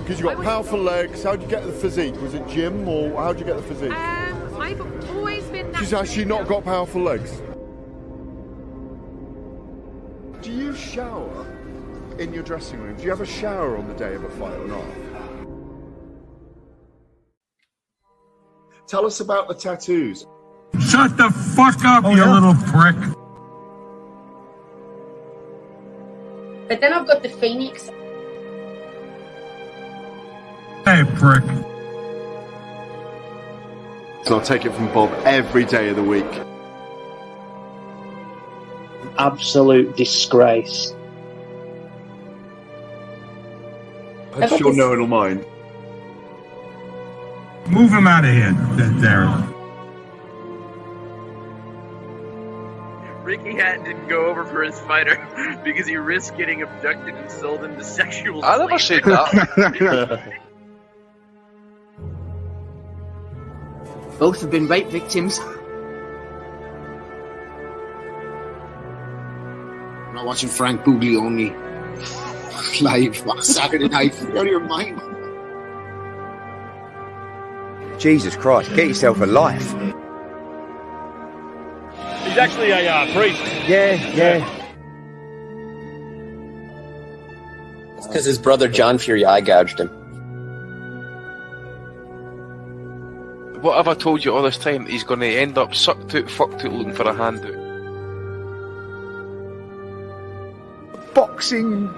Because you've got powerful legs. How'd you get the physique? Was it gym or how'd you get the physique? I've always been... She's actually not got powerful legs. Do you shower in your dressing room? Do you have a shower on the day of a fight or not? Tell us about the tattoos. Shut the fuck up, you little prick. But then I've got the Phoenix. Hey, prick. So I'll take it from Bob every day of the week. Absolute disgrace. I'm sure no one will mind. Move him out of here, Darren. Ricky Hatton didn't go over for his fighter because he risked getting abducted and sold into sexual slavery. I never said that. Both have been rape victims. I'm not watching Frank Buglioni live on Saturday night. You're out of your mind. Jesus Christ, get yourself a life. He's actually a priest. Yeah. It's because his brother John Fury eye gouged him. What have I told you all this time? He's going to end up sucked out, fucked out, looking for a handout. Boxing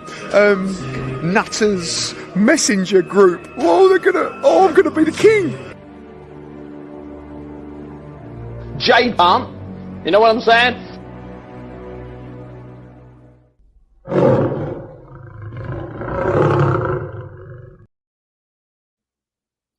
nutters messenger group. I'm gonna be the king. J-Pump, you know what I'm saying?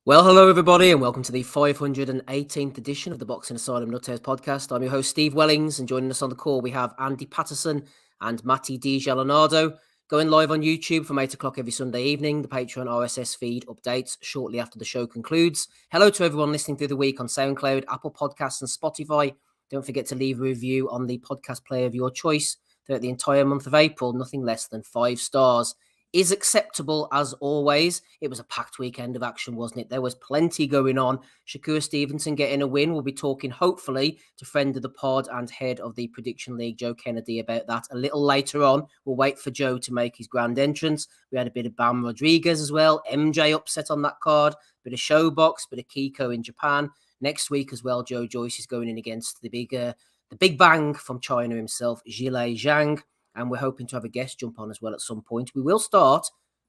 Well, hello everybody, and welcome to the 518th edition of the Boxing Asylum Nuthouse podcast. I'm your host, Steve Wellings, and joining us on the call we have Andy Patterson and Matty DiGialinardo, going live on YouTube from 8 o'clock every Sunday evening. The Patreon RSS feed updates shortly after the show concludes. Hello to everyone listening through the week on SoundCloud, Apple Podcasts and Spotify. Don't forget to leave a review on the podcast player of your choice. Throughout the entire month of April, nothing less than 5 stars is acceptable as always. It was a packed weekend of action, wasn't it? There was plenty going on. Shakur Stevenson getting a win. We'll be talking, hopefully, to friend of the pod and head of the Prediction League, Joe Kennedy, about that a little later on. We'll wait for Joe to make his grand entrance. We had a bit of Bam Rodriguez as well. MJ upset on that card. Bit of Showbox, bit of Kiko in Japan. Next week as well, Joe Joyce is going in against the big bang from China himself, Zhilei Zhang. And we're hoping to have a guest jump on as well at some point. We will start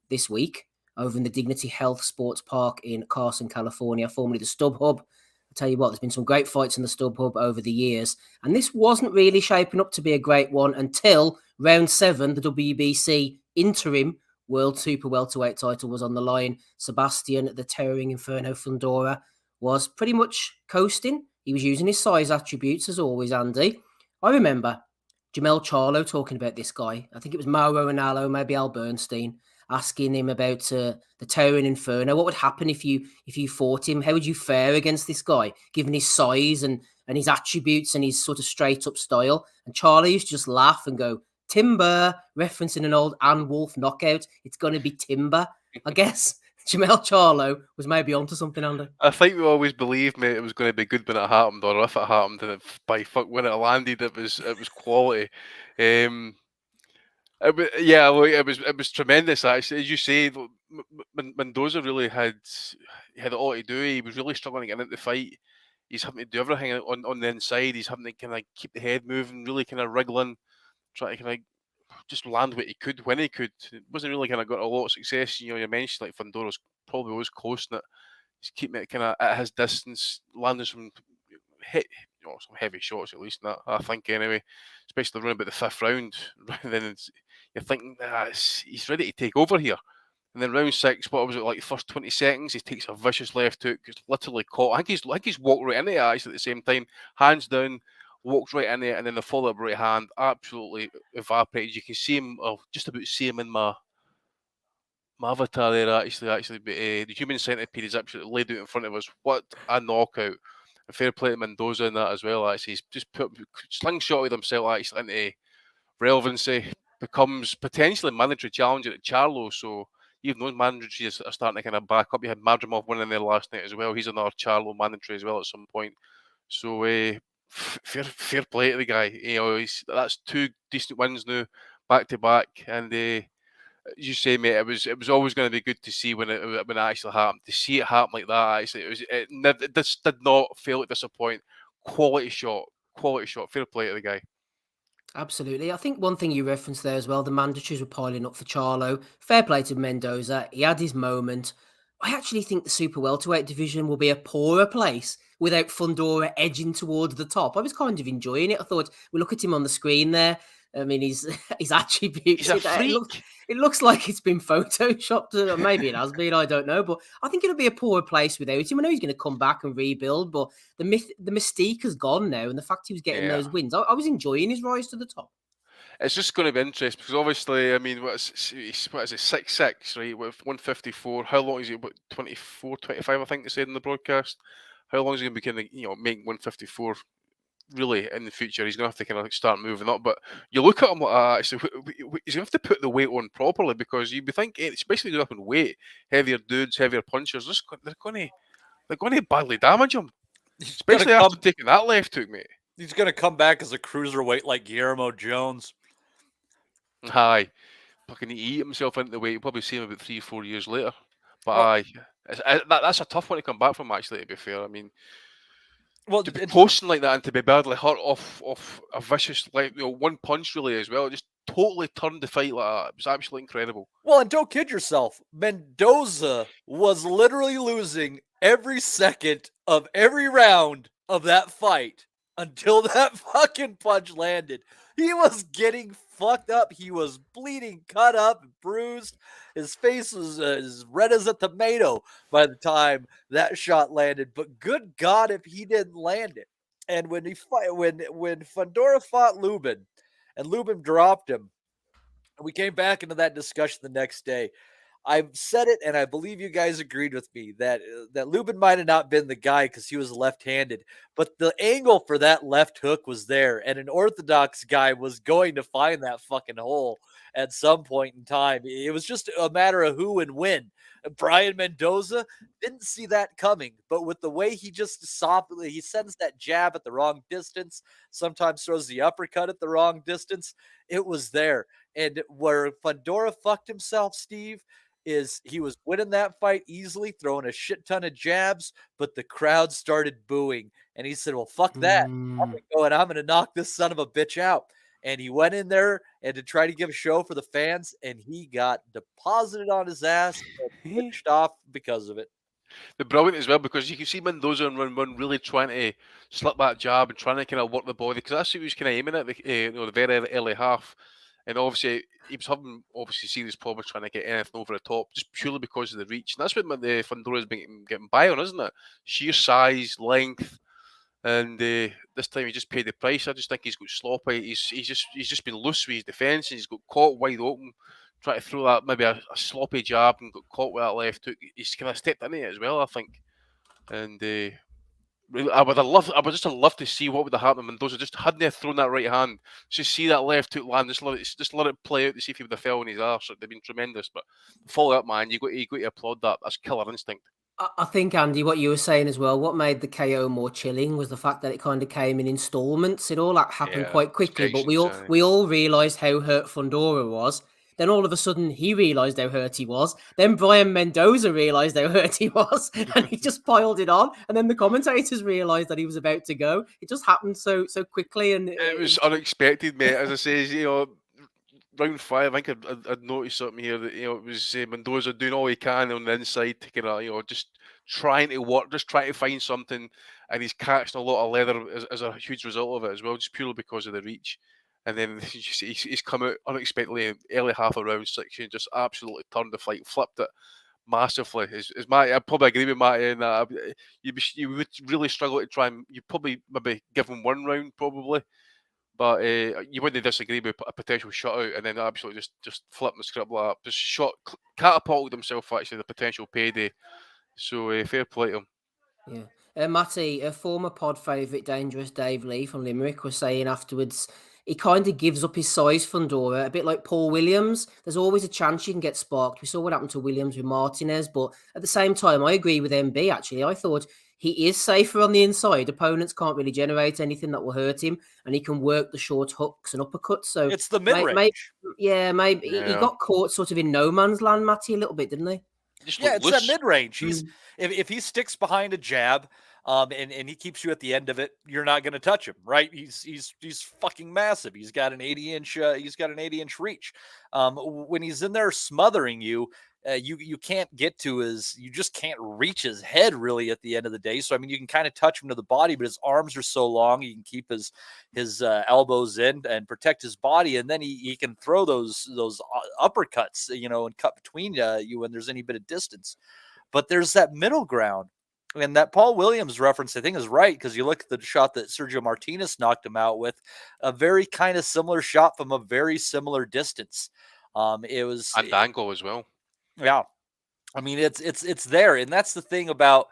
this week over in the Dignity Health Sports Park in Carson, California, formerly the Stub Hub. I'll tell you what, there's been some great fights in the Stub Hub over the years. And this wasn't really shaping up to be a great one until round 7, the WBC interim World Super Welterweight title was on the line. Sebastian, the towering Inferno Fundora, was pretty much coasting. He was using his size attributes as always, Andy. I remember Jamel Charlo talking about this guy. I think it was Mauro Ranallo, maybe Al Bernstein, asking him about the towering Inferno. What would happen if you fought him? How would you fare against this guy, given his size and his attributes and his sort of straight-up style? And Charlo used to just laugh and go, Timber, referencing an old Ann Wolfe knockout. It's going to be Timber. I guess Jamel Charlo was maybe onto something, Andy. I think we always believed, mate, it was going to be good when it happened, or if it happened, and when it landed, it was quality. It was tremendous. Actually, as you say, Mendoza really had it all to do. He was really struggling to get into the fight. He's having to do everything on the inside. He's having to kind of keep the head moving, really kind of wriggling, trying to kind of just land what he could when he could. It wasn't really kind of got a lot of success. You know, you mentioned like Fundora's probably always close in it. He's keeping it kind of at his distance, landing some some heavy shots at least. In that, I think anyway, especially around about the 5th round. Then you're thinking he's ready to take over here. And then round 6, what was it like? The first 20 seconds, he takes a vicious left hook, gets literally caught. I think he's walked right into it actually at the same time, hands down. Walks right in there, and then the follow-up right hand absolutely evaporated. You can see him, just about see him in my avatar there actually. But the human centipede is absolutely laid out in front of us. What a knockout! And fair play to Mendoza in that as well. Actually, he's just slingshotted himself actually into relevancy. Becomes potentially mandatory challenger at Charlo. So even those mandatories are starting to kind of back up. You had Madrimov winning there last night as well. He's another Charlo mandatory as well at some point. So fair play to the guy. That's 2 decent wins now, back to back, and as you say, mate, it was always going to be good to see when it actually happened. To see it happen like that, actually, it just did not fail to disappoint. Quality shot. Fair play to the guy. Absolutely. I think one thing you referenced there as well, the mandatories were piling up for Charlo. Fair play to Mendoza. He had his moment. I actually think the super welterweight division will be a poorer place without Fundora edging towards the top. I was kind of enjoying it. I thought, we look at him on the screen there. I mean, his attributes. He's a freak. It looks like it's been photoshopped. Maybe it has been. I don't know. But I think it'll be a poorer place without him. I know he's going to come back and rebuild, but the mystique has gone now. And the fact he was getting those wins, I was enjoying his rise to the top. It's just going to be interesting because obviously, I mean, what is it, 6'6", right, with 154. How long is he? What, 24, 25, I think they said in the broadcast. How long is he going to be kind of, making 154? Really, in the future, he's going to have to kind of start moving up. But you look at him like that, he's going to have to put the weight on properly because you'd be thinking, especially going up in weight, heavier dudes, heavier punchers, they're going to badly damage him. Especially after taking that left hook, mate. He's going to come back as a cruiserweight like Guillermo Jones. Aye, fucking eat himself into the weight. You'll probably see him about 3-4 years later. But that's a tough one to come back from. Actually, to be fair, I mean, to be posting like that and to be badly hurt off a vicious, one punch really as well, just totally turned the fight like that. It was absolutely incredible. Well, and don't kid yourself, Mendoza was literally losing every second of every round of that fight until that fucking punch landed. He was getting fucked up. He was bleeding, cut up, bruised. His face was as red as a tomato by the time that shot landed. But good God, if he didn't land it. And when Fundora fought Lubin, and Lubin dropped him, we came back into that discussion the next day. I've said it, and I believe you guys agreed with me that Lubin might have not been the guy because he was left-handed, but the angle for that left hook was there, and an orthodox guy was going to find that fucking hole at some point in time. It was just a matter of who and when. Brian Mendoza didn't see that coming, but with the way he just softly, he sends that jab at the wrong distance, sometimes throws the uppercut at the wrong distance, it was there. And where Fundora fucked himself, Steve, is he was winning that fight easily, throwing a shit ton of jabs, but the crowd started booing. And he said, well, fuck that. I'm going to go and I'm going to knock this son of a bitch out. And he went in there and to try to give a show for the fans, and he got deposited on his ass and pushed off because of it. They're brilliant as well because you can see Mendoza in round one really trying to slip that jab and trying to kind of work the body because that's what he was kind of aiming at the very early half. And obviously, he was having serious problems trying to get anything over the top just purely because of the reach. And that's what the Fundora's been getting by on, isn't it? Sheer size, length, and this time he just paid the price. I just think he's got sloppy. He's just been loose with his defence and he's got caught wide open, trying to throw that maybe a sloppy jab and got caught with that left hook. He's kind of stepped into it as well, I think. And I would just have loved to see what would have happened. Mendoza just hadn't they thrown that right hand. Just see that left hook land. Just let it play out to see if he would have fell on his arse. It'd have been tremendous. But follow up, man. You got to applaud that. That's killer instinct. I think, Andy, what you were saying as well, what made the KO more chilling was the fact that it kind of came in installments. It all happened quite quickly, but we all realised how hurt Fundora was. Then all of a sudden, he realised how hurt he was. Then Brian Mendoza realised how hurt he was, and he just piled it on. And then the commentators realised that he was about to go. It just happened so quickly, and it was unexpected, mate. As I say, round 5, I think I'd noticed something here that it was Mendoza doing all he can on the inside to kind of just trying to work, just trying to find something, and he's catching a lot of leather as a huge result of it as well, just purely because of the reach. And then he's come out unexpectedly in early half of round 6 and just absolutely turned the fight, flipped it massively. I probably agree with Matty in that. You would really struggle to try and you probably maybe give him one round probably, but you wouldn't disagree with a potential shutout and then absolutely just flip the script like that. Just catapulted himself actually the potential payday. So fair play to him. Yeah. Matty, a former pod favourite, Dangerous Dave Lee from Limerick, was saying afterwards he kind of gives up his size, Fundora, a bit like Paul Williams. There's always a chance you can get sparked. We saw what happened to Williams with Martinez, but at the same time, I agree with MB, actually. I thought he is safer on the inside. Opponents can't really generate anything that will hurt him, and he can work the short hooks and uppercuts. So it's the mid-range. Maybe he got caught sort of in no man's land, Matty, a little bit, didn't he? Yeah, it's that mid-range. He's if he sticks behind a jab, and he keeps you at the end of it, you're not going to touch him, right? He's fucking massive. He's got an 80-inch reach. When he's in there smothering you, you can't get to you just can't reach his head really at the end of the day. So I mean, you can kind of touch him to the body, but his arms are so long, he can keep his elbows in and protect his body, and then he can throw those uppercuts, and cut between you when there's any bit of distance. But there's that middle ground. And that Paul Williams reference, I think, is right, because you look at the shot that Sergio Martinez knocked him out with, a very kind of similar shot from a very similar distance. It was and angle as well. Yeah, I mean it's there, and that's the thing about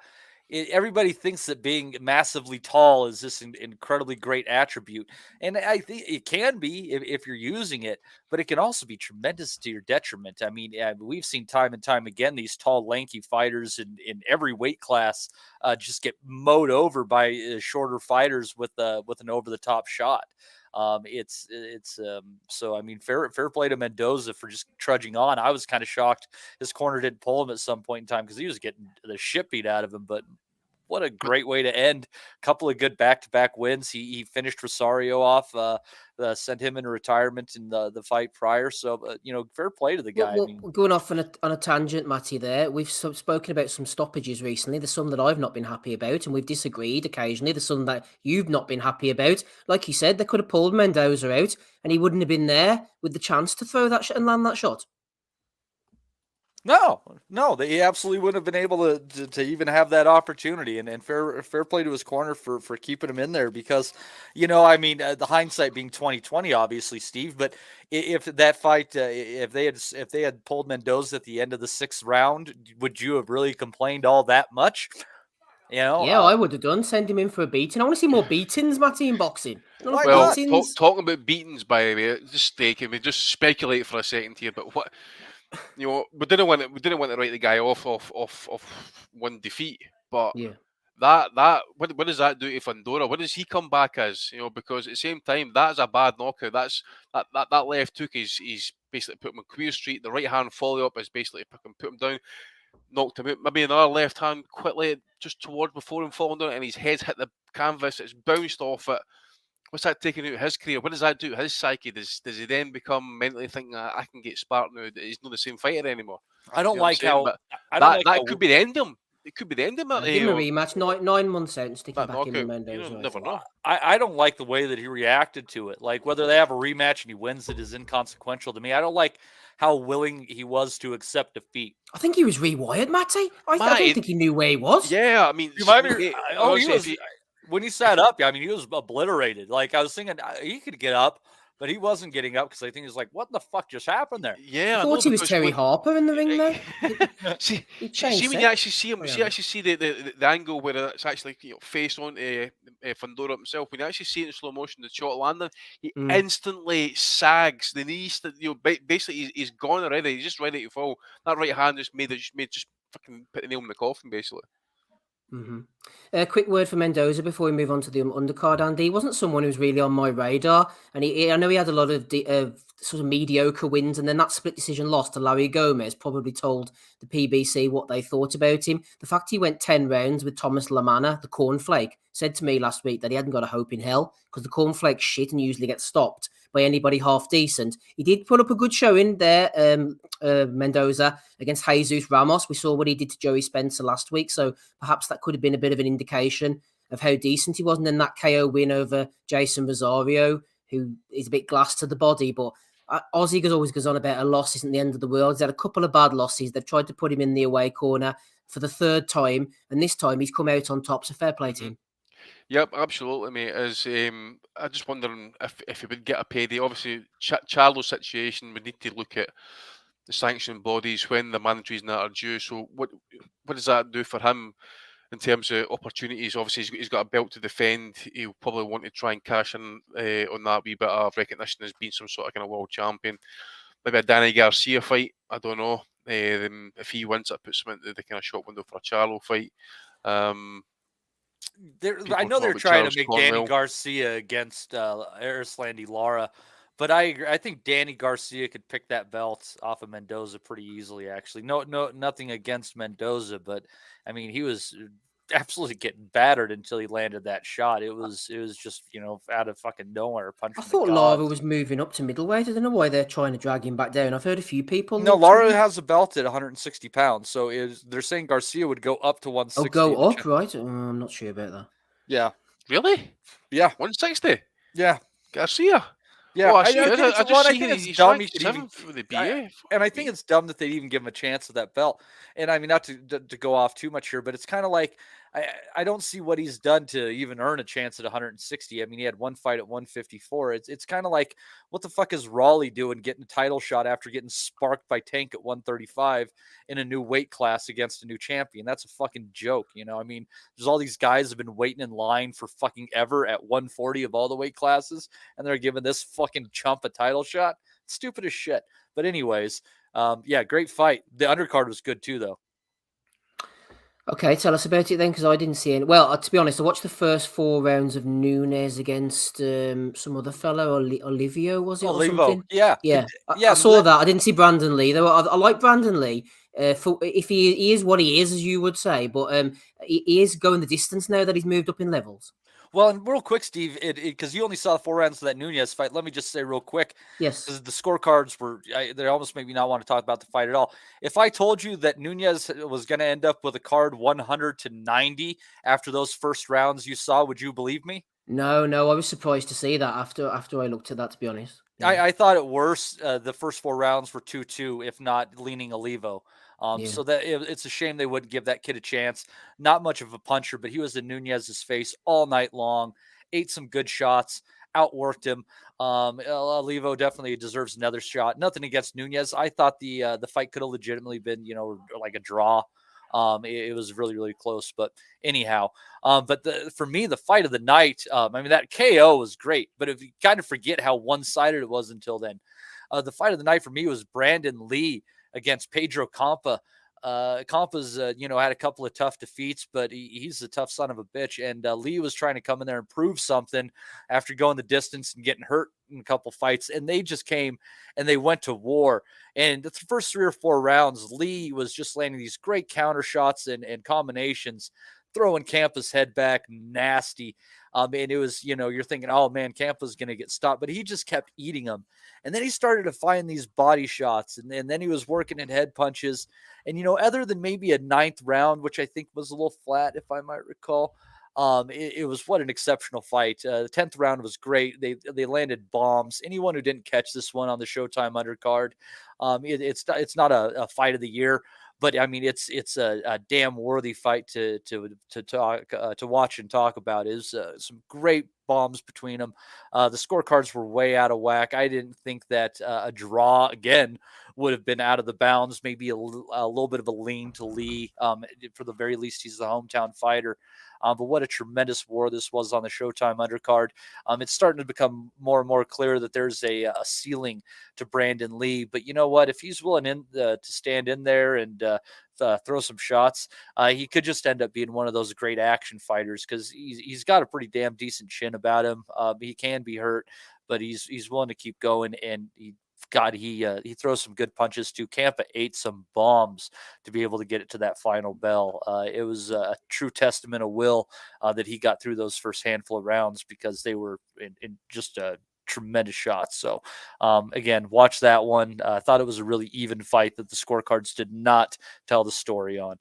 it. Everybody thinks that being massively tall is this incredibly great attribute, and I think it can be if you're using it, but it can also be tremendous to your detriment. I mean, we've seen time and time again these tall, lanky fighters in every weight class just get mowed over by shorter fighters with an over-the-top shot. So I mean, fair play to Mendoza for just trudging on. I was kind of shocked his corner didn't pull him at some point in time because he was getting the shit beat out of him, but what a great way to end a couple of good back-to-back wins. He finished Rosario off, sent him into retirement in the fight prior. So, fair play to the guy. Well, going off on a tangent, Matty, there, we've spoken about some stoppages recently. There's some that I've not been happy about, and we've disagreed occasionally. There's some that you've not been happy about. Like you said, they could have pulled Mendoza out, and he wouldn't have been there with the chance to throw that shot and land that shot. No, he absolutely wouldn't have been able to even have that opportunity, and fair play to his corner for keeping him in there, because, I mean, the hindsight being 2020, obviously, Steve, but if that fight, if they had pulled Mendoza at the end of the 6th round, would you have really complained all that much? Yeah, I would have done. Send him in for a beating. I want to see more beatings, Matty, in boxing. Well, talking about beatings, by the way, can we just speculate for a second here? But what? We didn't want to write the guy off one defeat, but that what does that do to Fundora? What does he come back as? Because at the same time, that is a bad knockout. That left hook is basically put him on Queer Street. The right hand follow up is basically put him down, knocked him out. Maybe another left hand quickly just towards before him falling down, and his head's hit the canvas. It's bounced off it. What's that taking out of his career? What does that do to his psyche? Does he then become mentally thinking, I can get sparked now? He's not the same fighter anymore. I don't like how that could be the end of him. It could be the end of him. Give him a rematch, 9 months out, and stick him back in the Mendoza. Never know. I don't like the way that he reacted to it. Like, whether they have a rematch and he wins it is inconsequential to me. I don't like how willing he was to accept defeat. I think he was rewired, Matty. I don't think he knew where he was. Yeah, I mean, when he sat up, I mean, he was obliterated. Like, I was thinking he could get up, but he wasn't getting up because I think he was like, what the fuck just happened there? Yeah, I thought he was Terry Harper in the ring there. see when you actually see him, see the angle where it's actually face on Fundora himself. When you actually see it in slow motion, the shot landing, he instantly sags the knees. Basically he's gone already. He's just ready to fall. That right hand just made fucking put the nail in the coffin, basically. A quick word for Mendoza before we move on to the undercard, Andy. He wasn't someone who was really on my radar, and I know he had a lot of sort of mediocre wins, and then that split decision loss to Larry Gomez probably told the PBC what they thought about him. The fact he went 10 rounds with Thomas Lamanna, the cornflake, said to me last week that he hadn't got a hope in hell because the cornflake shit and usually gets stopped by anybody half decent. He did put up a good showing there, Mendoza, against Jesus Ramos. We saw what he did to Joey Spencer last week, so perhaps that could have been a bit of an indication of how decent he was. And then that KO win over Jason Rosario, who is a bit glass to the body, but Ozzy always goes on about a loss isn't the end of the world. He's had a couple of bad losses. They've tried to put him in the away corner for the 3rd time, and this time he's come out on top, so fair play to him. Yep, absolutely, mate. I'm just wondering if he would get a payday. Obviously, Charlo's situation, we need to look at the sanctioning bodies when the mandatories and that are due. So what does that do for him? in terms of opportunities. Obviously, he's got a belt to defend. He'll probably want to try and cash in on that wee bit of recognition as being some sort of kind of world champion. Maybe a Danny Garcia fight. I don't know. If he wins, it puts him into the kind of shop window for a Charlo fight. I know they're trying to make Danny Garcia against Erislandy Lara, but I agree. I think Danny Garcia could pick that belt off of Mendoza pretty easily. Actually, nothing against Mendoza, but I mean, he was absolutely getting battered until he landed that shot. It was just out of fucking nowhere. Punch. I thought Lara was moving up to middleweight. I don't know why they're trying to drag him back down. I've heard a few people. No, Lara has a belt at 160 pounds, so they're saying Garcia would go up to 160. Oh, go up, right? I'm not sure about that. Yeah. Really? Yeah. 160? Yeah. Garcia? Yeah, oh, I think it's dumb. And I think it's dumb that they'd even give him a chance at that belt. And I mean, not to go off too much here, but it's kind of like I don't see what he's done to even earn a chance at 160. I mean, he had one fight at 154. It's kind of like, what the fuck is Raleigh doing getting a title shot after getting sparked by Tank at 135 in a new weight class against a new champion? That's a fucking joke, I mean, there's all these guys have been waiting in line for fucking ever at 140 of all the weight classes, and they're giving this fucking chump a title shot. It's stupid as shit. But anyways, yeah, great fight. The undercard was good too, though. Okay, tell us about it then, because I didn't see any. Well, to be honest, I watched the first 4 rounds of Nunes against some other fellow, Olivio, was it? Olivo, or something? Yeah. I saw that. I didn't see Brandon Lee, though. I like Brandon Lee. If he is what he is, as you would say, but he is going the distance now that he's moved up in levels. Well, and real quick, Steve, because you only saw 4 rounds of that Nunes fight, let me just say real quick. Yes. Because the scorecards they almost made me not want to talk about the fight at all. If I told you that Nunes was going to end up with a card 100-90 after those first rounds you saw, would you believe me? No, I was surprised to see that after I looked at that, to be honest. Yeah. I thought it worse. The first 4 rounds were 2-2, if not leaning Olivo. So that it's a shame they wouldn't give that kid a chance. Not much of a puncher, but he was in Nunes's face all night long. Ate some good shots, outworked him. Olivo definitely deserves another shot. Nothing against Nunes. I thought the fight could have legitimately been, like a draw. It was really, really close. But anyhow, but for me, the fight of the night, I mean, that KO was great. But if you kind of forget how one-sided it was until then, the fight of the night for me was Brandon Lee against Pedro Campa. Campa's, had a couple of tough defeats, but he's a tough son of a bitch. And Lee was trying to come in there and prove something after going the distance and getting hurt in a couple fights. And they just came and they went to war. And the first 3 or 4 rounds, Lee was just landing these great counter shots and combinations, throwing Campa's head back nasty. And it was, you're thinking, oh man, Campa's going to get stopped, but he just kept eating them. And then he started to find these body shots, and then he was working in head punches. And, other than maybe a 9th round, which I think was a little flat, if I might recall, it was what an exceptional fight. The 10th round was great. They landed bombs. Anyone who didn't catch this one on the Showtime undercard, it's not a fight of the year. But I mean, it's a damn worthy fight to watch and talk about. Is some great bombs between them. The scorecards were way out of whack. I didn't think that a draw again would have been out of the bounds. Maybe a little bit of a lean to Lee. For the very least, he's the hometown fighter. But what a tremendous war this was on the Showtime undercard. It's starting to become more and more clear that there's a ceiling to Brandon Lee. But you know what? If he's willing to stand in there and throw some shots, he could just end up being one of those great action fighters, because he's got a pretty damn decent chin about him. He can be hurt, but he's willing to keep going, and he throws some good punches too. Campa ate some bombs to be able to get it to that final bell. It was a true testament of will that he got through those first handful of rounds, because they were in just tremendous shots. So again, watch that one. I thought it was a really even fight that the scorecards did not tell the story on.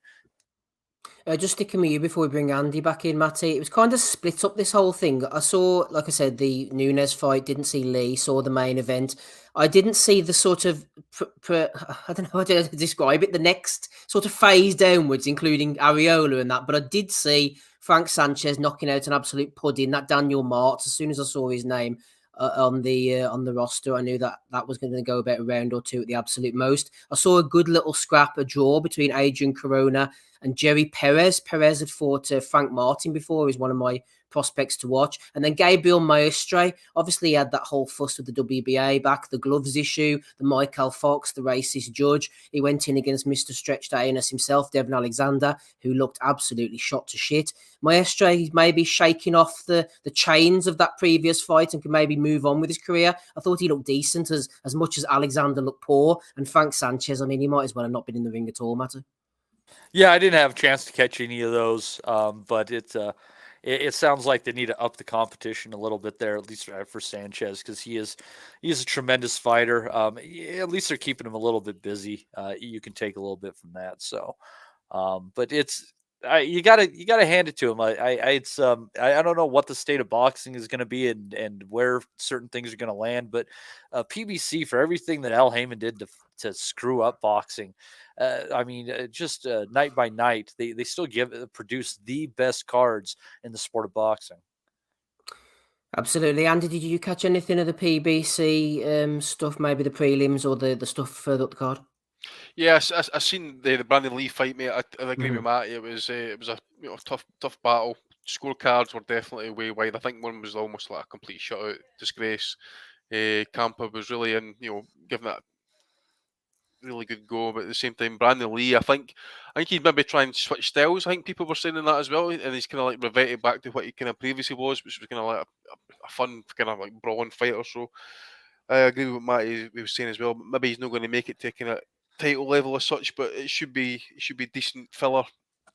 Just sticking with you before we bring Andy back in, Matty. It was kind of split up, this whole thing. I saw, like I said, the Nunes fight, didn't see Lee, saw the main event. I didn't see the sort of, I don't know how to describe it, the next sort of phase downwards, including Areola and that. But I did see Frank Sanchez knocking out an absolute pudding, that Daniel Martz. As soon as I saw his name, on the roster. I knew that was going to go about a round or two at the absolute most. I saw a good little scrap, a draw between Adrian Corona and Jerry Perez. Perez had fought Frank Martin before. He's one of my prospects to watch. And then Gabriel Maestre, obviously he had that whole fuss with the WBA back, the gloves issue, the Michael Fox, the racist judge. He went in against Mr. Stretched Anus himself, Devin Alexander, who looked absolutely shot to shit. Maestre maybe shaking off the chains of that previous fight and can maybe move on with his career. I thought he looked decent as much as Alexander looked poor. And Frank Sanchez, I mean, he might as well have not been in the ring at all, Matty. Yeah, I didn't have a chance to catch any of those, but it sounds like they need to up the competition a little bit there, at least for Sanchez, because he's a tremendous fighter. At least they're keeping him a little bit busy. You can take a little bit from that. So, but you gotta hand it to him. I don't know what the state of boxing is going to be and where certain things are going to land, but PBC, for everything that Al Heyman did to screw up boxing, just night by night, they still produce the best cards in the sport of boxing. Absolutely. Andy, did you catch anything of the PBC stuff, maybe the prelims or the stuff further up the card? Yes, I seen the Brandon Lee fight, mate. I agree with Matt. It was a tough battle. Scorecards were definitely way wide. I think one was almost like a complete shutout, disgrace. Campa was really giving it a really good go, but at the same time, Brandon Lee, I think he'd maybe try and switch styles. I think people were saying that as well, and he's kind of like reverted back to what he kind of previously was, which was kind of like a fun kind of like brawling fight or so. I agree with what Matt was saying as well. Maybe he's not going to make it to kind of title level as such, but it should be decent filler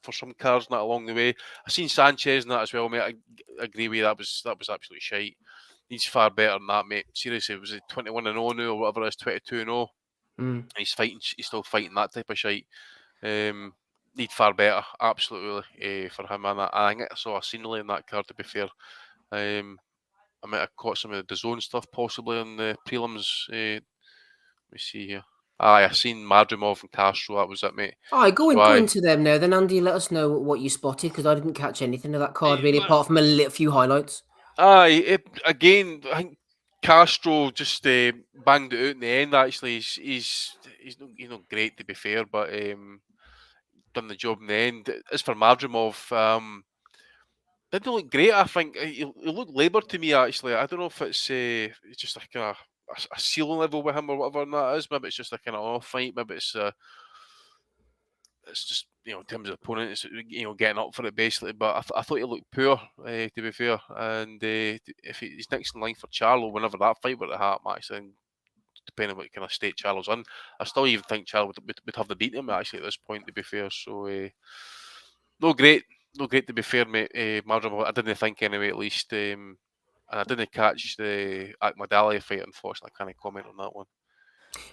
for some cards not along the way. I seen Sanchez and that as well, mate. I agree with you. That was absolutely shite. He's far better than that, mate. Seriously, was it 21-0 now or whatever it is, 22-0? He's still fighting that type of shite. Need far better, absolutely, for him. And I think I saw a scenery in that card, to be fair. I might have caught some of the DAZN stuff possibly on the prelims. Let me see here. I seen Madrimov and Castro. That was it, mate. Go into them now. Then, Andy, let us know what you spotted, because I didn't catch anything of that card really, apart from a few highlights. Again, I think Castro just banged it out in the end. Actually, he's not great, to be fair, but done the job in the end. As for Madrimov, didn't look great. I think he looked laboured to me. Actually, I don't know if it's just like a ceiling level with him or whatever that is. Maybe it's just a kind of off fight. Maybe it's just in terms of opponent, it's getting up for it basically. But I thought he looked poor, to be fair. And if he's next in line for Charlo, whenever that fight were to happen, actually, depending on what kind of state Charlo's in, I still even think Charlo would have the beat him actually at this point, to be fair. So no great to be fair, mate. Madrimov, I didn't think anyway, at least. And I didn't catch the Akmadali fight, unfortunately. I can't comment on that one.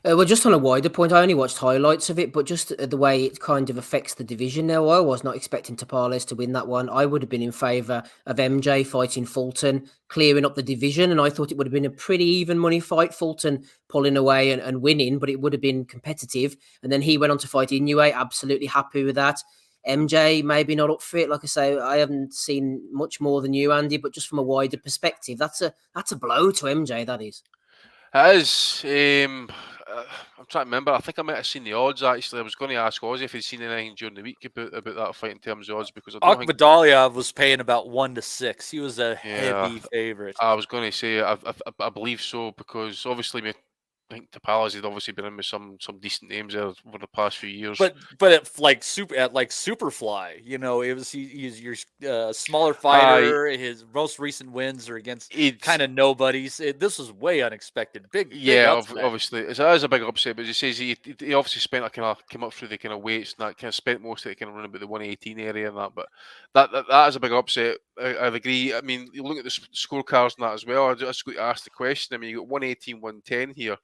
Well, just on a wider point, I only watched highlights of it, but just the way it kind of affects the division now, I was not expecting Tapales to win that one. I would have been in favour of MJ fighting Fulton, clearing up the division, and I thought it would have been a pretty even money fight, Fulton pulling away and winning, but it would have been competitive. And then he went on to fight Inoue, absolutely happy with that. MJ maybe not up for it. Like I say, I haven't seen much more than you, Andy, but just from a wider perspective, that's a blow to MJ, that is. It is. I'm trying to remember. I think I might have seen the odds, actually. I was going to ask Ozzy if he'd seen anything during the week about that fight in terms of odds, because I don't think Akmadaliev was paying about 1-6. He was a heavy favorite. I was going to say I believe so, because obviously I think Tapales had obviously been in with some decent names there over the past few years. But at Superfly, it was he's your smaller fighter. His most recent wins are against kind of nobodies. This was way unexpected. Big obviously it is a big upset. But he says he obviously spent came up through the kind of weights and that kind of spent most of it kind of running about the 118 area and that. But that is a big upset. I'd agree. I mean, you look at the scorecards and that as well. I just got to ask the question. I mean, you got 118, 110 here.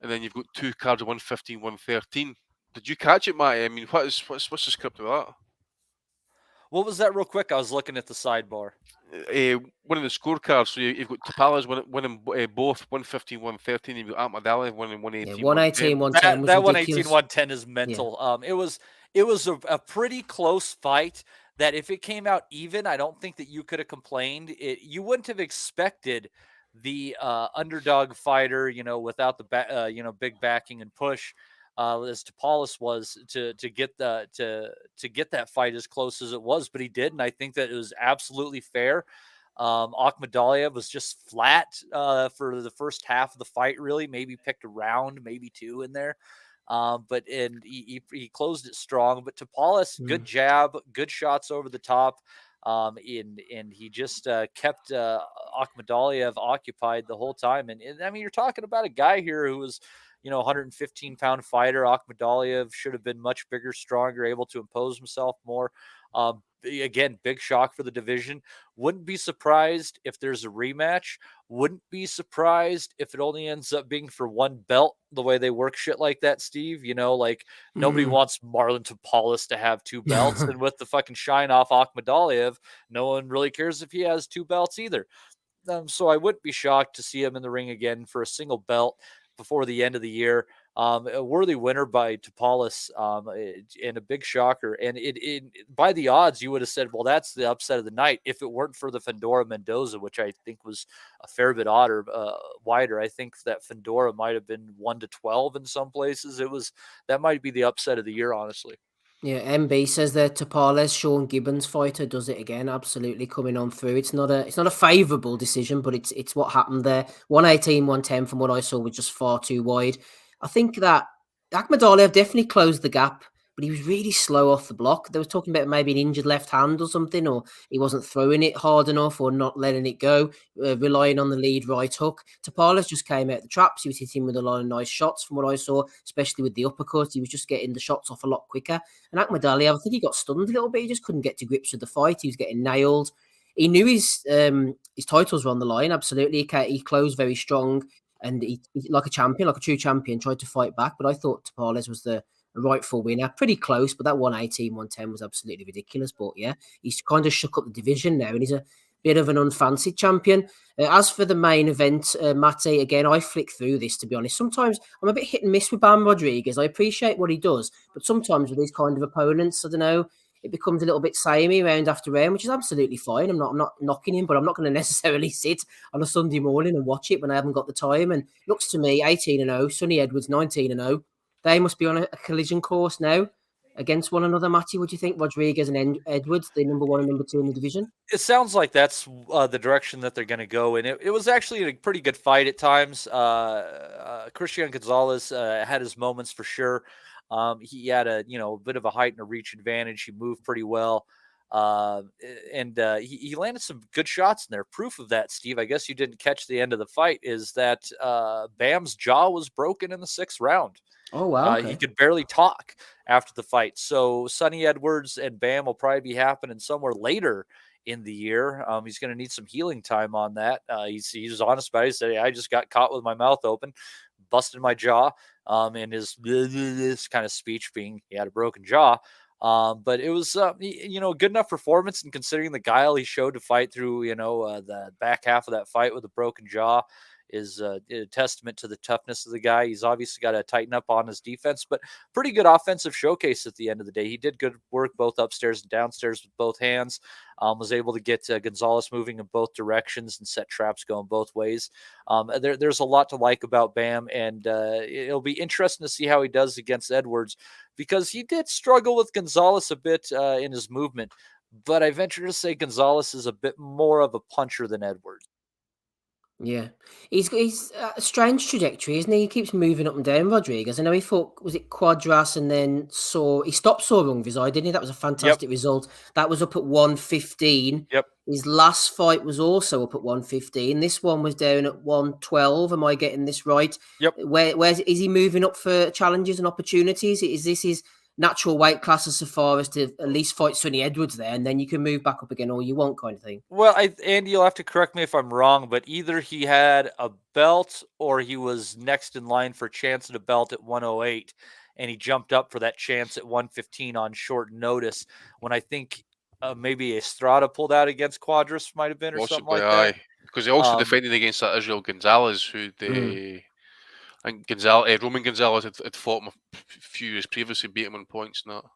And then you've got two cards of 115, 113. Did you catch it, Matty? I mean, what's the script of that? What was that real quick? I was looking at the sidebar. One of the scorecards, so you've got Tapales winning both 115, 113. You've got Akmadaliev winning 118, 118, 110. That 118, 110 is mental. Yeah. It was a pretty close fight that if it came out even, I don't think that you could have complained. You wouldn't have expected the underdog fighter, without the big backing and push, as Tapales was to get that fight as close as it was, but he did, and I think that it was absolutely fair. Akhmadaliev was just flat for the first half of the fight, really. Maybe picked a round, maybe two in there. But he closed it strong. But Tapales, good jab, good shots over the top. And he just kept Akhmadaliev occupied the whole time. And I mean, you're talking about a guy here who was, 115-pound fighter. Akhmadaliev should have been much bigger, stronger, able to impose himself more. Again, big shock for the division. Wouldn't be surprised if there's a rematch. Wouldn't be surprised if it only ends up being for one belt, the way they work shit like that, Steve. Nobody wants Marlon Tapales to have two belts. And with the fucking shine off Akhmadaliev, no one really cares if he has two belts either. So I wouldn't be shocked to see him in the ring again for a single belt before the end of the year. A worthy winner by Tapales, and a big shocker. And it by the odds, you would have said, well, that's the upset of the night. If it weren't for the Fundora Mendoza, which I think was a fair bit wider. I think that Fundora might have been 1-12 in some places. That might be the upset of the year, honestly. Yeah, MB says that Tapales, Sean Gibbons fighter, does it again. Absolutely coming on through. It's not a favourable decision, but it's what happened there. 118, 110 from what I saw was just far too wide. I think that Akhmadaliev definitely closed the gap, but he was really slow off the block. They were talking about maybe an injured left hand or something, or he wasn't throwing it hard enough or not letting it go, relying on the lead right hook. Tapales just came out the traps. He was hitting with a lot of nice shots from what I saw, especially with the uppercut. He was just getting the shots off a lot quicker. And Akhmadaliev, I think he got stunned a little bit. He just couldn't get to grips with the fight. He was getting nailed. He knew his titles were on the line, absolutely. He closed very strong. And he, like a champion, like a true champion, tried to fight back. But I thought Tapales was the rightful winner. Pretty close, but that 118, 110 was absolutely ridiculous. But yeah, he's kind of shook up the division now, and he's a bit of an unfancied champion. As for the main event, Matty, again, I flick through this, to be honest. Sometimes I'm a bit hit and miss with Bam Rodriguez. I appreciate what he does, but sometimes with these kind of opponents, I don't know, it becomes a little bit samey round after round, which is absolutely fine. I'm not knocking him, but I'm not going to necessarily sit on a Sunday morning and watch it when I haven't got the time. And looks to me, 18-0, Sonny Edwards 19-0. They must be on a collision course now against one another. Matty, what do you think? Rodriguez and Edwards, the number one and number two in the division? It sounds like that's the direction that they're going to go. And it was actually a pretty good fight at times. Christian Gonzalez had his moments for sure. He had a bit of a height and a reach advantage. He moved pretty well. And he landed some good shots in there. Proof of that, Steve, I guess you didn't catch the end of the fight, is that Bam's jaw was broken in the 6th round. Oh, wow. Okay. He could barely talk after the fight. So Sonny Edwards and Bam will probably be happening somewhere later in the year. He's going to need some healing time on that. He was honest about it. He said, I just got caught with my mouth open, busted my jaw, and his this kind of speech being he had a broken jaw. But it was, good enough performance, and considering the guile he showed to fight through, the back half of that fight with a broken jaw is a testament to the toughness of the guy. He's obviously got to tighten up on his defense, but pretty good offensive showcase at the end of the day. He did good work both upstairs and downstairs with both hands. Was able to get Gonzalez moving in both directions and set traps going both ways. There's a lot to like about Bam, and it'll be interesting to see how he does against Edwards, because he did struggle with Gonzalez a bit in his movement, but I venture to say Gonzalez is a bit more of a puncher than Edwards. Yeah, he's a strange trajectory, isn't he? He keeps moving up and down, Rodriguez. I know he fought, was it Quadras, and then he stopped Sorung Vizai, didn't he? That was a fantastic result. That was up at 115. Yep. His last fight was also up at 115. This one was down at 112. Am I getting this right? Yep. Where's is he moving up for challenges and opportunities? Is this his natural weight class as far as to at least fight Sonny Edwards there, and then you can move back up again all you want, kind of thing? Well, Andy, you'll have to correct me if I'm wrong, but either he had a belt or he was next in line for a chance at a belt at 108, and he jumped up for that chance at 115 on short notice, when I think maybe Estrada pulled out against Quadras, might have been, or something like that. Because he also defended against that Israel Gonzalez, who and Roman Gonzalez had fought him a few years previously, beat him on points. Not.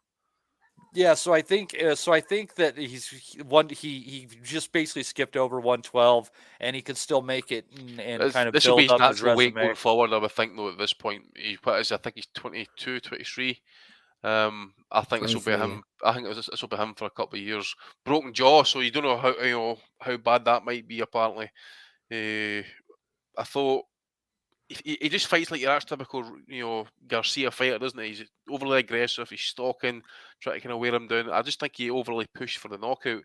Yeah, so I think that he just basically skipped over 112, and he could still make it and kind of This will be build his up his natural weight resume. going forward, I would think, though, at this point. I think he's 22, 23. I think this will be 23, him. I think this will be him for a couple of years. Broken jaw, so you don't know how bad that might be. Apparently, I thought he just fights like your typical Garcia fighter, doesn't he? He's overly aggressive. He's stalking, trying to kind of wear him down. I just think he overly pushed for the knockout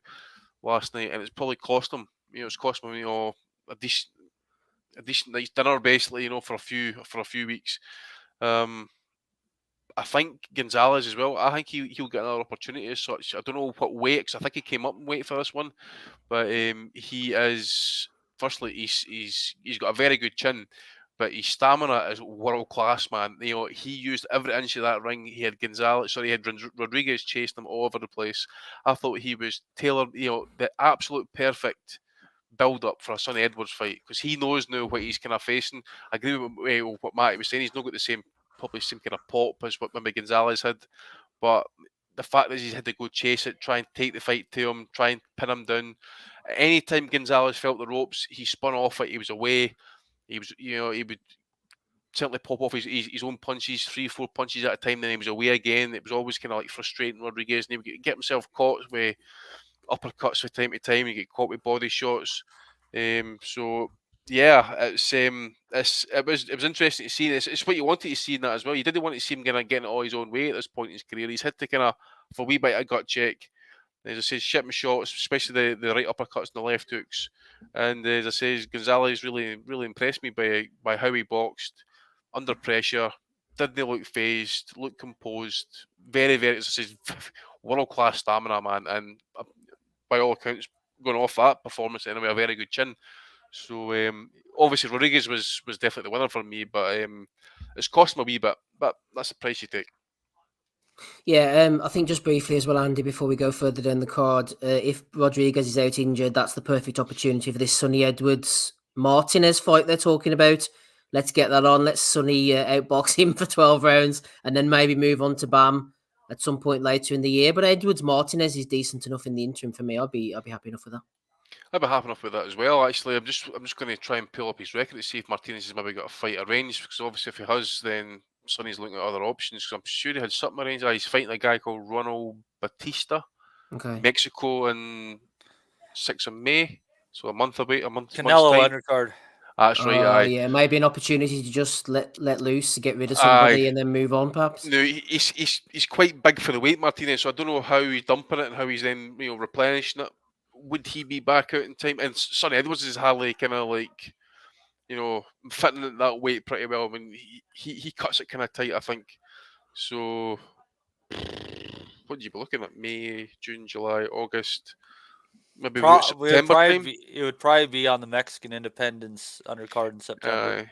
last night, and it's probably cost him. It's cost him a decent night's dinner, basically. For a few weeks. I think Gonzalez as well. I think he'll get another opportunity as such. I don't know what weight, because I think he came up in weight for this one, but he is. Firstly, he's got a very good chin, but his stamina is world class, man. He used every inch of that ring. He had Rodriguez chasing him all over the place. I thought he was tailored. The absolute perfect build up for a Sonny Edwards fight, because he knows now what he's kind of facing. I agree with what Matty was saying. He's not got the same kind of pop as what maybe Gonzalez had, but the fact that he's had to go chase it, try and take the fight to him, try and pin him down. Anytime Gonzalez felt the ropes, he spun off it. He was away. He would certainly pop off his own punches, 3-4 punches at a time. Then he was away again. It was always kind of like frustrating Rodriguez, and he would get himself caught with uppercuts from time to time. He get caught with body shots. So yeah, it was interesting to see this. It's what you wanted to see in that as well. You didn't want to see him getting all his own way at this point in his career. He's had to kind of, for a wee bit of gut check. As I say, shitting shots, especially the right uppercuts and the left hooks. And as I say, Gonzalez really impressed me by how he boxed under pressure. Didn't look phased, looked composed. Very, very, as I say, world class stamina, man. And by all accounts, going off that performance anyway, a very good chin. So obviously Rodriguez was definitely the winner for me, but it's cost him a wee bit. But that's the price you take. Yeah, I think just briefly as well, Andy, before we go further down the card, if Rodriguez is out injured, that's the perfect opportunity for this Sonny Edwards Martinez fight they're talking about. Let's get that on. Let's Sonny outbox him for 12 rounds and then maybe move on to Bam at some point later in the year. But Edwards Martinez is decent enough in the interim for me. I'd be happy enough with that. I'd be happy enough with that as well. Actually, I'm just going to try and pull up his record to see if Martinez has maybe got a fight arranged. Because obviously, if he has, then Sonny's looking at other options. Because I'm sure he had something arranged. He's fighting a guy called Ronald Batista, Mexico, on 6th of May. So a month away, Canelo undercard. That's right. Yeah, maybe an opportunity to just let loose, to get rid of somebody, and then move on, perhaps. No, he's quite big for the weight, Martinez. So I don't know how he's dumping it and how he's then replenishing it. Would he be back out in time? And Sonny Edwards is hardly kind of like, fitting at that weight pretty well. I mean, he cuts it kind of tight, I think. So, what would you be looking at? May, June, July, August, maybe September time? It would probably be on the Mexican Independence undercard in September.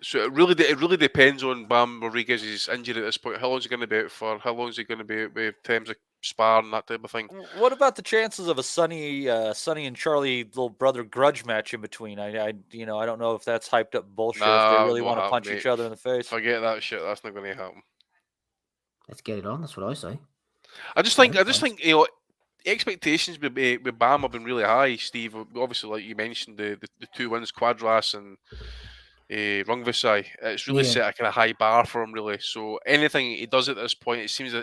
So it really depends on Bam Rodriguez's injury at this point. How long is he going to be out for? How long is he going to be out with terms of sparring, that type of thing? What about the chances of a Sonny and Charlie little brother grudge match in between? I don't know if that's hyped up bullshit. If they really want to punch each other in the face. Forget that shit. That's not going to happen. Let's get it on. That's what I say. I just think expectations with Bam have been really high, Steve. Obviously, like you mentioned, the 2 wins, Quadras and Rungvisai. It's really set a kind of high bar for him, really. So anything he does at this point, it seems a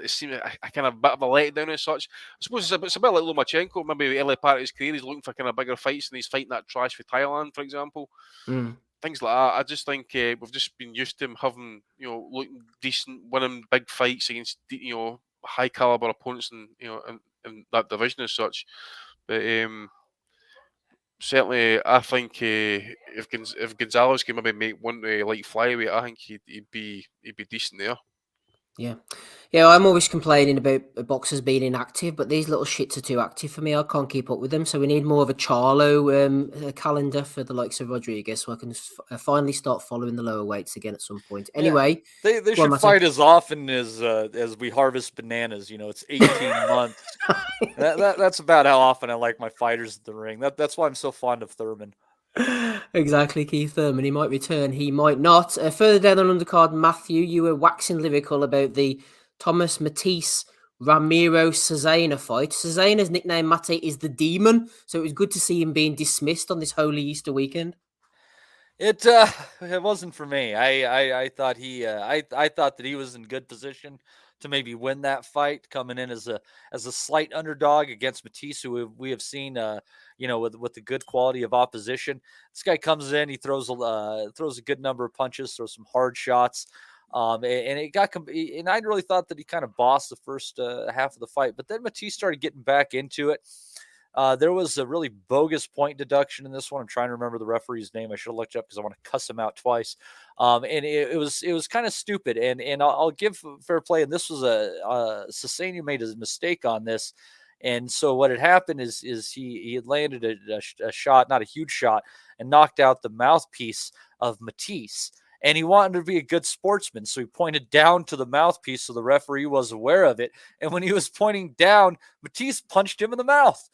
kind of bit of a letdown as such. I suppose it's a bit like Lomachenko. Maybe the early part of his career, he's looking for kind of bigger fights, and he's fighting that trash for Thailand, for example. Things like that. I just think we've just been used to him having, looking decent, winning big fights against, high caliber opponents, and in that division as such. But certainly, I think if Gonzalez can maybe make one light flyweight, I think he'd be decent there. Yeah, I'm always complaining about boxers being inactive, but these little shits are too active for me. I can't keep up with them, so we need more of a Charlo calendar for the likes of Rodriguez, so I can finally start following the lower weights again at some point. Anyway, they should fight as often as we harvest bananas. It's 18 months. That's about how often I like my fighters in the ring. That's why I'm so fond of Thurman. Exactly, Keith Thurman. He might return, he might not. Further down on undercard, Matthew, you were waxing lyrical about the Thomas Matisse Ramiro Cesena fight. Cesena's nickname, Matty, is the Demon, so it was good to see him being dismissed on this Holy Easter weekend. It wasn't for me. I thought I thought that he was in good position to maybe win that fight, coming in as a slight underdog against Matisse, who we have seen with the good quality of opposition. This guy comes in, he throws a good number of punches, throws some hard shots. And I really thought that he kind of bossed the first half of the fight, but then Matisse started getting back into it. There was a really bogus point deduction in this one. I'm trying to remember the referee's name. I should have looked up because I want to cuss him out twice. And it was kind of stupid. And I'll give fair play. And this was Cesena made a mistake on this. And so what had happened is he had landed a shot, not a huge shot, and knocked out the mouthpiece of Matisse. And he wanted to be a good sportsman, so he pointed down to the mouthpiece so the referee was aware of it. And when he was pointing down, Matisse punched him in the mouth.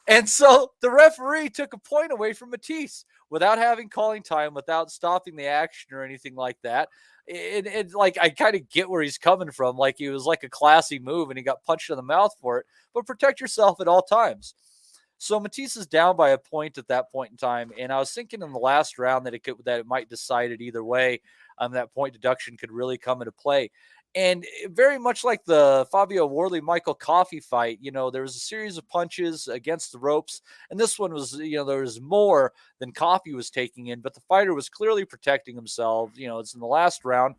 And so the referee took a point away from Matisse without having calling time, without stopping the action or anything like that. And like, I kind of get where he's coming from. Like, it was like a classy move, and he got punched in the mouth for it. But protect yourself at all times. So Matisse is down by a point at that point in time, and I was thinking in the last round that it might decide it either way. That point deduction could really come into play, and very much like the Fabio Wardley Michael Coffey fight, there was a series of punches against the ropes, and this one was, there was more than Coffey was taking in, but the fighter was clearly protecting himself. It's in the last round,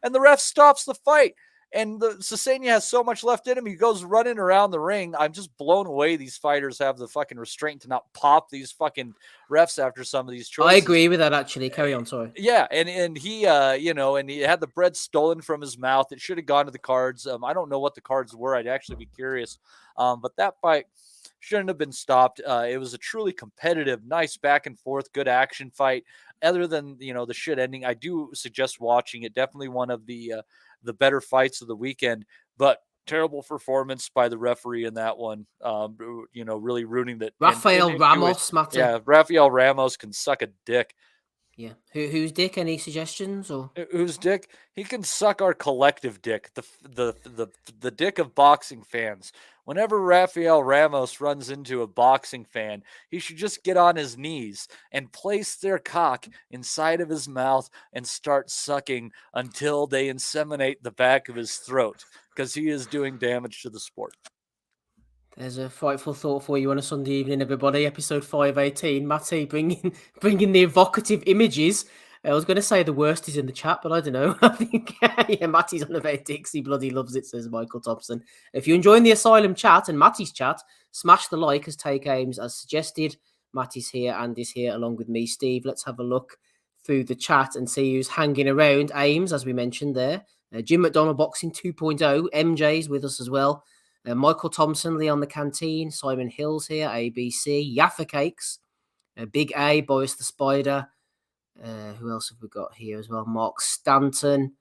and the ref stops the fight. And the Cesena has so much left in him. He goes running around the ring. I'm just blown away. These fighters have the fucking restraint to not pop these fucking refs after some of these choices. I agree with that, actually. Carry on, sorry. Yeah, and he, and he had the bread stolen from his mouth. It should have gone to the cards. I don't know what the cards were. I'd actually be curious. But that fight shouldn't have been stopped. It was a truly competitive, nice back and forth, good action fight. Other than, the shit ending, I do suggest watching it. Definitely one of the better fights of the weekend, but terrible performance by the referee in that one. Really ruining that. Rafael Ramos, Matty. Yeah, Rafael Ramos can suck a dick. Yeah. Whose dick? Any suggestions? Or whose dick? He can suck our collective dick, the dick of boxing fans. Whenever Rafael Ramos runs into a boxing fan, he should just get on his knees and place their cock inside of his mouth and start sucking until they inseminate the back of his throat, because he is doing damage to the sport. There's a frightful thought for you on a Sunday evening, everybody. Episode 518. Matty bringing the evocative images. I was going to say the worst is in the chat, but I don't know. I think, Matty's on about dicks. He bloody loves it, says Michael Thompson. If you're enjoying the Asylum chat and Matty's chat, smash the like as Take Aims as suggested. Matty's here, Andy's here, along with me, Steve. Let's have a look through the chat and see who's hanging around. Aims, as we mentioned there. Jim McDonald Boxing 2.0. MJ's with us as well. Michael Thompson, Leon the Canteen, Simon Hills here, ABC, Yaffa Cakes, Big A, Boris the Spider. Who else have we got here as well? Mark Stanton.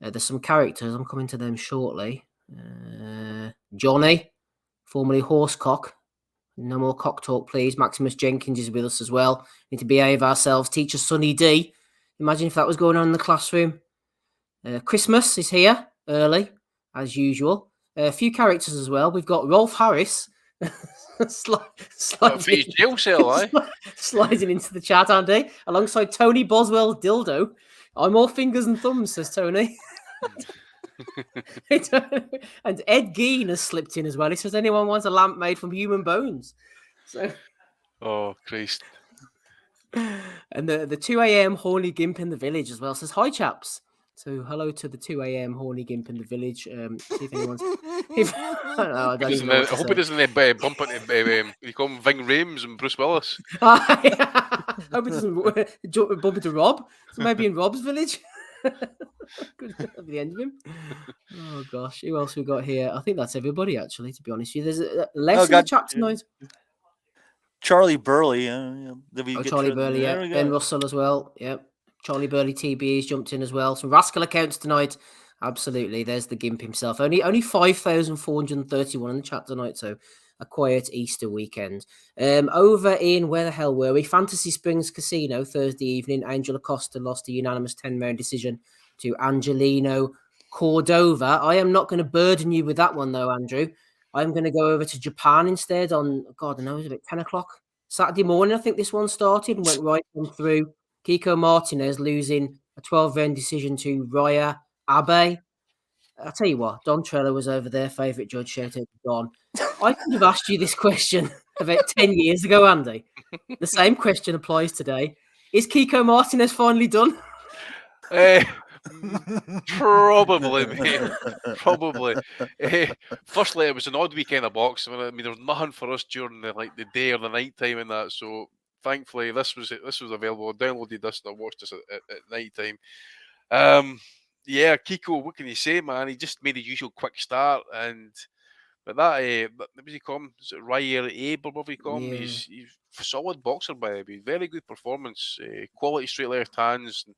There's some characters. I'm coming to them shortly. Johnny, formerly Horsecock. No more cock talk, please. Maximus Jenkins is with us as well. Need to behave ourselves. Teacher Sonny D. Imagine if that was going on in the classroom. Christmas is here early, as usual. A few characters as well. We've got Rolf Harris sliding into the chat, Andy, alongside Tony Boswell Dildo. I'm all fingers and thumbs, says Tony. And Ed Gein has slipped in as well. He says, anyone wants a lamp made from human bones? So, oh, Christ. And the 2 a.m. horny gimp in the village as well says, hi, chaps. So hello to the 2 a.m. horny gimp in the village. See if anyone's. I hope it doesn't bump into you call him Ving Rhames and Bruce Willis. Hope it doesn't bump into Rob. So maybe in Rob's village. Good at the end of him. Oh gosh, who else we got here? I think that's everybody. Actually, to be honest with you, there's less in the chat tonight. Charlie Burley. Charlie Burley. Yeah. Ben Russell as well. Yep. Charlie Burley TB's jumped in as well. Some rascal accounts tonight. Absolutely. There's the gimp himself. Only 5,431 in the chat tonight. So a quiet Easter weekend. Over in, where the hell were we? Fantasy Springs Casino Thursday evening. Angel Acosta lost a unanimous 10-round decision to Angelino Cordova. I am not going to burden you with that one, though, Andrew. I'm going to go over to Japan instead on, God, I know, it was about 10 o'clock Saturday morning. I think this one started and went right on through. Kiko Martinez losing a 12-round decision to Raya Abe. I'll tell you what, Don Trello was over there, favourite judge. Shout out to Don. I could have asked you this question about 10 years ago, Andy. The same question applies today. Is Kiko Martinez finally done? Probably, mate. Probably. Firstly, it was an odd weekend of boxing. I mean, there was nothing for us during the day or the night time and that. So thankfully, this was available. I downloaded this and I watched this at night time. Yeah, Kiko, what can you say, man? He just made his usual quick start, but that what was he called? Is it Ryer Abe or whatever you call him? Yeah. He's a solid boxer by the way. Very good performance, quality straight left hands. And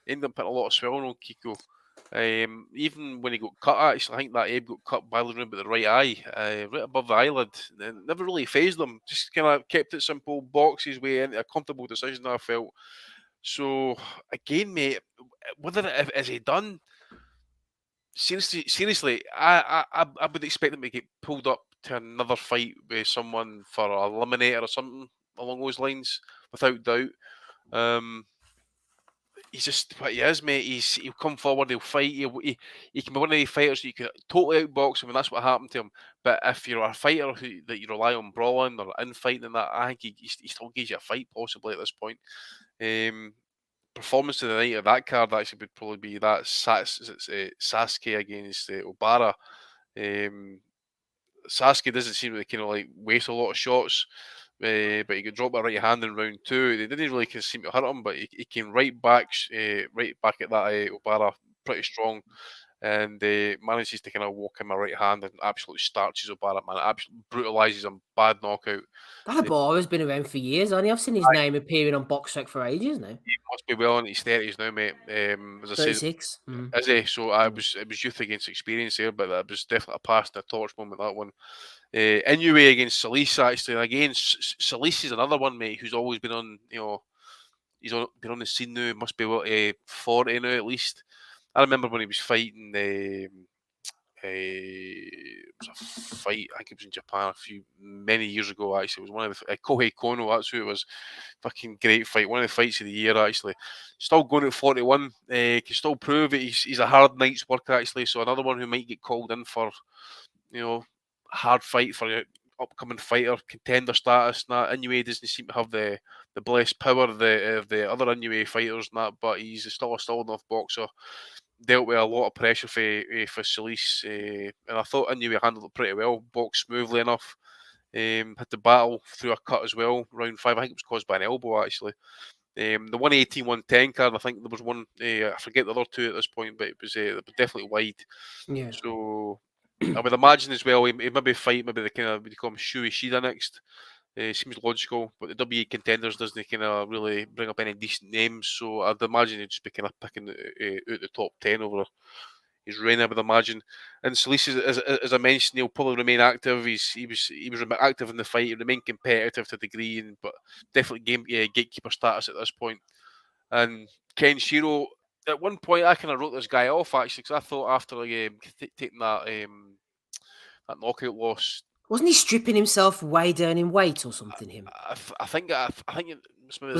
ended up putting a lot of swelling on Kiko. Even when he got cut, actually, I think that Abe got cut by the right eye, right above the eyelid. And never really phased him. Just kind of kept it simple, boxed his way into a comfortable decision, I felt. So, again, mate, whether is he done? Seriously, I would expect him to get pulled up to another fight with someone for a eliminator or something along those lines, without doubt. He's just what he is, mate. He'll come forward, he'll fight. He can be one of the fighters you can totally outbox him, and that's what happened to him. But if you're a fighter that you rely on brawling or infighting and that, I think he still gives you a fight possibly at this point. Performance of the night of that card actually would probably be that Sasuke against Obara. Sasuke doesn't seem to kind of like waste a lot of shots. But he could drop a right hand in round 2. They didn't really seem to hurt him, but he came right back at that Obara pretty strong, and manages to kind of walk him a right hand and absolutely starches Obara, man. Absolutely brutalises him, bad knockout. That Obara's been around for years, hasn't he? I've seen his name appearing on Box Rec for ages now. He must be well in his 30s now, mate. As I 36. said, is he? So it was youth against experience here, but that was definitely a pass the torch moment, that one. Inoue against Solis, actually. And again, Solis is another one, mate, who's always been on, he's been on the scene now. Must be 40 now at least. I remember when he was fighting. It was a fight. I think it was in Japan many years ago. Actually, it was one of the Kohei Kono. That's who it was. Fucking great fight. One of the fights of the year. Actually, still going at 41. Can still prove it. He's a hard night's work. Actually, so another one who might get called in for, hard fight for your upcoming fighter, contender status. And that Inoue doesn't seem to have the blessed power of the other Inoue fighters and that, but he's still a solid enough boxer. Dealt with a lot of pressure for Solis, and I thought Inoue handled it pretty well, boxed smoothly enough. Had the battle through a cut as well, round 5. I think it was caused by an elbow, actually. The 118, 110 card, I think there was one, I forget the other two at this point, but it was definitely wide. Yeah. So I would imagine as well, he maybe fight maybe the kind of, we call him Shu Ishida next. Seems logical, but the WE contenders doesn't kind of really bring up any decent names, so I'd imagine he'd just be kind of picking out the top 10 over his reign, I would imagine. And Solis, as I mentioned, he'll probably remain active. He was active in the fight. He remained competitive to a degree, but definitely gatekeeper status at this point. And Kenshiro, at one point, I kind of wrote this guy off actually, because I thought after taking that knockout loss. Wasn't he stripping himself way down in weight or something? I think it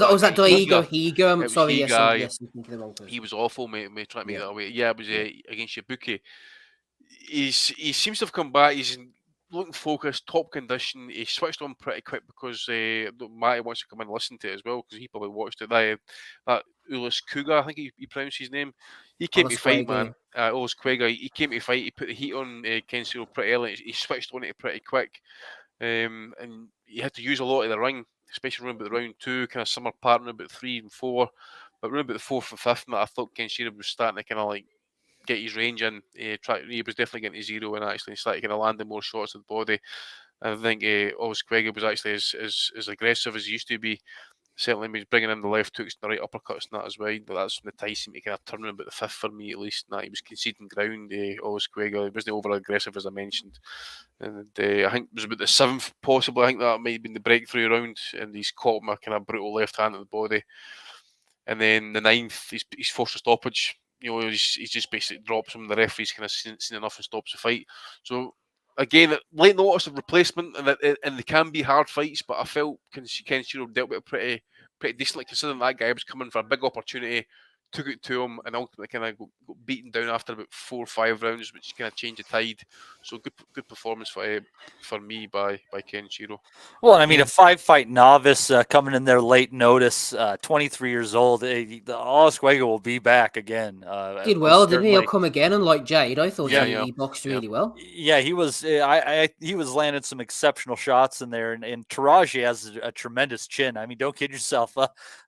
was that Daigo Higa? I'm sorry, yes, I'm thinking the wrong person. He was awful, mate. Trying to make that away. Yeah, it was against Yabuki. He seems to have come back. He's looking focused, top condition. He switched on pretty quick because Matty wants to come in and listen to it as well, because he probably watched it. That Ulis Kuga, I think he pronounced his name. He came to fight, man. Ulis Kuga. He came to fight. He put the heat on Kenshiro pretty early. He switched on it pretty quick, and he had to use a lot of the ring, especially around about the round 2, kind of summer part, around about 3 and 4. But around about the 4th and 5th, I thought Kenshiro was starting to kind of like get his range in. He was definitely getting to zero and actually started kind of landing more shots at the body. I think Ulis Kuga was actually as aggressive as he used to be. Certainly, he was bringing in the left hooks and the right uppercuts and that as well. But that's when the tie seemed to kind of turn about the 5th for me, at least. And that he was conceding ground. Ulis Kuga, he wasn't over aggressive as I mentioned. And I think it was about the 7th, possibly. I think that might have been the breakthrough round, and he's caught him a kind of brutal left hand at the body. And then the 9th, he's forced a stoppage. he's just basically drops him. The referee's kind of seen enough and stops the fight. So again, late notice of replacement, and they can be hard fights, but I felt Kenshiro dealt with it pretty decently, considering that guy was coming for a big opportunity, took it to him, and ultimately kind of got beaten down after about 4 or 5 rounds, which kind of changed the tide. So good performance for me by Kenshiro. Well, I mean, a 5-fight novice coming in there late notice, 23 years old. Oswego will be back again. Did well, didn't he? He'll come again, unlike Jade. I thought he boxed really well. Yeah, he was. He was landing some exceptional shots in there, and Taraji has a tremendous chin. I mean, don't kid yourself.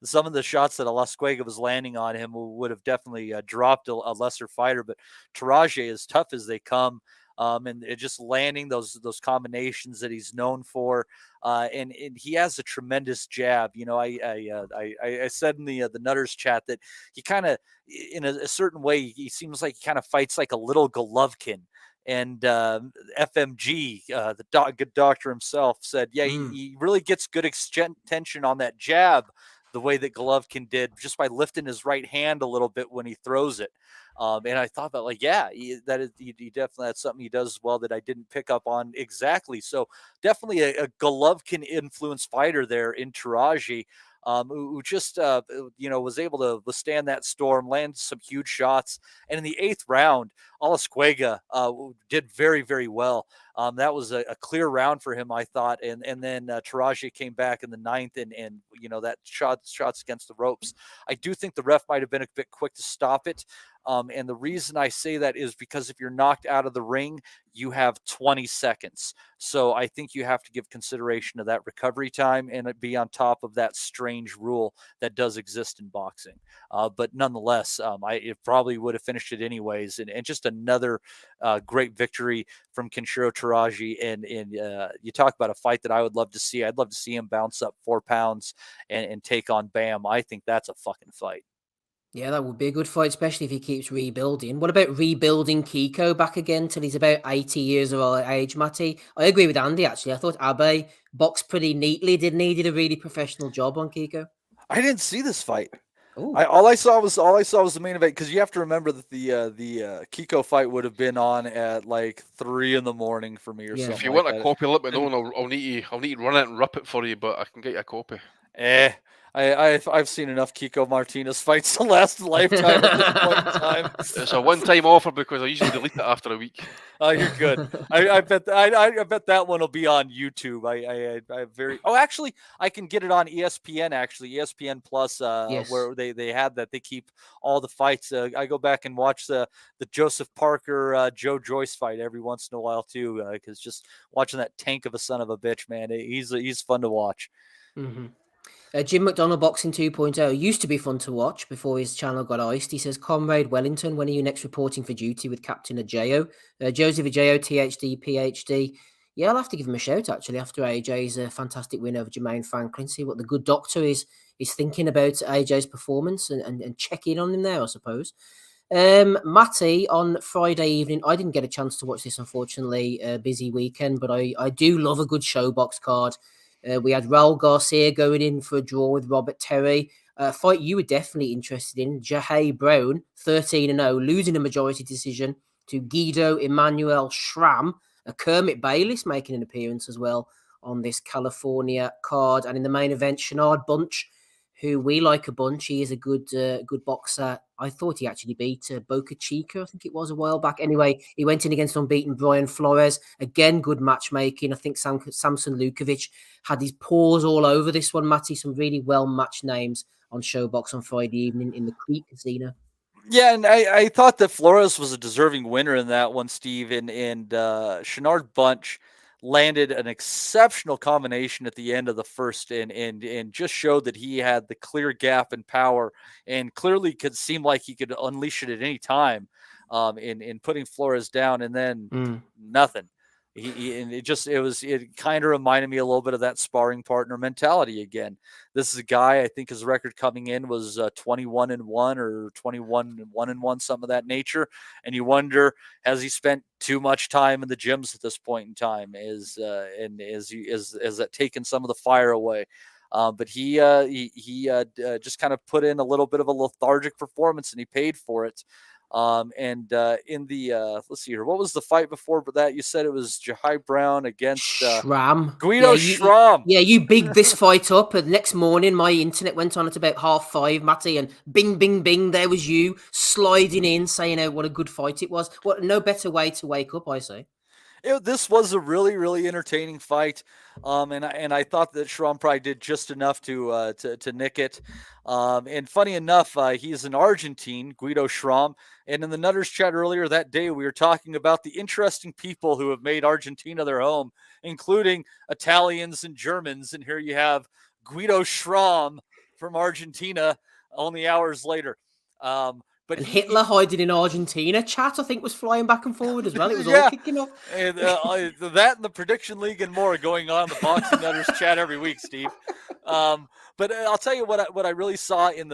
Some of the shots that Oswego was landing on him would have definitely dropped a lesser fighter, but Taraji, as tough as they come. And just landing those combinations that he's known for, and he has a tremendous jab. I said in the Nutters chat that he kind of, in a certain way, he seems like he kind of fights like a little Golovkin. And FMG, the good doctor himself, said, he really gets good tension on that jab, the way that Golovkin did, just by lifting his right hand a little bit when he throws it. And I thought that, he definitely, that's something he does well that I didn't pick up on exactly. So definitely a Golovkin influenced fighter there in Taraji, who just, was able to withstand that storm, land some huge shots. And in the 8th round, Oswego did very, very well. That was a clear round for him, I thought. And then Taraji came back in the 9th and that shots against the ropes. I do think the ref might have been a bit quick to stop it. And the reason I say that is because if you're knocked out of the ring, you have 20 seconds. So I think you have to give consideration to that recovery time and be on top of that strange rule that does exist in boxing. But nonetheless, it probably would have finished it anyways. And just another great victory from Kenshiro Taraji. And you talk about a fight that I would love to see. I'd love to see him bounce up 4 pounds and take on Bam. I think that's a fucking fight. Yeah, that would be a good fight, especially if he keeps rebuilding. What about rebuilding Kiko back again till he's about 80 years of age, Matty? I agree with Andy, actually. I thought Abe boxed pretty neatly, didn't he? Did a really professional job on Kiko. I didn't see this fight. All I saw was the main event, because you have to remember that the Kiko fight would have been on at 3 a.m. for me or something. If you want a copy, let me know, and I'll need to run it and rip it for you, but I can get you a copy. I've seen enough Kiko Martinez fights to last a lifetime at this point in time. It's a one-time offer because I usually delete it after a week. Oh, you're good. I bet that one will be on YouTube. Actually, I can get it on ESPN. Actually, ESPN Plus, yes. Where they had that. They keep all the fights. I go back and watch the Joseph Parker Joe Joyce fight every once in a while too, because just watching that tank of a son of a bitch, man, he's fun to watch. Mm-hmm. Jim McDonald Boxing 2.0 used to be fun to watch before his channel got iced. He says, Comrade Wellington, when are you next reporting for duty with Captain Ajayo? Joseph Ajayo, THD, PhD. Yeah, I'll have to give him a shout, actually, after AJ's fantastic win over Jermaine Franklin. See what the good doctor is thinking about AJ's performance and check in on him there, I suppose. Matty, on Friday evening, I didn't get a chance to watch this, unfortunately, a busy weekend, but I do love a good Showbox card. We had Raul Garcia going in for a draw with Robert Terry. A fight you were definitely interested in. Jahai Brown, 13-0, losing a majority decision to Guido Emmanuel Schramm. Kermit Bayliss making an appearance as well on this California card. And in the main event, Shenard Bunch, who we like a bunch. He is a good boxer. I thought he actually beat Boca Chica, I think it was, a while back. Anyway, he went in against unbeaten Brian Flores. Again, good matchmaking. I think Samson Lukovic had his paws all over this one, Matty. Some really well-matched names on Showbox on Friday evening in the Creek Casino. Yeah, and I thought that Flores was a deserving winner in that one, Steve. And Shenard Bunch landed an exceptional combination at the end of the first and just showed that he had the clear gap in power and clearly could seem like he could unleash it at any time in putting Flores down, and then nothing. It kind of reminded me a little bit of that sparring partner mentality again. This is a guy, I think his record coming in was 21-1 or 21-1, something of that nature. And you wonder, has he spent too much time in the gyms at this point in time? Is that taken some of the fire away? But he just kind of put in a little bit of a lethargic performance, and he paid for it. In the let's see here, what was the fight before that? You said it was Jahai Brown against Schramm. Guido Schramm. You bigged this fight up, and next morning my internet went on at about 5:30, Matty, and bing, bing, bing, there was you sliding in, saying, "Oh, what a good fight it was." What no better way to wake up, I say. This was a really, really entertaining fight, and I thought that Schramm probably did just enough to nick it. And funny enough, he's an Argentine, Guido Schramm. And in the Nutters chat earlier that day, we were talking about the interesting people who have made Argentina their home, including Italians and Germans. And here you have Guido Schramm from Argentina only hours later. But Hitler hiding in Argentina. Chat, I think, was flying back and forward as well. It was all kicking off. And that and the prediction league and more going on in the Boxing Nutters chat every week, Steve. But I'll tell you what I really saw in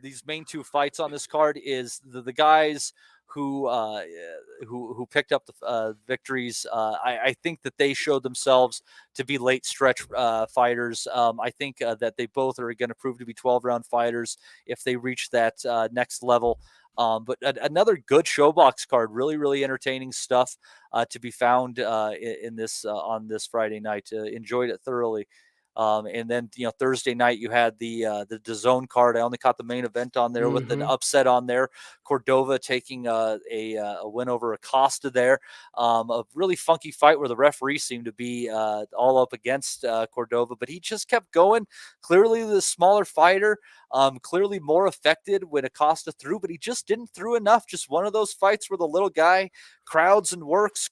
these main two fights on this card is the guys who picked up the victories. I think that they showed themselves to be late stretch fighters. I think that they both are going to prove to be 12-round fighters if they reach that next level. But another good Showbox card, really, really entertaining stuff to be found in this on this Friday night. Enjoyed it thoroughly. And then, Thursday night you had the DAZN card. I only caught the main event on there with an upset on there. Cordova taking a win over Acosta there. A really funky fight where the referee seemed to be all up against Cordova, but he just kept going. Clearly the smaller fighter, clearly more affected when Acosta threw, but he just didn't throw enough. Just one of those fights where the little guy crowds and works,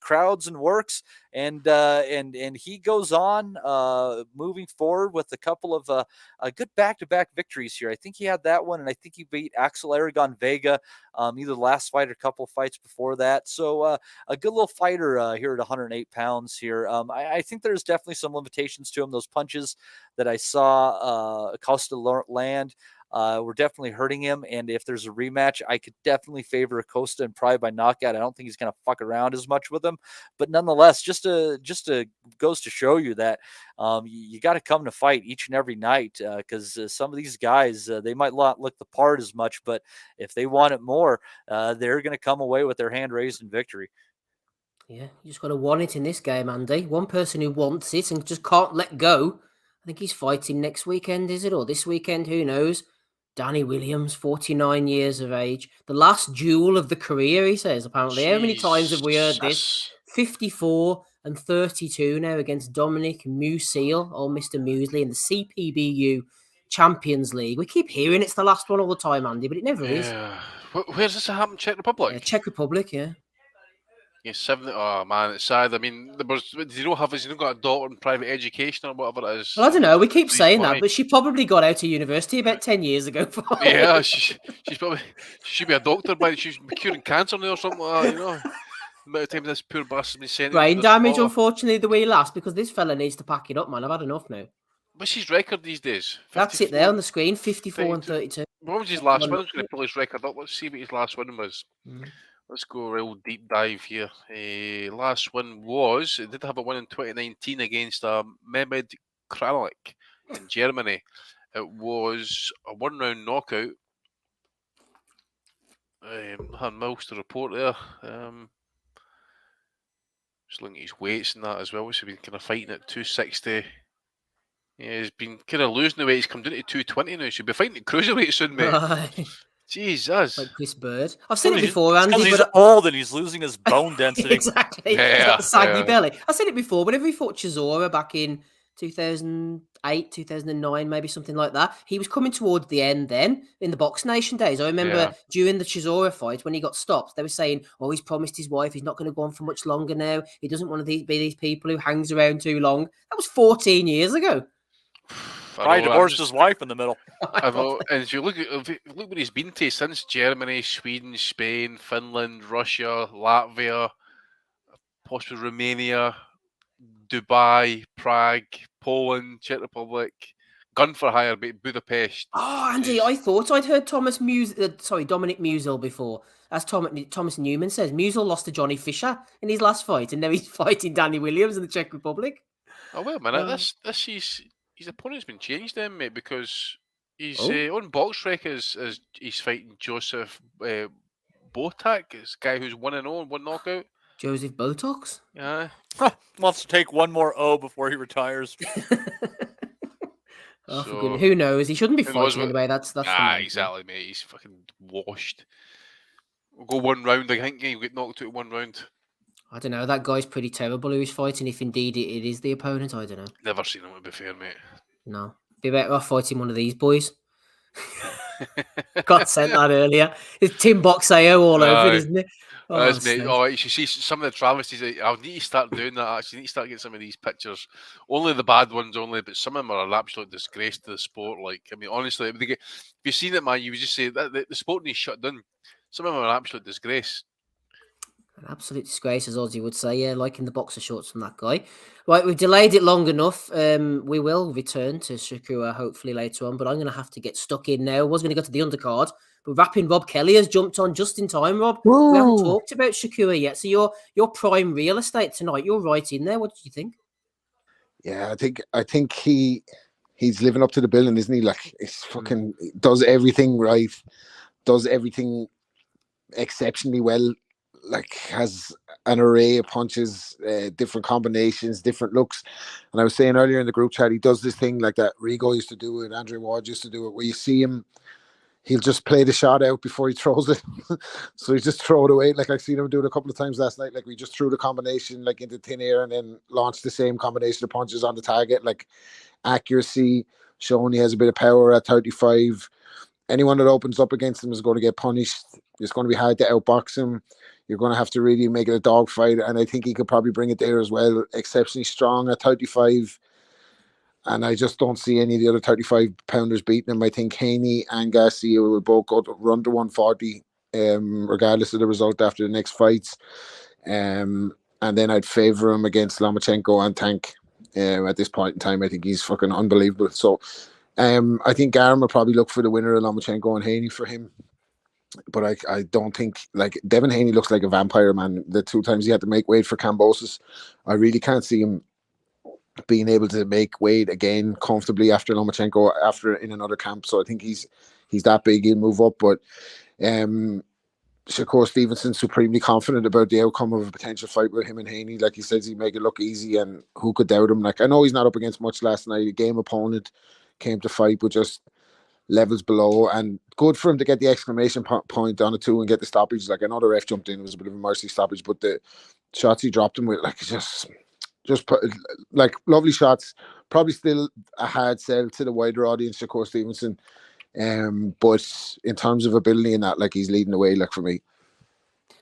and he goes on moving forward with a couple of a good back-to-back victories here. I think he had that one, and I think he beat Axel Aragon Vega either the last fight or a couple of fights before that. So a good little fighter here at 108 pounds here. I think there's definitely some limitations to him. Those punches that I saw Acosta land were definitely hurting him. And if there's a rematch, I could definitely favor Acosta and probably by knockout. I don't think he's going to fuck around as much with him. But nonetheless, just goes to show you that you got to come to fight each and every night because some of these guys, they might not look the part as much, but if they want it more, they're going to come away with their hand raised in victory. Yeah, you just got to want it in this game, Andy. One person who wants it and just can't let go. I think he's fighting next weekend, is it? Or this weekend, who knows? Danny Williams, 49 years of age. The last duel of the career, he says, apparently. How many times have we heard this? 54 and 32 now against Dominic Musil, or Mr. Muesli, in the CPBU Champions League. We keep hearing it's the last one all the time, Andy, but it never is. Where's this happen? Czech Republic? Yeah, Czech Republic, yeah. Yeah, 70. Oh man, it's sad. I mean, has he not got a daughter in private education or whatever it is? Well, I don't know. We keep saying that, but she probably got out of university about 10 years ago. Yeah, she should be a doctor, but she's curing cancer now or something like that, you know. The amount of time this poor bastard's been sent. Brain damage, unfortunately, the way he lasts, because this fella needs to pack it up, man. I've had enough now. What's his record these days? That's it there on the screen, 54 and 32. What was his last win? I'm just going to pull his record up. Let's see what his last win was. Let's go a real deep dive here. Last win was, it did have a win in 2019 against Mehmed Kralik in Germany. It was a one-round knockout. Had Mills to report there. Just looking at his weights and that as well. So he's been kind of fighting at 260. Yeah, he's been kind of losing the weight. He's come down to 220 now. So he'll be fighting at cruiserweight soon, mate. Jesus. Like Chris Bird. I've seen it before, Andy. He's old and he's losing his bone density. Exactly. He's got the saggy belly. I've seen it before. Whenever he fought Chisora back in 2008, 2009, maybe something like that, he was coming towards the end then in the Box Nation days. I remember during the Chisora fight when he got stopped, they were saying, oh, he's promised his wife he's not going to go on for much longer now. He doesn't want to be these people who hangs around too long. That was 14 years ago. Probably divorced his wife in the middle. And if you look what he's been to since Germany, Sweden, Spain, Finland, Russia, Latvia, possibly Romania, Dubai, Prague, Poland, Czech Republic, gun for hire, Budapest. Oh, Andy, I thought I'd heard Dominic Musil before. As Thomas Newman says, Musil lost to Johnny Fisher in his last fight, and now he's fighting Danny Williams in the Czech Republic. Oh, wait a minute. This is... his opponent's been changed then, mate, because he's on box rec as he's fighting Joseph Botak, this guy who's 1-0 and 1 knockout. Joseph Botox? Yeah. Wants to take one more O before he retires. Oh, for goodness. Who knows? He shouldn't be fighting anyway. That's exactly, mate. He's fucking washed. We'll go 1 round. I think he'll get knocked out in 1 round. I don't know. That guy's pretty terrible who he's fighting. If indeed it is the opponent, I don't know. Never seen him, to be fair, mate. No. Be better off fighting one of these boys. Got sent that earlier. It's Tim Boxeo all over it, isn't it? Mate. Oh, you should see some of the travesties. I'll need to start doing that. Actually, I need to start getting some of these pictures. Only the bad ones, but some of them are an absolute disgrace to the sport. Like, I mean, honestly, if you've seen it, man, you would just say that the sport needs shut down. Some of them are an absolute disgrace. An absolute disgrace, as Ozzy would say. Yeah, liking the boxer shorts from that guy. Right, we've delayed it long enough. We will return to Shakur hopefully later on, but I'm going to have to get stuck in now. I was going to go to the undercard, but rapping Rob Kelly has jumped on just in time, Rob. Woo. We haven't talked about Shakur yet, so your prime real estate tonight. You're right in there. What do you think? Yeah, I think he's living up to the billing, isn't he? Like, he's fucking does everything right, does everything exceptionally well. Like, has an array of punches, different combinations, different looks. And I was saying earlier in the group chat, he does this thing like that Rigo used to do it, Andre Ward used to do it, where you see him, he'll just play the shot out before he throws it. So he just throw it away. Like, I've seen him do it a couple of times last night. Like, we just threw the combination like into thin air and then launched the same combination of punches on the target. Like, accuracy, showing he has a bit of power at 35. Anyone that opens up against him is going to get punished. It's going to be hard to outbox him. You're going to have to really make it a dogfight, and I think he could probably bring it there as well. Exceptionally strong at 35, and I just don't see any of the other 35-pounders beating him. I think Haney and Garcia will both go to run to 140, regardless of the result after the next fights. And then I'd favour him against Lomachenko and Tank. At this point in time, I think he's fucking unbelievable. So I think Garm will probably look for the winner of Lomachenko and Haney for him. But I don't think, like, Devin Haney looks like a vampire, man. The 2 times he had to make weight for Kambosos, I really can't see him being able to make weight again comfortably after Lomachenko, after in another camp. So I think he's that big, he'll move up. But Shakur Stevenson supremely confident about the outcome of a potential fight with him and Haney. Like, he says, he'd make it look easy, and who could doubt him? Like, I know he's not up against much last night. A game opponent came to fight, but just levels below, and good for him to get the exclamation point on it too and get the stoppage. Like, I know the ref jumped in, it was a bit of a mercy stoppage, but the shots he dropped him with, like, just like lovely shots. Probably still a hard sell to the wider audience, Shakur Stevenson, but in terms of ability and that, like, he's leading the way, like, for me.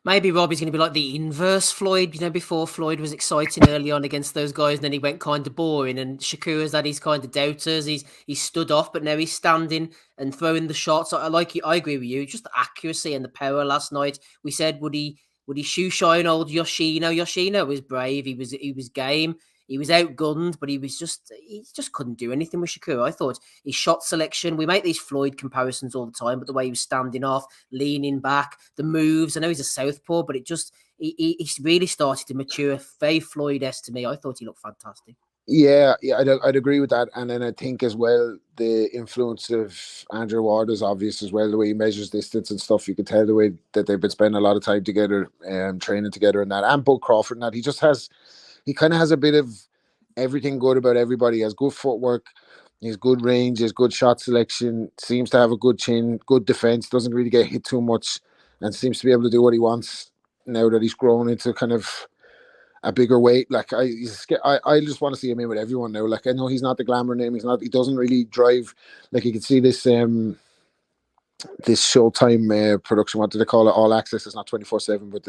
Maybe Robbie's going to be like the inverse Floyd. You know, before Floyd was exciting early on against those guys, and then he went kind of boring. And Shakur's had his kind of doubters. He's stood off, but now he's standing and throwing the shots. I like you. I agree with you. Just the accuracy and the power last night. We said, would he shoe shine old Yoshino? Yoshino was brave. He was game. He was outgunned, but he just couldn't do anything with Shakur. I thought his shot selection, we make these Floyd comparisons all the time, but the way he was standing off, leaning back, the moves, I know he's a southpaw, but he really started to mature. Very Floyd-esque to me. I thought he looked fantastic. Yeah, I'd agree with that. And then I think as well, the influence of Andrew Ward is obvious as well, the way he measures distance and stuff. You can tell the way that they've been spending a lot of time together, training together and that. And Bud Crawford and that. He kind of has a bit of everything good about everybody. He has good footwork, he has good range, he has good shot selection, seems to have a good chin, good defense, doesn't really get hit too much, and seems to be able to do what he wants now that he's grown into kind of a bigger weight. Like, I just want to see him in with everyone now. Like, I know he's not the glamour name, he doesn't really drive, like, you can see this Showtime production, what do they call it, All Access. It's not 24/7, but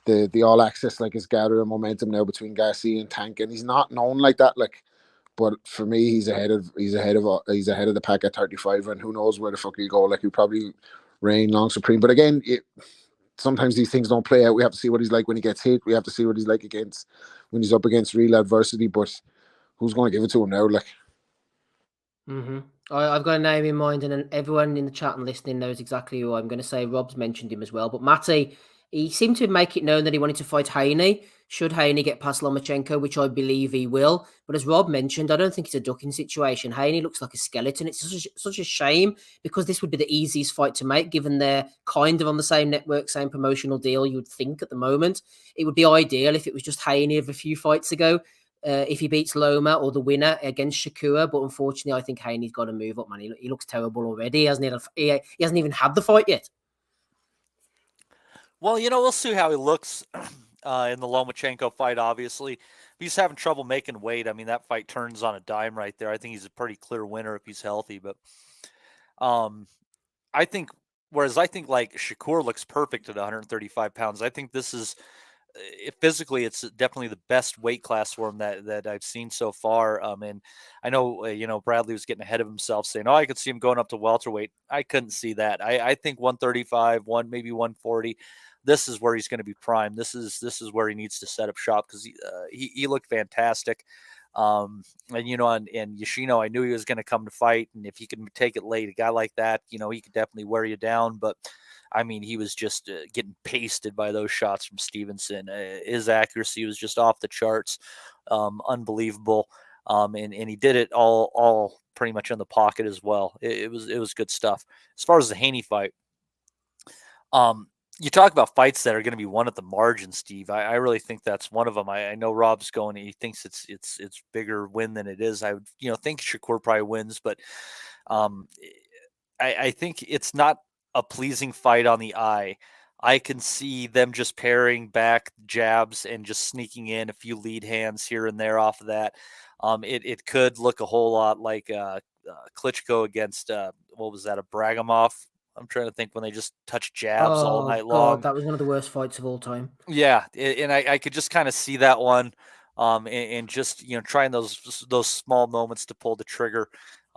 the All Access, like, is gathering momentum now between Garcia and Tank, and he's not known like that. Like, but for me, he's ahead of the pack at 35, and who knows where the fuck he'll go. Like, he'll probably reign long supreme. But again, sometimes these things don't play out. We have to see what he's like when he gets hit. We have to see what he's like when he's up against real adversity. But who's going to give it to him now? Like, I've got a name in mind, and everyone in the chat and listening knows exactly who I'm going to say. Rob's mentioned him as well, but Matty, he seemed to make it known that he wanted to fight Haney. should Haney get past Lomachenko, which I believe he will. But as Rob mentioned, I don't think it's a ducking situation. Haney looks like a skeleton. It's such a shame because this would be the easiest fight to make, given they're kind of on the same network, same promotional deal, you would think at the moment. It would be ideal if it was just Haney of a few fights ago. If he beats Loma or the winner against Shakur, but unfortunately, I think Haney's got to move up, man. He looks terrible already. He hasn't even had the fight yet. Well, we'll see how he looks in the Lomachenko fight, obviously. If he's having trouble making weight, I mean, that fight turns on a dime right there. I think he's a pretty clear winner if he's healthy. But I think like Shakur looks perfect at 135 pounds. I think this is, physically, it's definitely the best weight class for him that I've seen so far. And I know, Bradley was getting ahead of himself saying, I could see him going up to welterweight. I couldn't see that. I think 135, maybe 140. This is where he's going to be prime. This is where he needs to set up shop because he looked fantastic. And Yoshino, I knew he was going to come to fight, and if he can take it late, a guy like that, he could definitely wear you down. But I mean, he was just getting pasted by those shots from Stevenson. His accuracy was just off the charts, unbelievable. And he did it all pretty much in the pocket as well. It was good stuff. As far as the Haney fight, you talk about fights that are going to be won at the margin, Steve. I really think that's one of them. I know Rob's going, he thinks it's bigger win than it is. I would, think Shakur probably wins, but I think it's not a pleasing fight on the eye. I can see them just paring back jabs and just sneaking in a few lead hands here and there off of that. It could look a whole lot like Klitschko against, what was that, a Bragimov? I'm trying to think when they just touch jabs all night long. That was one of the worst fights of all time. Yeah, and I could just kind of see that one, and just trying those small moments to pull the trigger,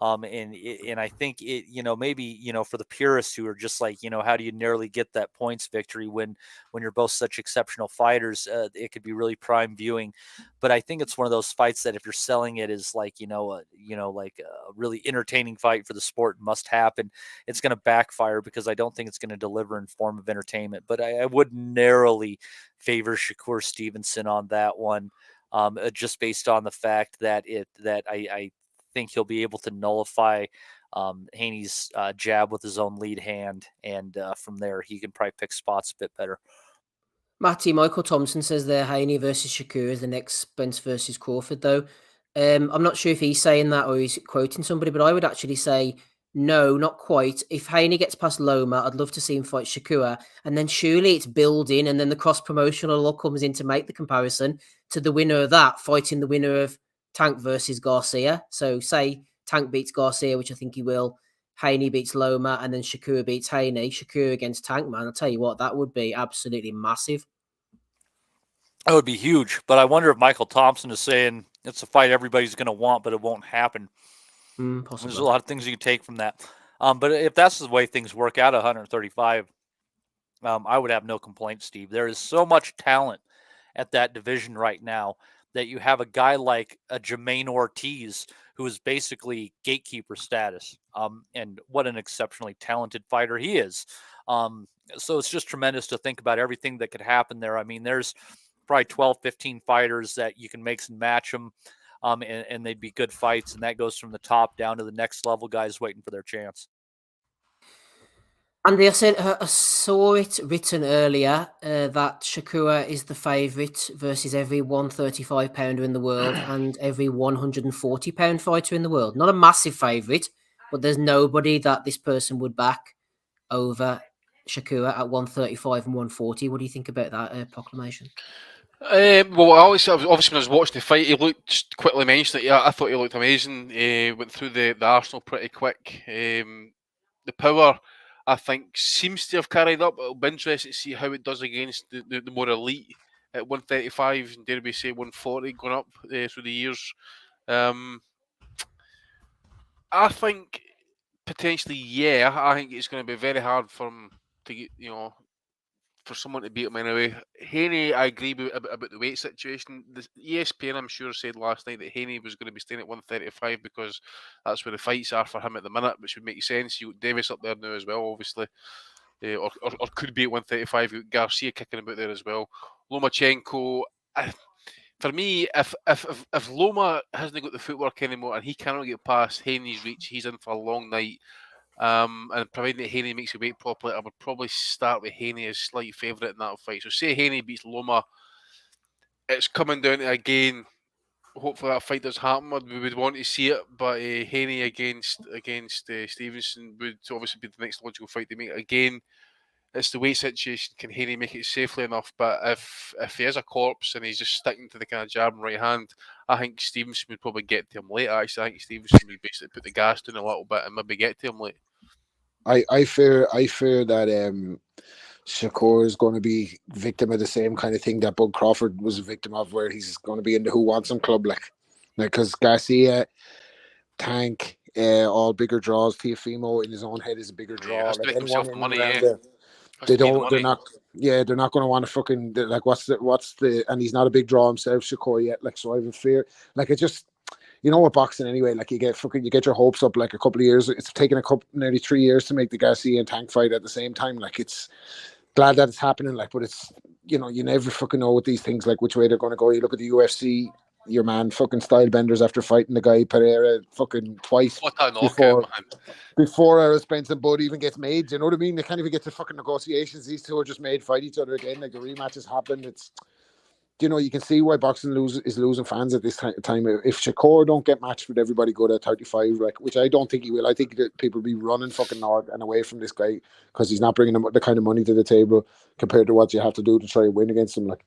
and I think it maybe for the purists who are just like how do you narrowly get that points victory when you're both such exceptional fighters, it could be really prime viewing. But I think it's one of those fights that if you're selling it as like like a really entertaining fight for the sport must happen, it's going to backfire because I don't think it's going to deliver in form of entertainment. But I would narrowly favor Shakur Stevenson on that one, just based on the fact that I think he'll be able to nullify Haney's jab with his own lead hand, and from there he can probably pick spots a bit better. Matty, Michael Thompson says there Haney versus Shakur is the next Spence versus Crawford, though. I'm not sure if he's saying that or he's quoting somebody, but I would actually say no, not quite. If Haney gets past Loma, I'd love to see him fight Shakur, and then surely it's building, and then the cross-promotional law comes in to make the comparison to the winner of that fighting the winner of Tank versus Garcia. So say Tank beats Garcia, which I think he will. Haney beats Loma, and then Shakur beats Haney. Shakur against Tank, man. I'll tell you what, that would be absolutely massive. That would be huge. But I wonder if Michael Thompson is saying it's a fight everybody's going to want, but it won't happen. There's a lot of things you can take from that. But if that's the way things work out at 135, I would have no complaints, Steve. There is so much talent at that division right now that you have a guy like a Jermaine Ortiz, who is basically gatekeeper status. And what an exceptionally talented fighter he is. So it's just tremendous to think about everything that could happen there. I mean, there's probably 12, 15 fighters that you can mix and match them, and they'd be good fights. And that goes from the top down to the next level guys waiting for their chance. Andy, I saw it written earlier that Shakur is the favourite versus every 135-pounder in the world and every 140-pound fighter in the world. Not a massive favourite, but there's nobody that this person would back over Shakur at 135 and 140. What do you think about that proclamation? Well, obviously when I was watching the fight, he looked, just quickly mentioned it, yeah, I thought he looked amazing. Went through the arsenal pretty quick. The power, I think, seems to have carried up. It'll be interesting to see how it does against the more elite at 135, and dare we say 140 going up through the years. I think potentially, yeah, I think it's going to be very hard for him to get, for someone to beat him anyway. Haney, I agree about the weight situation. The ESPN, I'm sure, said last night that Haney was going to be staying at 135 because that's where the fights are for him at the minute, which would make sense. You got Davis up there now as well, obviously, or could be at 135. You got Garcia kicking about there as well. Lomachenko, for me, if Loma hasn't got the footwork anymore and he cannot get past Haney's reach, he's in for a long night. And providing that Haney makes a weight properly, I would probably start with Haney as slight favourite in that fight. So say Haney beats Loma, it's coming down to again. Hopefully that fight does happen. We would want to see it, but Haney against Stevenson would obviously be the next logical fight to make. Again, it's the weight situation. Can Haney make it safely enough? But if he is a corpse and he's just sticking to the kind of jab and right hand, I think Stevenson would probably get to him late. Actually, I think Stevenson would basically put the gas down a little bit and maybe get to him late. I fear that Shakur is going to be victim of the same kind of thing that Bud Crawford was a victim of, where he's going to be in the Who Wants Him club, like because Garcia, Tank, all bigger draws. Tiafimo in his own head is a bigger draw. Yeah, like himself the money, they're not going to want to fucking like what's the and he's not a big draw himself, Shakur, yet. Like, so I have a fear. Like, it just, you know what, boxing anyway, like you get your hopes up like a couple of years. It's taken nearly 3 years to make the Garcia and Tank fight at the same time. Like, it's glad that it's happening, like, but it's, you know, you never fucking know with these things, like which way they're going to go. You look at the UFC, your man fucking Style Benders after fighting the guy Pereira fucking twice before Spence and Bud even gets made. You know what I mean? They can't even get to fucking negotiations. These two are just made fight each other again. Like, the rematches happen. It's, you know, you can see why boxing is losing fans at this time. If Shakur don't get matched with everybody good at 35, like, which I don't think he will. I think that people will be running fucking north and away from this guy because he's not bringing the kind of money to the table compared to what you have to do to try and win against him. Like,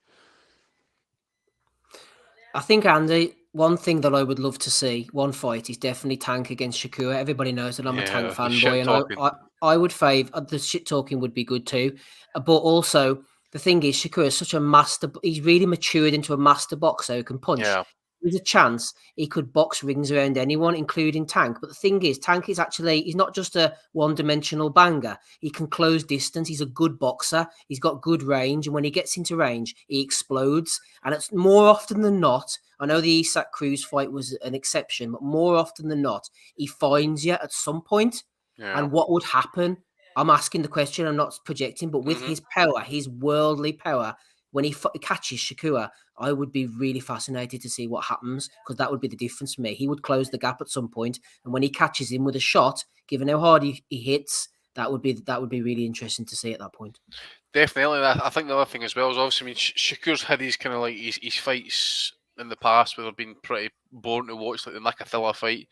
I think, Andy, one thing that I would love to see, one fight, is definitely Tank against Shakur. Everybody knows that I'm a Tank fanboy, and I would favour the shit talking would be good too, but also. The thing is, Shakur is such a master. He's really matured into a master boxer who can punch. Yeah. There's a chance he could box rings around anyone, including Tank. But the thing is, Tank is he's not just a one-dimensional banger. He can close distance. He's a good boxer. He's got good range. And when he gets into range, he explodes. And it's more often than not, I know the Isak Cruz fight was an exception, but more often than not, he finds you at some point. Yeah. And what would happen? I'm asking the question, I'm not projecting, but with his power, his worldly power, when he catches Shakur, I would be really fascinated to see what happens, because that would be the difference for me. He would close the gap at some point, and when he catches him with a shot, given how hard he hits, that would be really interesting to see at that point. Definitely. I think the other thing as well is obviously, I mean, Shakur's had these kind of like his fights in the past where they've been pretty boring to watch, like the Nakatilla fight.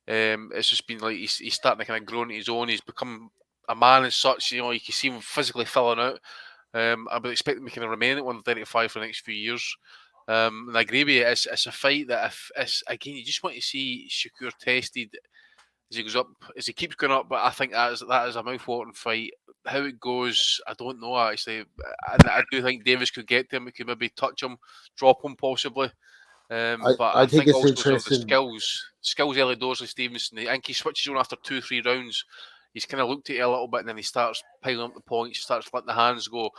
It's just been like he's starting to kind of grow into his own. He's become a man as such, you know, you can see him physically filling out. I would expect him to kind of remain at 135 for the next few years. And I agree with you, it's a fight that again, you just want to see Shakur tested as he goes up, as he keeps going up. But I think that is a mouth-watering fight. How it goes, I don't know actually. I do think Davis could get to him. He could maybe touch him, drop him possibly. But I think it's also interesting. the skills early doors with Stevenson. I think he switches on after 2-3 rounds. He's kind of looked at it a little bit, and then he starts piling up the points, starts letting the hands go.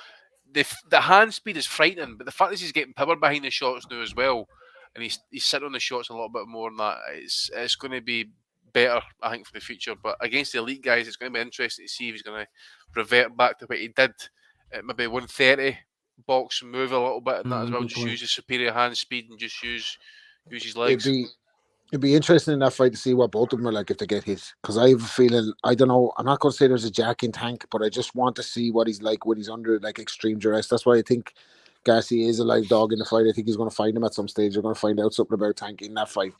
The hand speed is frightening, but the fact is he's getting power behind the shots now as well, and he's sitting on the shots a little bit more than that. It's going to be better, I think, for the future. But against the elite guys, it's going to be interesting to see if he's going to revert back to what he did at maybe 130, box and move a little bit, and that as well. Just use his superior hand speed and just use his legs. It'd be interesting in that fight to see what both of them are like if they get hit. Because I have a feeling, I don't know, I'm not going to say there's a jack in Tank, but I just want to see what he's like when he's under like extreme duress. That's why I think Garcia is a live dog in the fight. I think he's going to find him at some stage. They're going to find out something about Tank in that fight.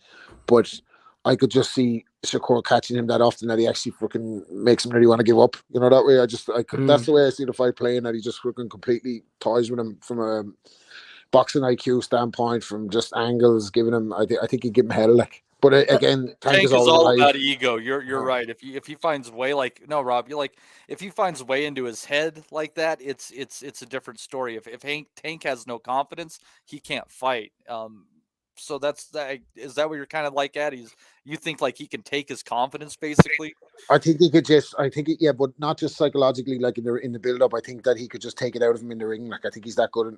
But I could just see Shakur catching him that often that he actually fucking makes him really want to give up. You know, that way that's the way I see the fight playing, that he just fucking completely toys with him from a boxing IQ standpoint, from just angles, giving him. I think he'd give him hell. Like, but again, Tank is all about ego. You're right. If he finds way, like, no, Rob, you're like, if he finds way into his head like that, it's a different story. If Tank has no confidence, he can't fight. So is that what you're kind of like at? You think like he can take his confidence basically? I think he could but not just psychologically, like in the build up. I think that he could just take it out of him in the ring. Like, I think he's that good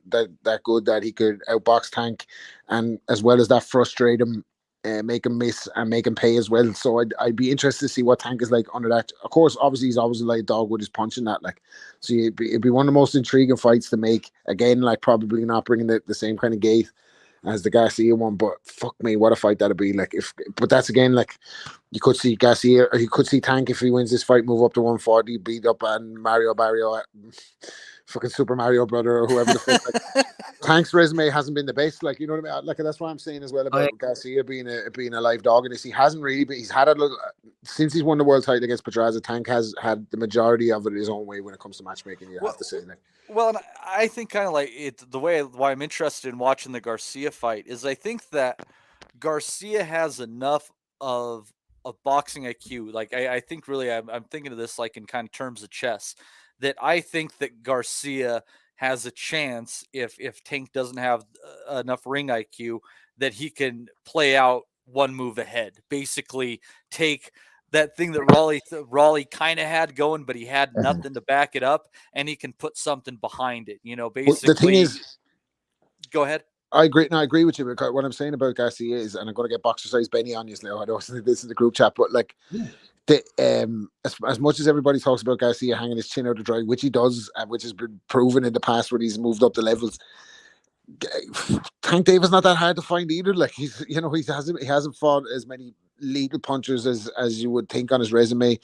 that he could outbox Tank, and as well as that frustrate him make him miss and make him pay as well. So I'd be interested to see what Tank is like under that. Of course, obviously he's always a light dog with his punching that, like, so it'd be one of the most intriguing fights to make. Again, like probably not bringing the same kind of gate as the Garcia one, but fuck me, what a fight that'd be. Like, but that's again, like, you could see Garcia, or you could see Tank, if he wins this fight, move up to 140, beat up and Mario Barrio, fucking Super Mario brother, or whoever the fuck. Like, Tank's resume hasn't been the best, like, you know what I mean? Like, that's what I'm saying as well about Garcia being a live dog in this. He hasn't really, but he's had a little, since he's won the world title against Pedraza. Tank has had the majority of it his own way when it comes to matchmaking. You have to say, like. Well, and I think kind of like why I'm interested in watching the Garcia fight is I think that Garcia has enough of a boxing IQ. Like, I think really I'm thinking of this like in kind of terms of chess, that I think that Garcia has a chance if Tank doesn't have enough ring IQ, that he can play out one move ahead, basically take that thing that Raleigh kind of had going, but he had nothing to back it up, and he can put something behind it. You know, basically. Well, the thing is, go ahead. I agree. No, I agree with you. Because what I'm saying about Garcia is, and I'm going to get boxer size Benny on you now. I don't think this is the group chat, but like, as much as everybody talks about Garcia hanging his chin out to dry, which he does, which has been proven in the past where he's moved up the levels. Tank Davis not that hard to find either. Like, he hasn't fought as many lethal punchers as you would think on his resume.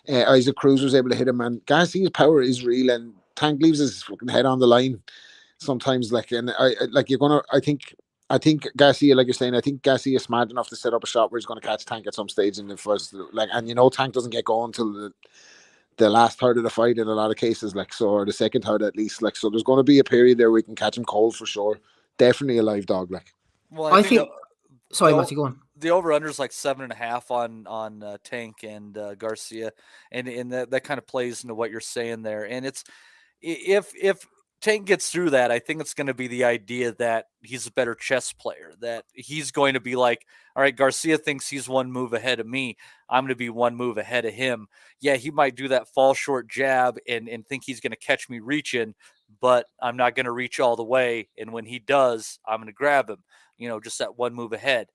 Isaac Cruz was able to hit him, and Garcia's power is real, and Tank leaves his fucking head on the line sometimes. Like, and I think Garcia, like you're saying, I think Garcia is smart enough to set up a shot where he's going to catch Tank at some stage in the first, like, and Tank doesn't get going until the last third of the fight in a lot of cases, like, so, or the second third at least, like, so there's going to be a period there where we can catch him cold for sure. Definitely a live dog, like. Well, I think sorry, Matty, go on. The over-under is like 7.5 on Tank and Garcia, and that kind of plays into what you're saying there. And it's if Tank gets through that, I think it's going to be the idea that he's a better chess player, that he's going to be like, all right, Garcia thinks he's one move ahead of me, I'm going to be one move ahead of him. Yeah, he might do that fall short jab and think he's going to catch me reaching, but I'm not going to reach all the way. And when he does, I'm going to grab him, just that one move ahead.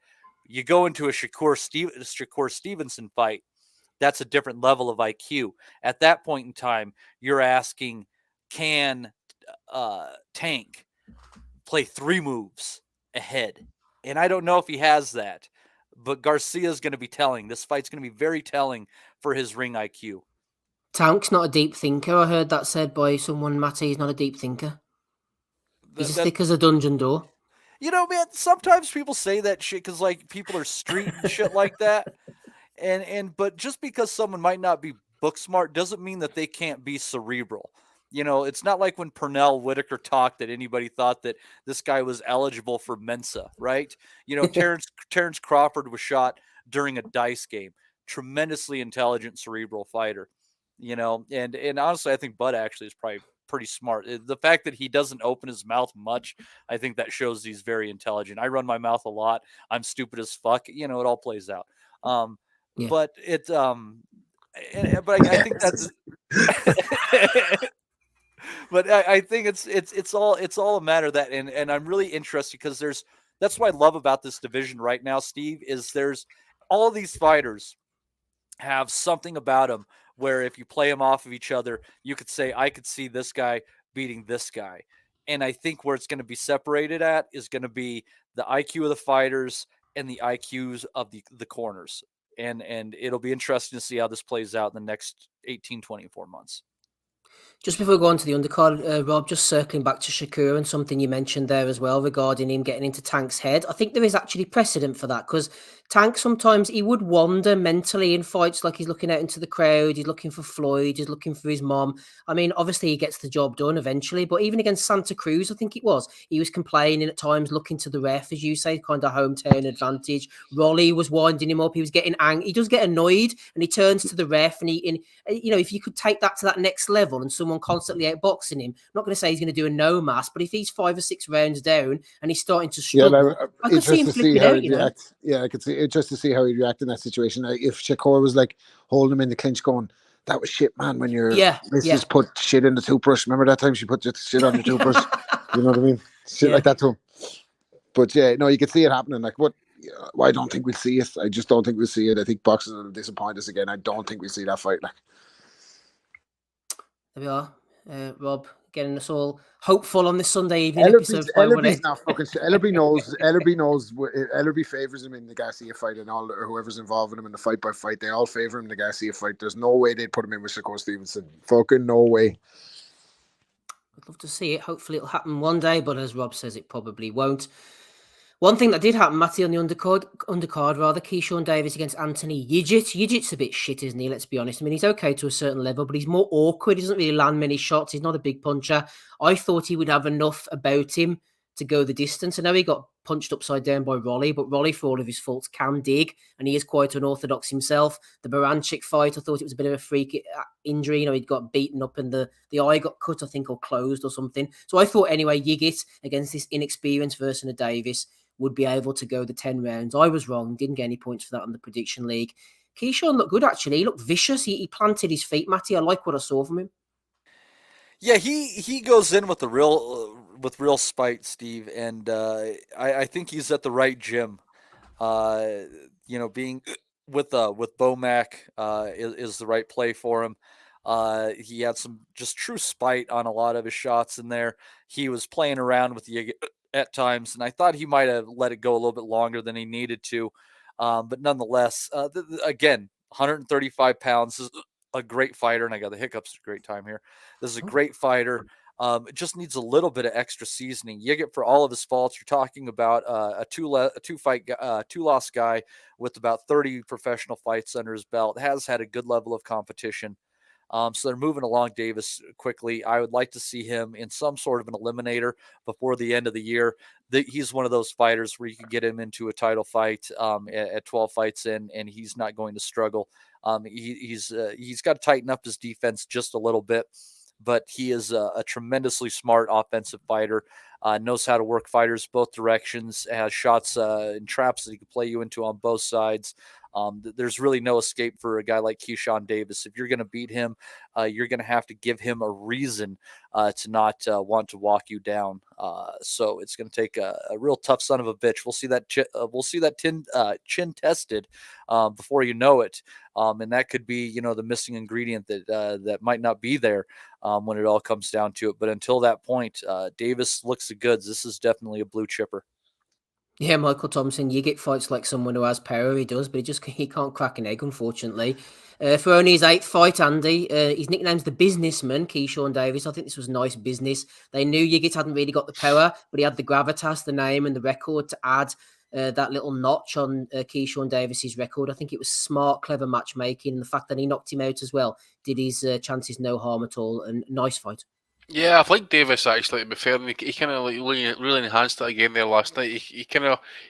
You go into a Shakur Stevenson fight, that's a different level of IQ. At that point in time, you're asking, can Tank play 3 moves ahead? And I don't know if he has that, but Garcia is going to be telling. This fight's going to be very telling for his ring IQ. Tank's not a deep thinker. I heard that said by someone, Matty. He's not a deep thinker. He's as thick as a dungeon door. Man, sometimes people say that shit because, like, people are street and shit like that. But just because someone might not be book smart doesn't mean that they can't be cerebral. It's not like when Pernell Whitaker talked that anybody thought that this guy was eligible for Mensa, right? Terrence Crawford was shot during a dice game. Tremendously intelligent, cerebral fighter. And honestly, I think Bud actually is probably pretty smart. The fact that he doesn't open his mouth much, I think that shows he's very intelligent. I run my mouth a lot. I'm stupid as fuck. It all plays out. But it, but I think that's. But I think it's all a matter of that, and I'm really interested because that's what I love about this division right now, Steve, is there's all of these fighters have something about them where if you play them off of each other, you could say, I could see this guy beating this guy. And I think where it's going to be separated at is going to be the IQ of the fighters and the IQs of the corners. And it'll be interesting to see how this plays out in the next 18, 24 months. Just before we go on to the undercard, Rob, just circling back to Shakur and something you mentioned there as well regarding him getting into Tank's head. I think there is actually precedent for that because Tank sometimes he would wander mentally in fights, like he's looking out into the crowd, he's looking for Floyd, he's looking for his mom. I mean, obviously he gets the job done eventually, but even against Santa Cruz, I think he was complaining at times, looking to the ref, as you say, kind of hometown advantage. Rolly was winding him up, he was getting angry, he does get annoyed, and he turns to the ref, and if you could take that to that next level and someone constantly outboxing him, I'm not going to say he's going to do a no mass, but if he's 5 or 6 rounds down and he's starting to struggle, I could see him flipping out, Yeah, I could see it just to see how he'd react in that situation. If Shakur was like holding him in the clinch going, that was shit, man, when your missus put shit in the toothbrush. Remember that time she put shit on the toothbrush? You know what I mean? Shit like that to him. But yeah, no, you could see it happening. Like, what I don't think we'll see it. I just don't think we'll see it. I think boxers will disappoint us again. I don't think we'll see that fight. Like, there we are. Rob getting us all hopeful on this Sunday evening episode 518. Ellerby's not fucking. Ellerby knows. Ellerby favors him in the Garcia fight, and all or whoever's involved with him in the fight by fight. They all favor him in the Garcia fight. There's no way they'd put him in with Shakur Stevenson. Fucking no way. I'd love to see it. Hopefully it'll happen one day, but as Rob says, it probably won't. One thing that did happen, Matty, on the undercard, Keyshawn Davis against Anthony Yigit. Yigit's a bit shit, isn't he? Let's be honest. I mean, he's okay to a certain level, but he's more awkward. He doesn't really land many shots. He's not a big puncher. I thought he would have enough about him to go the distance. I know he got punched upside down by Rolly, but Rolly, for all of his faults, can dig, and he is quite unorthodox himself. The Baranchik fight, I thought it was a bit of a freak injury. You know, he'd got beaten up and the eye got cut, I think, or closed or something. So I thought, anyway, Yigit against this inexperienced version of Davis would be able to go the 10 rounds. I was wrong. Didn't get any points for that on the prediction league. Keyshawn looked good, actually. He looked vicious. He planted his feet, Matty. I like what I saw from him. Yeah, he goes in with the real spite, Steve, and I think he's at the right gym. Being with Bomac is the right play for him. He had some just true spite on a lot of his shots in there. He was playing around with the at times, and I thought he might have let it go a little bit longer than he needed to. But nonetheless, again, 135 pounds is a great fighter, and I got the hiccups at a great time here. This is a great fighter. It just needs a little bit of extra seasoning. Yigit, for all of his faults, you're talking about a two-loss guy with about 30 professional fights under his belt, has had a good level of competition. So they're moving along Davis quickly. I would like to see him in some sort of an eliminator before the end of the year. He's one of those fighters where you can get him into a title fight at 12 fights in, and he's not going to struggle. He's got to tighten up his defense just a little bit, but he is a tremendously smart offensive fighter, knows how to work fighters both directions, has shots and traps that he can play you into on both sides. There's really no escape for a guy like Keyshawn Davis. If you're going to beat him, you're going to have to give him a reason to not want to walk you down. So it's going to take a real tough son of a bitch. We'll see that chin tested before you know it, and that could be the missing ingredient that might not be there when it all comes down to it. But until that point, Davis looks the goods. This is definitely a blue chipper. Yeah, Michael Thompson, Yigit fights like someone who has power. He does, but he can't crack an egg, unfortunately. For only his 8th fight, Andy, his nickname's the businessman, Keyshawn Davis. I think this was nice business. They knew Yigit hadn't really got the power, but he had the gravitas, the name, and the record to add that little notch on Keyshawn Davis's record. I think it was smart, clever matchmaking, and the fact that he knocked him out as well did his chances no harm at all. And nice fight. Yeah, I think Davis, actually, to be fair, he kind of really enhanced it again there last night. He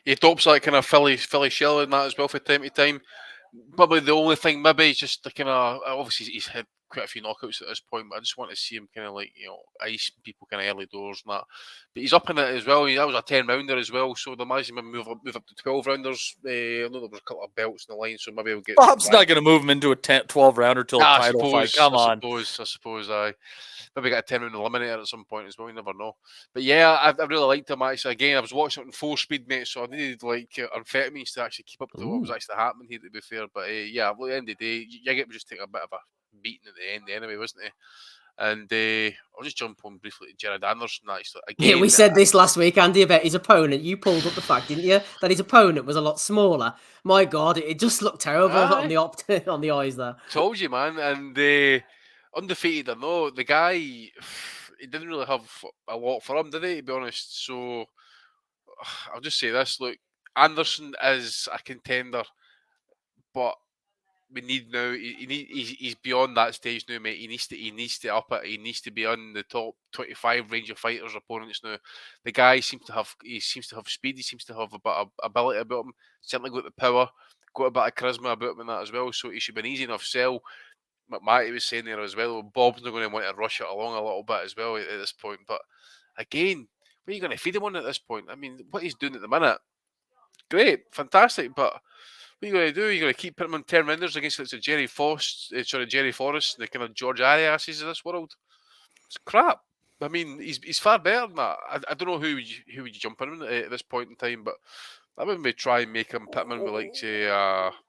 adopts that kind of Philly shell in that as well from time to time. Probably the only thing, maybe, is just the kind of, obviously he's had quite a few knockouts at this point, but I just want to see him kind of ice people kind of early doors and that. But he's up in it as well. That was a 10-rounder as well, so the imagine him move up to 12-rounders. I know there was a couple of belts in the line, so maybe we'll get. Bob's not going to move him into a 12-rounder till a title fight. Come on. I suppose. Maybe get a 10-round eliminator at some point as well. You never know. But yeah, I really liked him actually. Again, I was watching it in 4-speed, mate, so I needed amphetamines to actually keep up with what was actually happening here, to be fair. But yeah, at the end of the day, Yigit was just taking a bit of a beating at the end anyway, wasn't he? And I'll just jump on briefly to Jared Anderson. Actually, again, yeah, we said this last week, Andy, about his opponent. You pulled up the fact, didn't you, that his opponent was a lot smaller. My God, it just looked terrible on the eyes there. Told you, man. And undefeated or no, the guy, he didn't really have a lot for him, did he, to be honest? So I'll just say this, look, Anderson is a contender, but we need now, he's beyond that stage now, mate. He needs to up it. He needs to be on the top 25 range of fighters opponents now. The guy seems to have speed, he seems to have a bit of ability about him, certainly got the power, got a bit of charisma about him in that as well, so he should be an easy enough sell. Matty was saying there as well, Bob's not going to want to rush it along a little bit as well at this point. But again, what are you going to feed him on at this point? I mean, what he's doing at the minute, great, fantastic. But what are you going to do? You're going to keep putting him on 10 rounders against Jerry Forrest, the kind of George Ariases of this world. It's crap. I mean, he's far better than that. I don't know who would you jump in at this point in time, but I would maybe try and make him put him in with like say.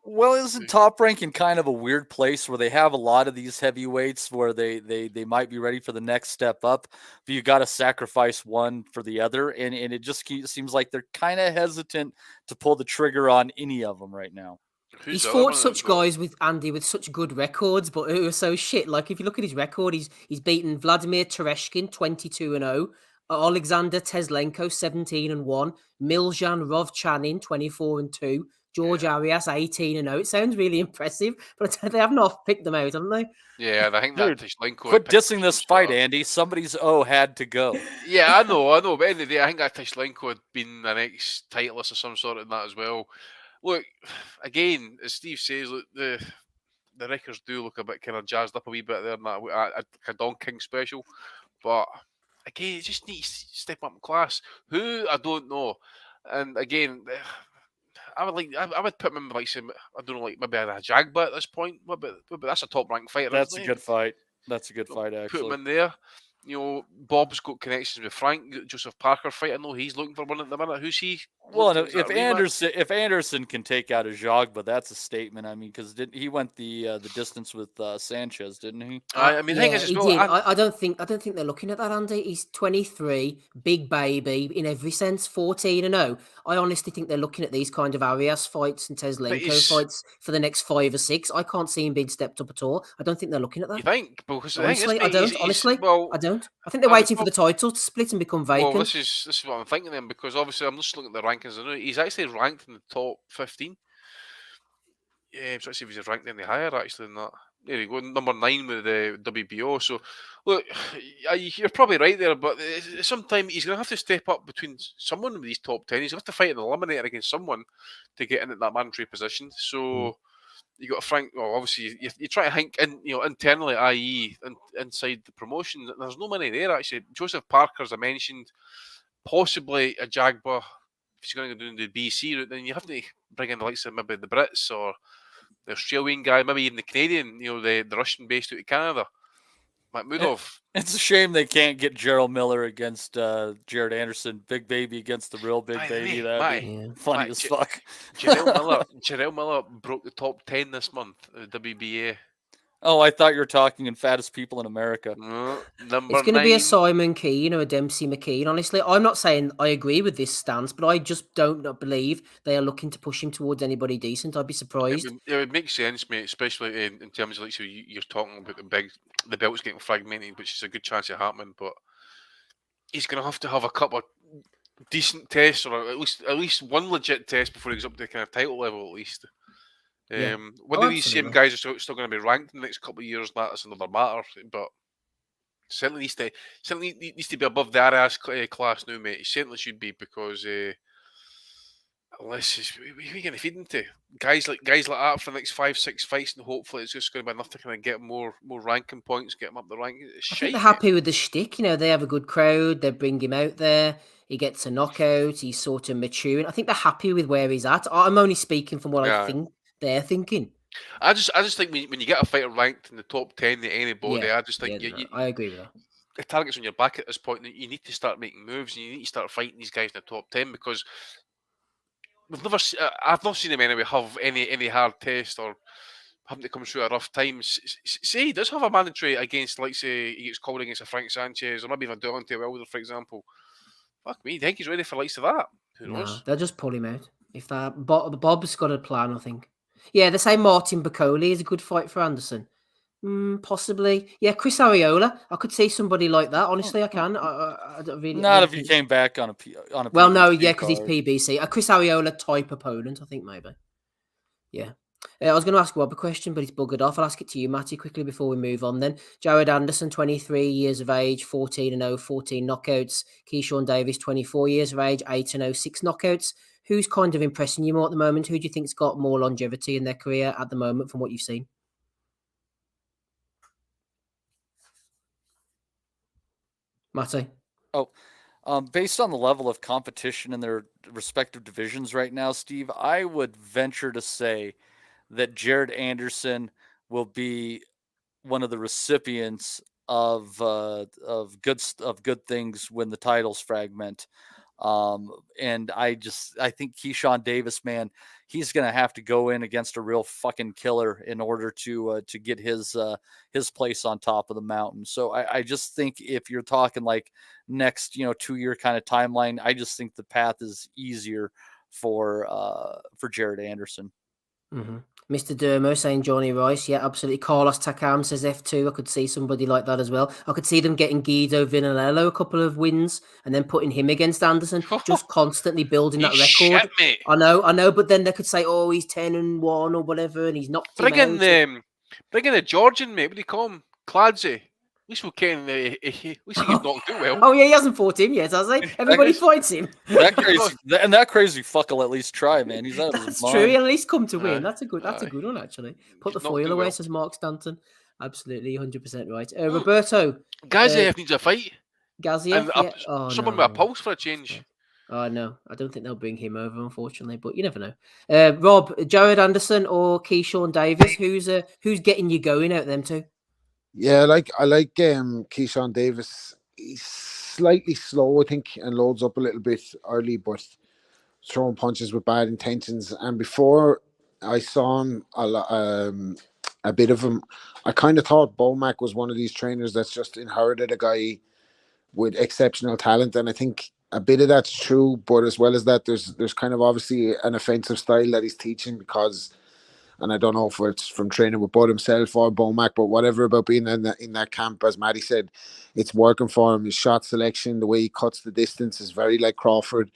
Well, isn't Top Rank in kind of a weird place where they have a lot of these heavyweights where they might be ready for the next step up, but you got to sacrifice one for the other, and it just seems like they're kind of hesitant to pull the trigger on any of them right now. He's fought such guys with Andy with such good records, but who are so shit. Like if you look at his record, he's beaten Vladimir Tereshkin 22-0, Alexander Teslenko 17-1, Miljan Rovchanin 24-2, George Arias 18-0. It sounds really impressive, but they have not picked them out, haven't they? Yeah, I think that Teslenko. Quit dissing this fight, Andy. Somebody's had to go. Yeah, I know. But at the end of the day, I think that Teslenko had been the next titleist of some sort in that as well. Look, again, as Steve says, look, the records do look a bit kind of jazzed up a wee bit there, and that a Don King special. But again, it just needs to step up in class. Who I don't know. And again, I would put him in like some, I don't know, like maybe a Jagba at this point. But that's a top ranked fighter. That's a good fight. That's a good fight, actually. Put him in there. You know, Bob's got connections with Frank. Joseph Parker fight. I know he's looking for one at the minute. Who's he? Well, if Anderson can take out a Jogba, that's a statement. I mean, because he went the distance with Sanchez, didn't he? I mean, the thing is, I don't think they're looking at that, Andy. He's 23, big baby in every sense, 14-0. I honestly think they're looking at these kind of Arias fights and Teslenko fights for the next 5 or 6. I can't see him being stepped up at all. I don't think they're looking at that. You think? Because honestly, I don't. Honestly, I don't. I think they're waiting for the title to split and become vacant. Well, this is what I'm thinking then, because obviously I'm just looking at the rankings. I know he's actually ranked in the top 15. Yeah, I'm trying to see if he's ranked any higher actually than that. There you go, number 9 with the WBO. So, look, you're probably right there, but sometime he's going to have to step up between someone with these top 10. He's going to have to fight an eliminator against someone to get into that mandatory position. So. You got Frank. Well, obviously, you try to think internally, i.e., inside the promotion. There's no money there actually. Joseph Parker, as I mentioned, possibly a Jagba. If he's going to go down the BC route, then you have to bring in the likes of maybe the Brits or the Australian guy, maybe even the Canadian. The Russian based out of Canada, Makhmudov. It's a shame they can't get Gerald Miller against Jared Anderson, big baby against the real big baby. That'd be funny as fuck. Gerald Miller broke the top 10 this month at the WBA. Oh, I thought you were talking in fattest people in America. It's going to be a Simon Keane or a Dempsey McKean. Honestly, I'm not saying I agree with this stance, but I just don't believe they are looking to push him towards anybody decent. I'd be surprised. It would make sense, mate, especially in terms of like, so you're talking about the belts getting fragmented, which is a good chance of happening. But he's going to have a couple of decent tests, or at least one legit test before he goes up to the kind of title level, at least. Whether these same guys are still going to be ranked in the next couple of years, that's another matter. But certainly needs to be above the Arias class now, mate. He certainly should be, because unless we're going to feed into guys like that for the next 5-6 fights, and hopefully it's just going to be enough to kind of get more ranking points, get him up the ranking. I think they're happy with the shtick. They have a good crowd. They bring him out there. He gets a knockout. He's sort of maturing. I think they're happy with where he's at. I'm only speaking from what I think they're thinking. I just think when you get a fighter ranked in the top 10 at anybody, I just think I agree with that. The target's on your back at this point. You need to start making moves, and you need to start fighting these guys in the top 10, because I've not seen him anyway have any hard test or having to come through a rough time. Say he does have a mandatory against, like, say he gets called against a Frank Sanchez or maybe even Deontay Wilder, for example. Fuck me, do you think he's ready for the likes of that? Who knows? They'll just pull him out. If that Bob's got a plan, I think. Yeah, they say Martin Bacoli is a good fight for Anderson. Possibly. Yeah, Chris Arreola. I could see somebody like that. Honestly, I can. I don't really. Not if he came back on a well, no, yeah, because he's PBC. A Chris Arreola type opponent, I think maybe. Yeah. I was going to ask Rob a question, but he's buggered off. I'll ask it to you, Matty, quickly before we move on then. Jared Anderson, 23 years of age, 14-0, 14 knockouts. Keyshawn Davis, 24 years of age, 8-0, 6 knockouts. Who's kind of impressing you more at the moment? Who do you think's got more longevity in their career at the moment from what you've seen? Matty? Based on the level of competition in their respective divisions right now, Steve, I would venture to say that Jared Anderson will be one of the recipients of good things when the titles fragment. And I think Keyshawn Davis, man, he's going to have to go in against a real fucking killer in order to get his place on top of the mountain. So I just think if you're talking like next, 2-year kind of timeline, I just think the path is easier for Jared Anderson. Mm-hmm. Mr. Dermo saying Johnny Rice. Yeah, absolutely. Carlos Takam says F2. I could see somebody like that as well. I could see them getting Guido Vinalello a couple of wins and then putting him against Anderson, just constantly building that record. Shit, mate. I know, but then they could say, oh, he's 10-1 or whatever, and he's knocked him out. Bring in the Georgian, mate. What do you call him? Cladsy. At least we'll get at least he's knocked out well. Oh yeah, he hasn't fought him yet, has he? Everybody fights him. That crazy fuck will at least try, man. He's out of his mind. True. He'll at least come to win. That's a good one, actually. Put the foil away, says Mark Stanton. Absolutely, 100% right. Roberto. Gaziev needs a fight. Gaziev? Yeah. Someone with a pulse for a change. Oh, no. I don't think they'll bring him over, unfortunately, but you never know. Rob, Jared Anderson or Keyshawn Davis? Who's getting you going out them two? Yeah, I like Keyshawn Davis. He's slightly slow, I think, and loads up a little bit early, but throwing punches with bad intentions. And before I saw him a bit of him, I kind of thought Bomac was one of these trainers that's just inherited a guy with exceptional talent, and I think a bit of that's true. But as well as that, there's kind of obviously an offensive style that he's teaching because. And I don't know if it's from training with Bud himself or Bomac, but whatever about being in that camp, as Matty said, it's working for him. His shot selection, the way he cuts the distance is very like Crawford.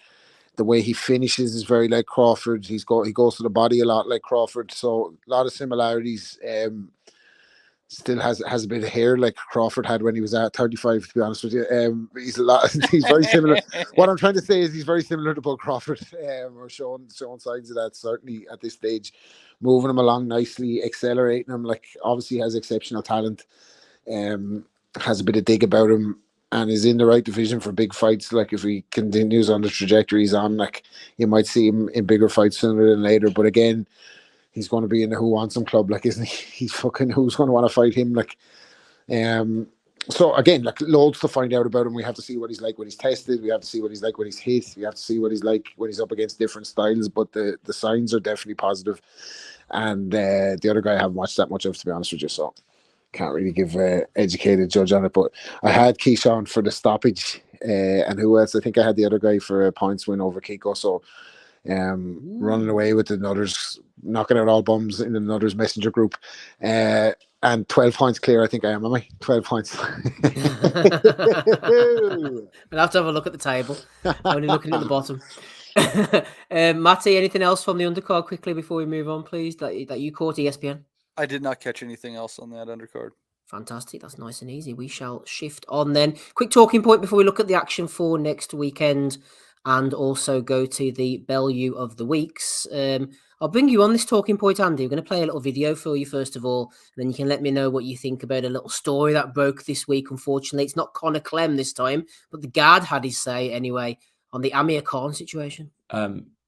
The way he finishes is very like Crawford. He goes to the body a lot like Crawford. So a lot of similarities. Still has a bit of hair like Crawford had when he was at 35, to be honest with you. He's very similar. What I'm trying to say is he's very similar to Bud Crawford, or showing signs of that, certainly at this stage. Moving him along nicely, accelerating him, like obviously has exceptional talent, has a bit of dig about him, and is in the right division for big fights. Like if he continues on the trajectory he's on, like you might see him in bigger fights sooner than later. But again, he's going to be in the Who Wants Him club, like, isn't he? He's fucking, who's going to want to fight him? Like, so again, like loads to find out about him. We have to see what he's like when he's tested. We have to see what he's like when he's hit. We have to see what he's like when he's up against different styles. But the signs are definitely positive. And the other guy I haven't watched that much of, to be honest with you, so can't really give an educated judge on it. But I had Keyshawn for the stoppage, and who else? I think I had the other guy for a points win over Kiko. So running away with the Nutters, knocking out all bums in the Nutters messenger group, and 12 points clear. I think I am I? 12 points. I'll have to have a look at the table. Only looking at the bottom. Matty, anything else from the undercard quickly before we move on, please? That you caught, ESPN? I did not catch anything else on that undercard. Fantastic. That's nice and easy. We shall shift on then. Quick talking point before we look at the action for next weekend and also go to the Bellew of the weeks. I'll bring you on this talking point, Andy. We're going to play a little video for you first of all, and then you can let me know what you think about a little story that broke this week. Unfortunately, it's not Conor Clem this time, but the guard had his say anyway on the Amir Khan situation.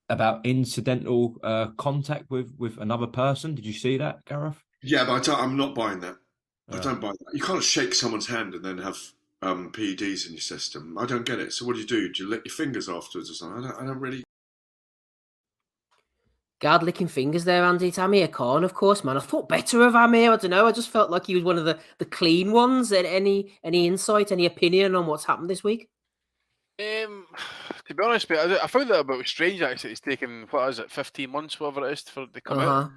About incidental contact with another person. Did you see that, Gareth? Yeah, but I'm not buying that. I don't buy that. You can't shake someone's hand and then have PEDs in your system. I don't get it. So what do? Do you lick your fingers afterwards or something? I don't really. Guard licking fingers there, Andy. It's Amir Khan, of course, man. I thought better of Amir. I don't know. I just felt like he was one of the clean ones. Any insight, any opinion on what's happened this week? To be honest, mate, I found that a bit strange. Actually, it's taken 15 months, whatever it is, for it to come out.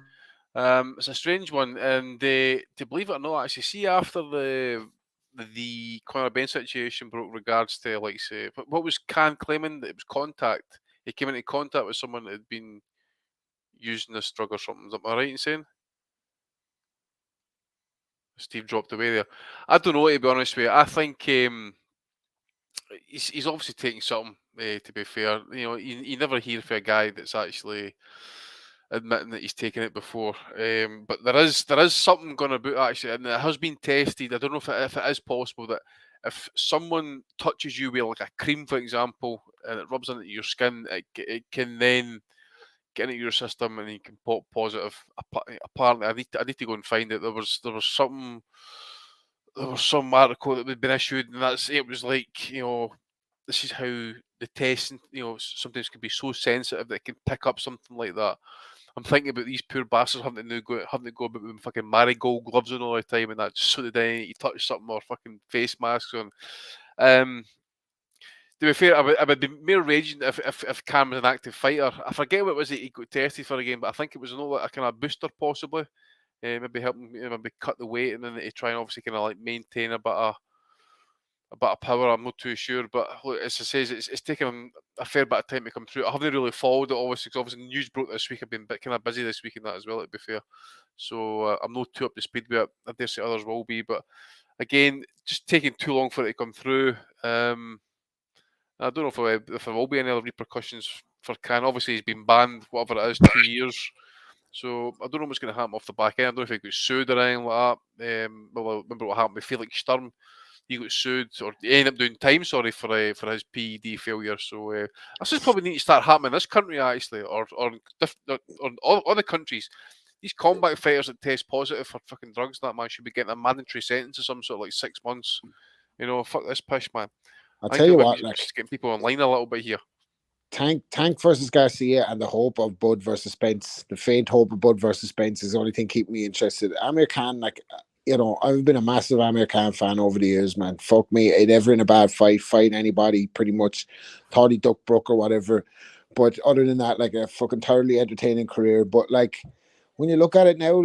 It's a strange one, and to believe it or not, actually, see after the Conor Ben situation broke, regards to like say, what was Khan claiming that it was contact? He came into contact with someone that had been using this drug or something. Am I right in saying? Steve dropped away there. I don't know, to be honest with you. I think he's obviously taking something. To be fair, you never hear from a guy that's actually admitting that he's taken it before. But there is something going about actually, and it has been tested. I don't know if it is possible that if someone touches you with like a cream, for example, and it rubs into your skin, it can then get into your system and you can pop positive. Apparently, I need to go and find it. There was some article that had been issued, and it was like, this is how the testing, sometimes can be so sensitive that it can pick up something like that. I'm thinking about these poor bastards having to go about with fucking marigold gloves on all the time, and that sort of day you touch something or fucking face masks on. To be fair, I would be more raging if Cam was an active fighter. I forget what was it he got tested for again, but I think it was a kind of booster possibly. Maybe helping maybe cut the weight and then to try and obviously kind of like maintain a bit of power. I'm not too sure, but look, as I says, it's taken him a fair bit of time to come through. I haven't really followed it obviously because obviously news broke this week. I've been a bit kind of busy this week and that as well, to be fair. So I'm not too up to speed with it. I dare say others will be, but again, just taking too long for it to come through. I don't know if there will be any other repercussions for Khan. Obviously, he's been banned, whatever it is, 2 years. So I don't know what's going to happen off the back end. I don't know if he got sued or anything like that. Well, I remember what happened with Felix Sturm. He got sued, or he ended up doing time, for his PED failure. So I suppose probably need to start happening in this country, actually, or other countries. These combat fighters that test positive for fucking drugs, that man should be getting a mandatory sentence of some sort, like 6 months. Fuck this pish, man. I'll tell you what, just getting people online a little bit here. Tank versus Garcia and the hope of Bud versus Spence, the faint hope of Bud versus Spence is the only thing keeping me interested. Amir Khan, I've been a massive Amir Khan fan over the years, man. Fuck me, he'd never in a bad fight anybody, pretty much. Thought he ducked Brook or whatever. But other than that, a fucking thoroughly entertaining career. But when you look at it now,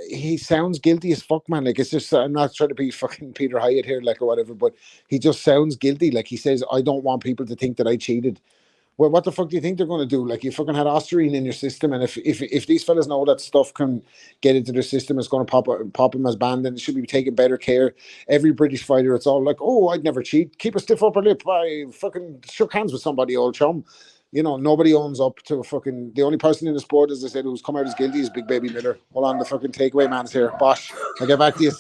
he sounds guilty as fuck, man. It's just, I'm not trying to be fucking Peter Hyatt here, or whatever, but he just sounds guilty. He says, I don't want people to think that I cheated. Well, what the fuck do you think they're going to do? You fucking had Osterine in your system, and if these fellas know that stuff can get into their system, it's going to pop them as banned, and it should be taking better care. Every British fighter, it's all oh, I'd never cheat. Keep a stiff upper lip. I fucking shook hands with somebody, old chum. Nobody owns up to the only person in the sport, as I said, who's come out as guilty is Big Baby Miller. Hold on, the fucking takeaway man's here. Bosh, I'll get back to you.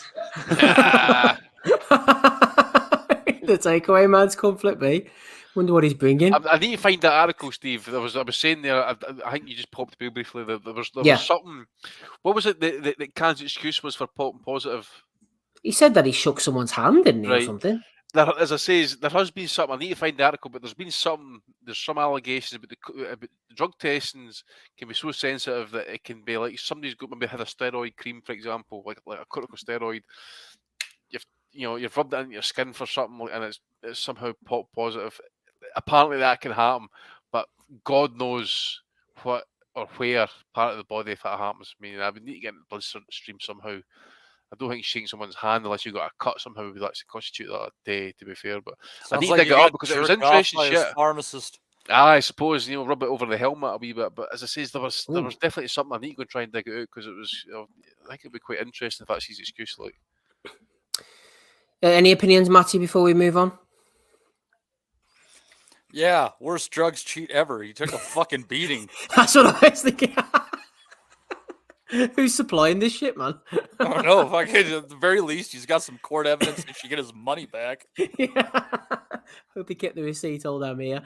The takeaway man's come, flip me. Wonder what he's bringing. I need to find that article, Steve. I was saying there, I think you just popped me briefly. There was something. What was it that Khan's excuse was for popping positive? He said that he shook someone's hand, didn't he, or something? As I say, there has been something. I need to find the article, but there's some allegations about the drug testings can be so sensitive that it can be like somebody's got maybe had a steroid cream, for example, like a corticosteroid. You've rubbed it into your skin for something, and it's somehow popped positive. Apparently that can happen, but God knows what or where part of the body if that happens. I mean, I would need to get in the bloodstream somehow. I don't think shaking someone's hand unless you've got a cut somehow would actually constitute that day, to be fair. But I need to dig it up because it was interesting shit. Pharmacist. I suppose, rub it over the helmet a wee bit. But as I say, there was definitely something I need to go and try and dig it out because it was, I think it'd be quite interesting if that's his excuse. Any opinions, Matty, before we move on? Yeah, worst drugs cheat ever. He took a fucking beating. That's what I was thinking. Who's supplying this shit, man? I don't know. At the very least, he's got some court evidence and he should get his money back. Yeah. Hope he kept the receipt, old Amir.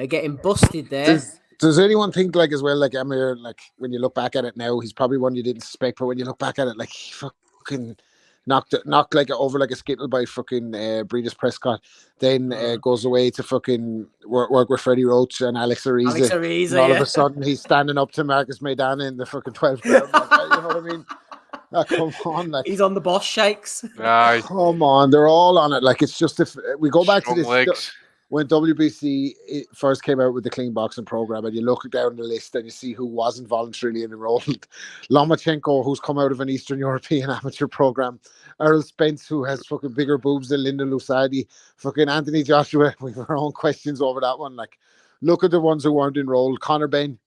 Getting busted there. Does anyone think, as well, Amir, when you look back at it now, he's probably one you didn't suspect, but when you look back at it, he fucking knocked over like a skittle by fucking Breeders Prescott, then goes away to fucking work with Freddie Roach and Alex Ariza. And all of a sudden he's standing up to Marcus Maidana in the fucking 12th round. You know what I mean? Come on, he's on the boss shakes. Aye. Come on, they're all on it. It's just if we go back to this legs. When WBC first came out with the clean boxing program, and you look down the list and you see who wasn't voluntarily enrolled. Lomachenko, who's come out of an Eastern European amateur program. Earl Spence, who has fucking bigger boobs than Lyndon Lusardi. Fucking Anthony Joshua. We have our own questions over that one. Look at the ones who weren't enrolled. Conor Benn.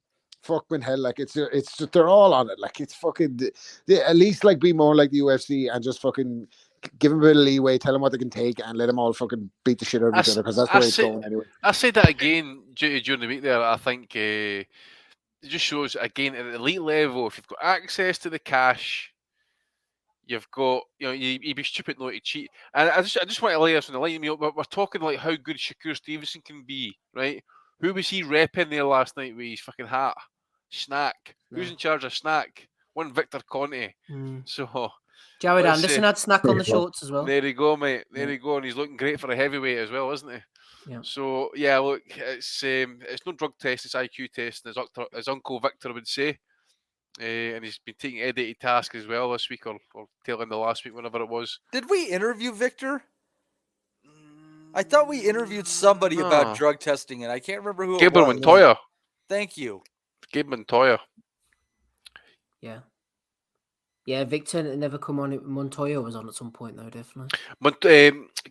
Fucking hell, it's just, they're all on it. It's fucking, they at least be more like the UFC and just fucking give them a bit of leeway, tell them what they can take, and let them all fucking beat the shit out of each other, because that's the way it's going anyway. I said that again during the week there. I think it just shows, again, at the elite level, if you've got access to the cash, you've got, you'd be stupid not to cheat. And I just want to lay this on the line. We're talking how good Shakur Stevenson can be, right? Who was he repping there last night with his fucking hat? Snack. Yeah. Who's in charge of Snack? One Victor Conte. So Jared Anderson had Snack on the shorts as well. There you go, mate. There you go. And he's looking great for a heavyweight as well, isn't he? Yeah. So yeah, look, it's no drug test, it's IQ testing, as Uncle Victor would say. And he's been taking Eddie to task as well this week, or tail end of last week, whenever it was. Did we interview Victor? I thought we interviewed somebody about drug testing, and I can't remember who Gabriel it was. Montoya. Thank you. Gabe Montoya. Yeah. Yeah, Victor never come on. Montoya was on at some point, though, definitely.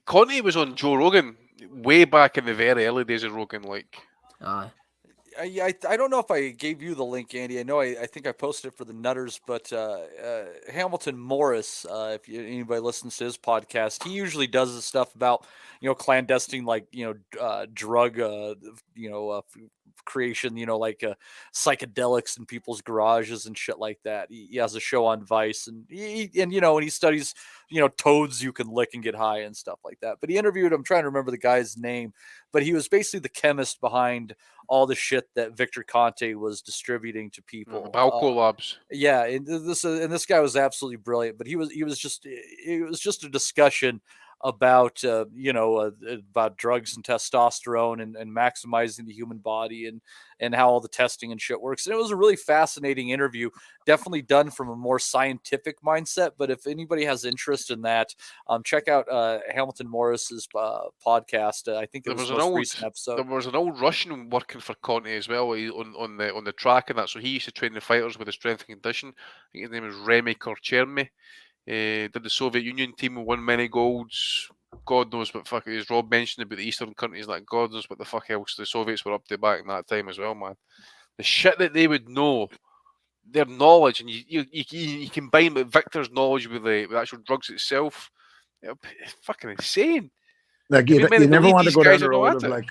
Conte was on Joe Rogan way back in the very early days of Rogan, like. Aye. I don't know if I gave you the link, Andy. I know I think I posted it for the Nutters, but Hamilton Morris, if anybody listens to his podcast, he usually does this stuff about, clandestine, like, drug, creation, like psychedelics in people's garages and shit like that. He has a show on Vice, and he studies, toads you can lick and get high and stuff like that. But he interviewed, I'm trying to remember the guy's name, but he was basically the chemist behind all the shit that Victor Conte was distributing to people. Balco Labs. Yeah, and this guy was absolutely brilliant. But it was just a discussion about about drugs and testosterone and maximizing the human body and how all the testing and shit works. And it was a really fascinating interview, definitely done from a more scientific mindset. But if anybody has interest in that, check out Hamilton Morris's podcast. I think it was the most recent episode. There was an old Russian working for Conte as well on the track and that. So he used to train the fighters with the strength and condition. I think his name was Remy Korcherny. Did the Soviet Union team, won many golds. God knows what fuck it is. Rob mentioned about the Eastern countries, like God knows what the fuck else the Soviets were up to back in that time as well, man. The shit that they would know, their knowledge, and you combine with Victor's knowledge with the actual drugs itself, it's fucking insane. Like you never want to go down the road of like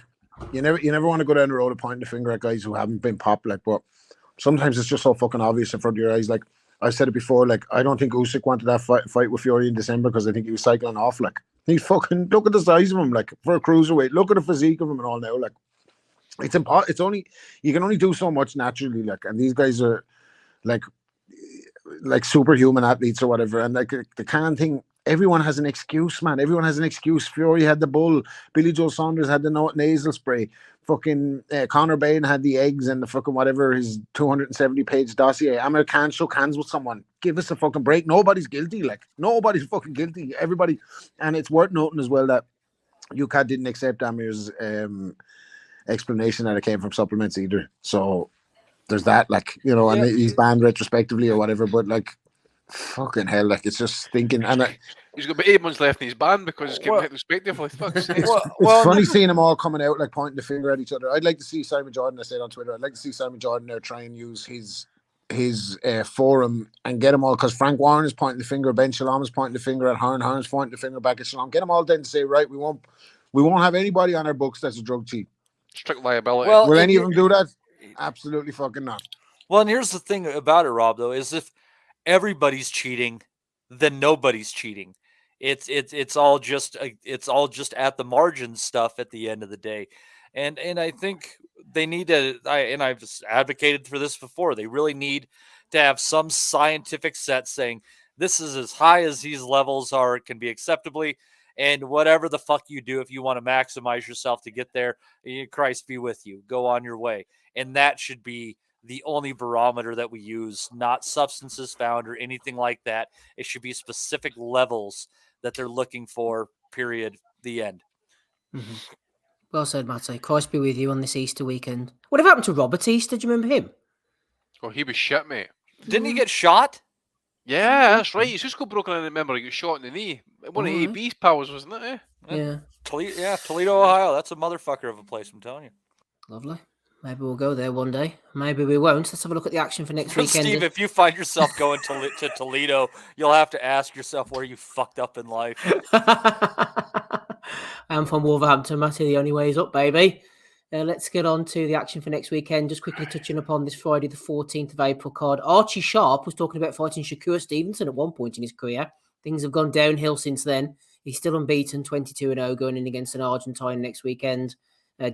you never want to go down the road of pointing the finger at guys who haven't been popped, like, but sometimes it's just so fucking obvious in front of your eyes. Like I said it before, like I don't think Usyk wanted that fight with Fury in December because I think he was cycling off. Like he's fucking, look at the size of him, like for a cruiserweight. Look at the physique of him and all now. Like it's impossible. It's only, you can only do so much naturally. Like, and these guys are like superhuman athletes or whatever. And like the Khan thing, everyone has an excuse, man. Everyone has an excuse. Fury had the bull. Billy Joe Saunders had the nasal spray. Fucking Conor Bain had the eggs and the fucking whatever, his 270-page dossier. Amir Khan shook hands with someone. Give us a fucking break. Nobody's guilty. Like, nobody's fucking guilty. Everybody. And it's worth noting as well that UCAD didn't accept Amir's explanation that it came from supplements either. So there's that, like, and he's banned retrospectively or whatever. But, like, fucking hell, like, it's just thinking. And he's got about 8 months left in his ban because he's keeping retrospectively. Fuck's sake. It's funny seeing them all coming out, like, pointing the finger at each other. I'd like to see Simon Jordan, I said on Twitter, I'd like to see Simon Jordan there try and use his forum and get them all, because Frank Warren is pointing the finger, Ben Shalom is pointing the finger at Hearn, Hearn's pointing the finger back at Shalom. Get them all then to say, right, we won't have anybody on our books that's a drug cheat. Strict liability. Well, will any of them do that? Absolutely fucking not. Well, and here's the thing about it, Rob, though, is if everybody's cheating, then nobody's cheating. It's all just at the margin stuff at the end of the day. And I think they need to, and I've advocated for this before, they really need to have some scientific set saying this is as high as these levels can be acceptably, and whatever the fuck you do, if you want to maximize yourself to get there, Christ be with you, go on your way. And that should be the only barometer that we use, not substances found or anything like that. It should be specific levels that they're looking for, period, the end. Mm-hmm. Well said, Matty. Christ be with you on this Easter weekend. What happened to Robert Easter? Do you remember him? Oh, he was shit, mate. Didn't he get shot? Yeah, that's right. His Cisco broken in, remember, he got shot in the knee. One of AB's pals, wasn't it? Yeah. Toledo, Ohio. That's a motherfucker of a place, I'm telling you. Lovely. Maybe we'll go there one day. Maybe we won't. Let's have a look at the action for next weekend. Steve, if you find yourself going to Toledo, you'll have to ask yourself where you fucked up in life. I'm from Wolverhampton, Matty. The only way is up, baby. Let's get on to the action for next weekend. Just quickly touching upon this Friday, the 14th of April card. Archie Sharp was talking about fighting Shakur Stevenson at one point in his career. Things have gone downhill since then. He's still unbeaten, 22-0, going in against an Argentine next weekend.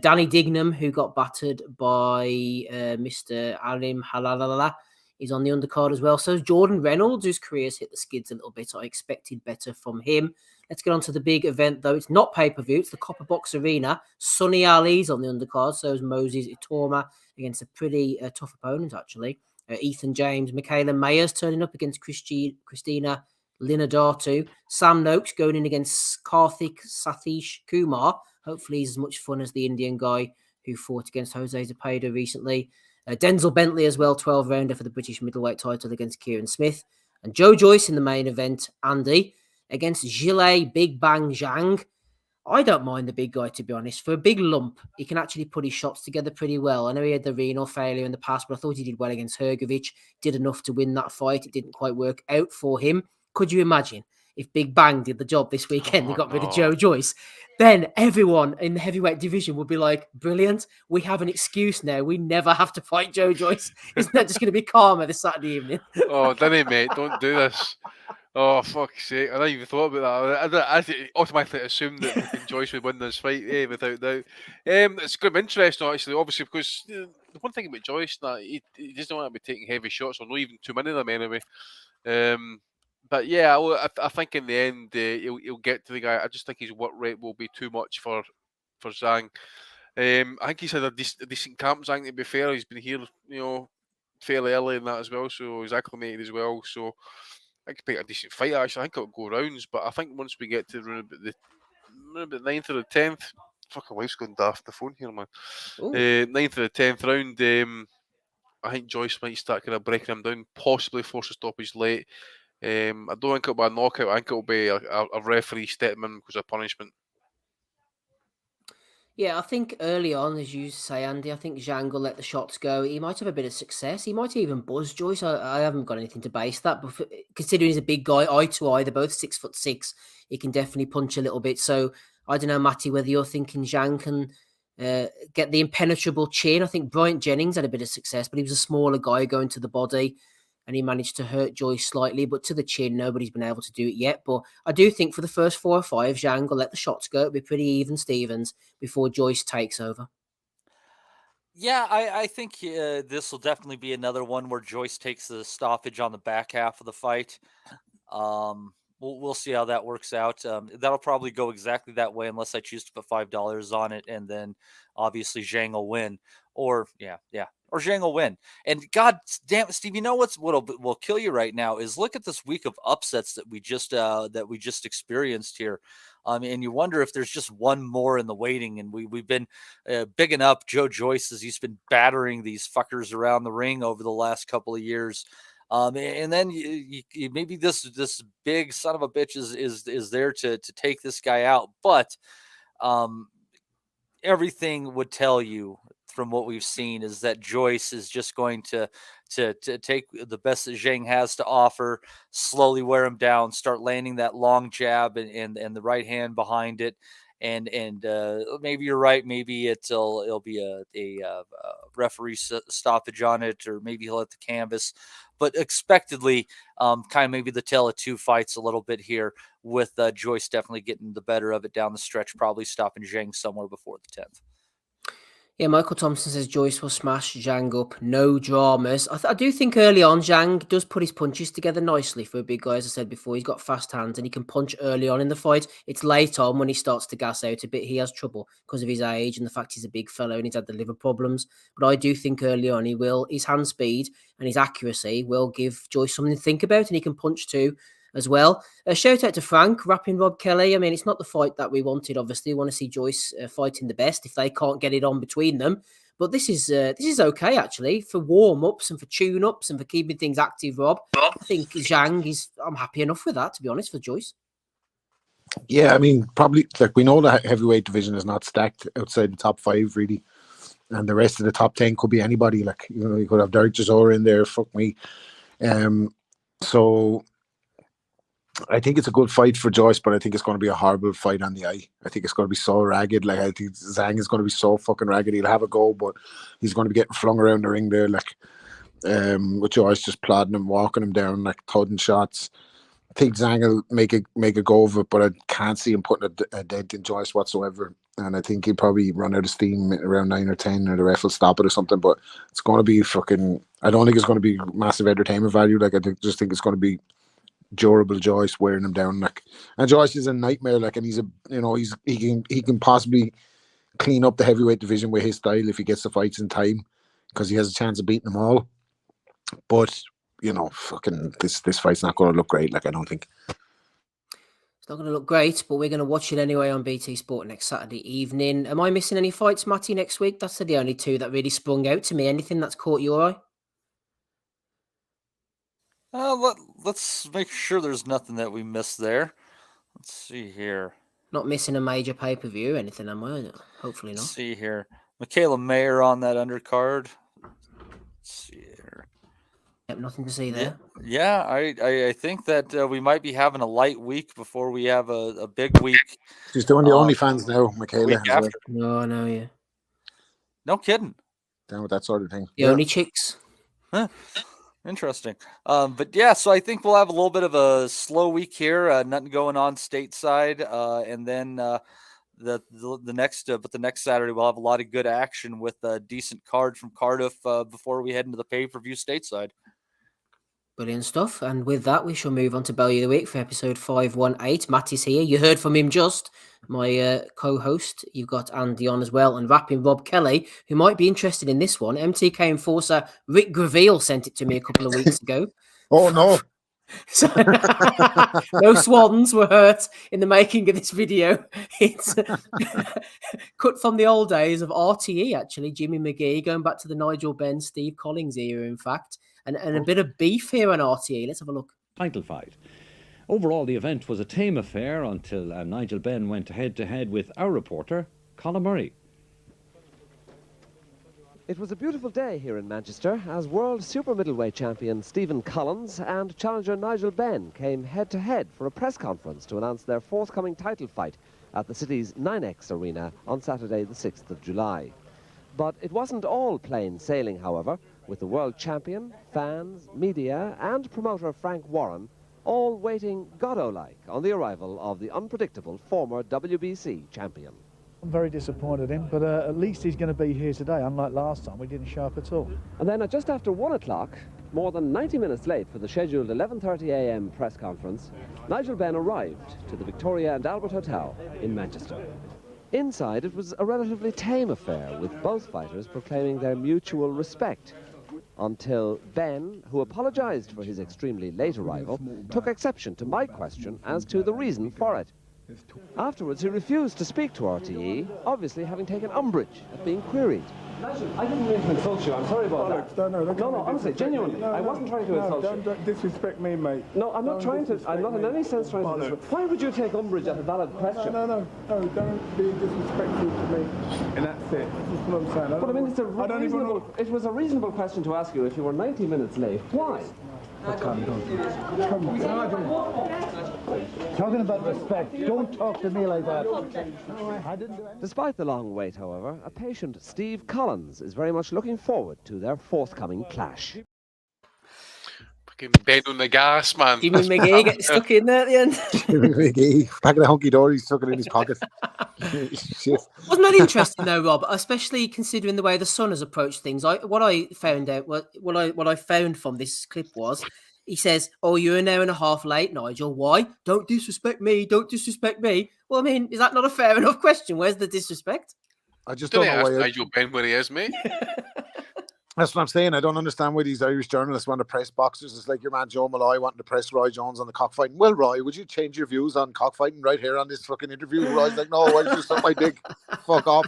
Danny Dignam, who got battered by Mr. Alim Halalala, is on the undercard as well. So Jordan Reynolds, whose career's hit the skids a little bit. I expected better from him. Let's get on to the big event, though. It's not pay-per-view. It's the Copper Box Arena. Sonny Ali's on the undercard. So is Moses Itoma against a pretty tough opponent, actually. Ethan James, Michaela Mayers turning up against Christina Linadatu. Sam Noakes going in against Karthik Satish Kumar. Hopefully he's as much fun as the Indian guy who fought against Jose Zepeda recently. Denzel Bentley as well, 12-rounder for the British middleweight title against Kieran Smith. And Joe Joyce in the main event, Andy, against Zhilei Big Bang Zhang. I don't mind the big guy, to be honest. For a big lump, he can actually put his shots together pretty well. I know he had the renal failure in the past, but I thought he did well against Hrgovic. Did enough to win that fight. It didn't quite work out for him. Could you imagine if Big Bang did the job this weekend and got rid of Joe Joyce? Then everyone in the heavyweight division would be like, brilliant. We have an excuse now. We never have to fight Joe Joyce. Isn't that just going to be karma this Saturday evening? Oh, Danny, mate, don't do this. Oh, fuck's sake. I never even thought about that. I automatically assumed that Joyce would win this fight, without doubt. It's going to be interesting, actually, obviously, because the one thing about Joyce, that he doesn't want to be taking heavy shots, or not even too many of them anyway. But yeah, I think in the end, he'll get to the guy. I just think his work rate will be too much for Zhang. I think he's had a decent camp, Zhang, to be fair. He's been here, fairly early in that as well, so he's acclimated as well. So I could pick a decent fight, actually. I think it'll go rounds, but I think once we get to around about the 9th or the 10th, fucking wife's going daft the phone here, man. 9th or the 10th round, I think Joyce might start kind of breaking him down, possibly force a stoppage late. I don't think it'll be a knockout. I think it'll be a referee stepping in because of punishment. Yeah, I think early on, as you say, Andy, I think Zhang will let the shots go. He might have a bit of success. He might even buzz Joyce. I haven't got anything to base that, but considering he's a big guy, eye to eye, they're both 6'6", he can definitely punch a little bit. So I don't know, Matty, whether you're thinking Zhang can get the impenetrable chin. I think Bryant Jennings had a bit of success, but he was a smaller guy going to the body, and he managed to hurt Joyce slightly, but to the chin, nobody's been able to do it yet. But I do think for the first 4 or 5, Zhang will let the shots go. It'll be pretty even Stevens before Joyce takes over. Yeah, I think this will definitely be another one where Joyce takes the stoppage on the back half of the fight. We'll see how that works out. That'll probably go exactly that way unless I choose to put $5 on it, and then obviously Zhang will win. Or Zhang will win. And God damn it, Steve, you know what will kill you right now is look at this week of upsets that we just experienced here. And you wonder if there's just one more in the waiting. And we've been bigging up Joe Joyce as he's been battering these fuckers around the ring over the last couple of years. And then you maybe this big son of a bitch is there to take this guy out. But everything would tell you from what we've seen is that Joyce is just going to take the best that Zhang has to offer, slowly wear him down, start landing that long jab and the right hand behind it. And maybe you're right. Maybe it'll be a referee stoppage on it, or maybe he'll hit the canvas. But expectedly, kind of maybe the tale of two fights a little bit here, with Joyce definitely getting the better of it down the stretch, probably stopping Zhang somewhere before the 10th. Yeah, Michael Thompson says Joyce will smash Zhang up. No dramas. I do think early on, Zhang does put his punches together nicely for a big guy. As I said before, he's got fast hands and he can punch early on in the fight. It's late on when he starts to gas out a bit. He has trouble because of his age and the fact he's a big fellow and he's had the liver problems. But I do think early on his hand speed and his accuracy will give Joyce something to think about, and he can punch too as well. A shout out to Frank, rapping Rob Kelly. I mean, it's not the fight that we wanted, obviously. We want to see Joyce fighting the best if they can't get it on between them. But this is okay, actually, for warm-ups and for tune-ups and for keeping things active, Rob. I think Zhang I'm happy enough with that, to be honest, for Joyce. Yeah, I mean, probably, like, we know the heavyweight division is not stacked outside the top 5, really. And the rest of the top 10 could be anybody. Like, you could have Derek Chisora in there, fuck me. So I think it's a good fight for Joyce, but I think it's going to be a horrible fight on the eye. I think it's going to be so ragged. Like, I think Zhang is going to be so fucking ragged. He'll have a go, but he's going to be getting flung around the ring there, like, with Joyce just plodding him, walking him down, like, thudding shots. I think Zhang will make a go of it, but I can't see him putting a dent in Joyce whatsoever. And I think he'll probably run out of steam around 9 or 10, or the ref will stop it or something. But it's going to be fucking... I don't think it's going to be massive entertainment value. Like, I just think it's going to be durable Joyce wearing him down. Like, and Joyce is a nightmare. Like, and he can possibly clean up the heavyweight division with his style if he gets the fights in time, because he has a chance of beating them all. But fucking this fight's not going to look great. Like, I don't think. It's not going to look great, but we're going to watch it anyway on BT Sport next Saturday evening. Am I missing any fights, Matty, next week? That's the only two that really sprung out to me. Anything that's caught your eye? Let's make sure there's nothing that we missed there. Let's see here. Not missing a major pay-per-view, anything, am I? Hopefully not. Let's see here. Michaela Mayer on that undercard. Let's see here. Yep, nothing to see there. Yeah, I think that we might be having a light week before we have a big week. She's doing the OnlyFans now, Michaela. No, yeah. No kidding. Down with that sort of thing. The only chicks. Huh. Interesting. But yeah, so I think we'll have a little bit of a slow week here. Nothing going on stateside. And then the next Saturday we'll have a lot of good action with a decent card from Cardiff before we head into the pay-per-view stateside. Brilliant stuff. And with that, we shall move on to Belly of the Week for episode 518. Matty's here. You heard from him just. My co-host. You've got Andy on as well. And rapping Rob Kelly, who might be interested in this one. MTK enforcer Rick Graville sent it to me a couple of weeks ago. Oh, no. So, no swans were hurt in the making of this video. It's cut from the old days of RTE, actually. Jimmy McGee, going back to the Nigel Benn, Steve Collins era, in fact. And a bit of beef here on RTE. Let's have a look. Title fight. Overall, the event was a tame affair until Nigel Benn went head-to-head with our reporter, Colin Murray. It was a beautiful day here in Manchester as world super middleweight champion Stephen Collins and challenger Nigel Benn came head-to-head for a press conference to announce their forthcoming title fight at the city's 9X Arena on Saturday the 6th of July. But it wasn't all plain sailing, however, with the world champion, fans, media and promoter Frank Warren all waiting Godot-like on the arrival of the unpredictable former WBC champion. I'm very disappointed in him, but at least he's going to be here today, unlike last time. We didn't show up at all. And then at just after 1 o'clock, more than 90 minutes late for the scheduled 11:30 a.m. press conference, Nigel Benn arrived to the Victoria and Albert Hotel in Manchester. Inside, it was a relatively tame affair, with both fighters proclaiming their mutual respect, until Ben, who apologized for his extremely late arrival, took exception to my question as to the reason for it. Afterwards, he refused to speak to RTE, obviously having taken umbrage at being queried. I didn't mean to insult you. I'm sorry about that. No, honestly, genuinely. I wasn't trying to insult you. Don't disrespect me, mate. No, I'm not trying to. I'm not in any sense trying to disrespect. Why would you take umbrage at a valid question? No, don't be disrespectful to me. And that's it. That's what I'm saying. But I mean, it was a reasonable question to ask you if you were 90 minutes late. Why? Talking about respect, don't talk to me like that. Despite the long wait, however, a patient Steve Collins is very much looking forward to their forthcoming clash. Fucking bend on the gas, man. Jimmy McGee gets stuck in there at the end. Jimmy McGee, back of the hunky-dory, he's stuck it in his pocket. Shit. Wasn't that interesting though, Rob? Especially considering the way the Sun has approached things. What I found from this clip was he says, "Oh, you're an hour and a half late, Nigel. Why? Don't disrespect me. Don't disrespect me." Well, I mean, is that not a fair enough question? Where's the disrespect? I just don't know why Nigel Benn where he is, mate. That's what I'm saying. I don't understand why these Irish journalists want to press boxers. It's like your man Joe Malloy wanting to press Roy Jones on the cockfighting. Well, Roy, would you change your views on cockfighting right here on this fucking interview? Roy's like, no, why did you suck my dick? Fuck off.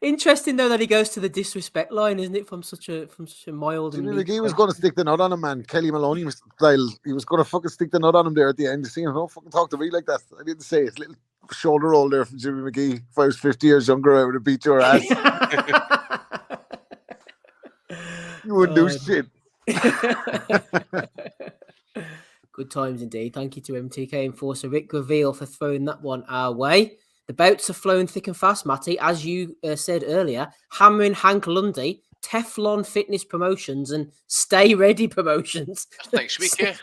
Interesting though that he goes to the disrespect line, isn't it? From such a mild. Jimmy McGee was going to stick the nut on him, man. Kelly Maloney style. He was going to fucking stick the nut on him there at the end. You see, don't fucking talk to me like that. I didn't say it. Little shoulder roll there from Jimmy McGee. If I was 50 years younger, I would have beat your ass. You wouldn't do shit. Good times indeed. Thank you to MTK enforcer Rick Graville for throwing that one our way. The bouts have flown thick and fast, Matty. As you said earlier, hammering Hank Lundy, Teflon Fitness Promotions and Stay Ready Promotions. Next week, yeah.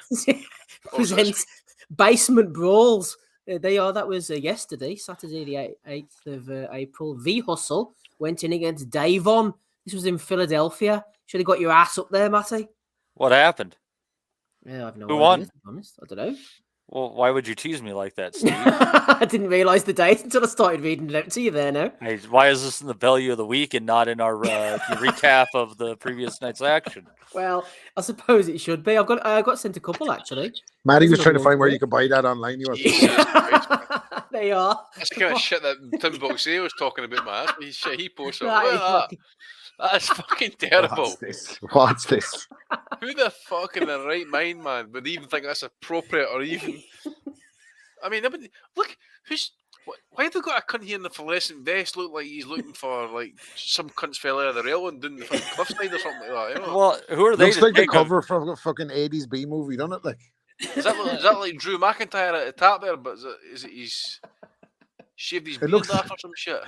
Presents Basement Brawls. That was yesterday, Saturday the 8th of April. V-Hustle went in against Davon. This was in Philadelphia. Should have got your ass up there, Matty. What happened? Yeah, I have no Who idea, won? to be honest. I don't know. Well, why would you tease me like that, Steve? I didn't realise the date until I started reading it out to you there now. Hey, why is this in the value of the week and not in our recap of the previous night's action? Well, I suppose it should be. I got sent a couple actually. Matty There's was trying to another find one where for you could buy that online. He was. They are. That's the kind of shit that Tim Boxeo was talking about, man. That's the shit he posted. That Look is at that. fucking- That's fucking terrible. What's this? Who the fuck in their right mind, man, would even think that's appropriate or even? I mean, look, why have they got a cunt here in the fluorescent vest? Look like he's looking for like some cunts fell out of the rail and doing the fucking cliffside or something like that. You know? Well, who are they? Looks like the cover from a fucking 80s B movie, doesn't it? Like, is that like Drew McIntyre at the top there? But is it he's shaved his beard off or some shit?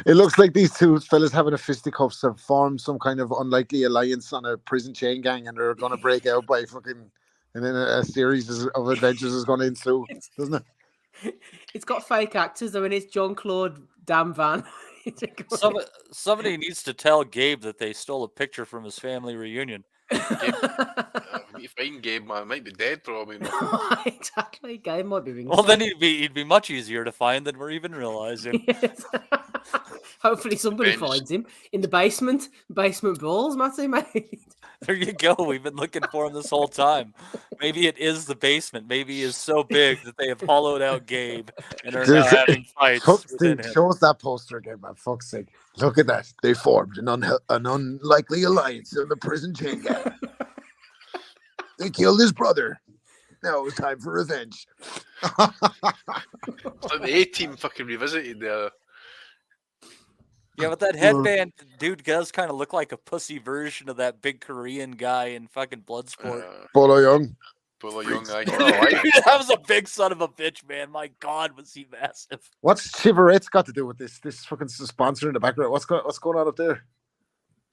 It looks like these two fellas having a fisticuffs have formed some kind of unlikely alliance on a prison chain gang, and they're going to break out by fucking, and then a series of adventures is going to ensue, doesn't it? It's got fake actors though, and it's Jean-Claude Van Damme. Somebody needs to tell Gabe that they stole a picture from his family reunion. You find Gabe, man, might be dead probably. Exactly, Gabe might be ringing. Well, then he'd be much easier to find than we're even realizing. Hopefully somebody Revenge. finds him in the basement. Basement balls, Matty, mate. There you go. We've been looking for him this whole time. Maybe it is the basement. Maybe he is so big that they have hollowed out Gabe and are now having fights within him. Show us that poster again, man. Fuck's sake. Look at that. They formed an unlikely alliance in the prison chain gang. They killed his brother. Now it's time for revenge. It's like the A-Team fucking revisited there. Yeah, but that headband dude does kind of look like a pussy version of that big Korean guy in fucking Bloodsport. Bolo Young. Bolo Young, That was a big son of a bitch, man. My God, was he massive. What's Chivaret's got to do with this? This fucking sponsor in the background. What's going on up there?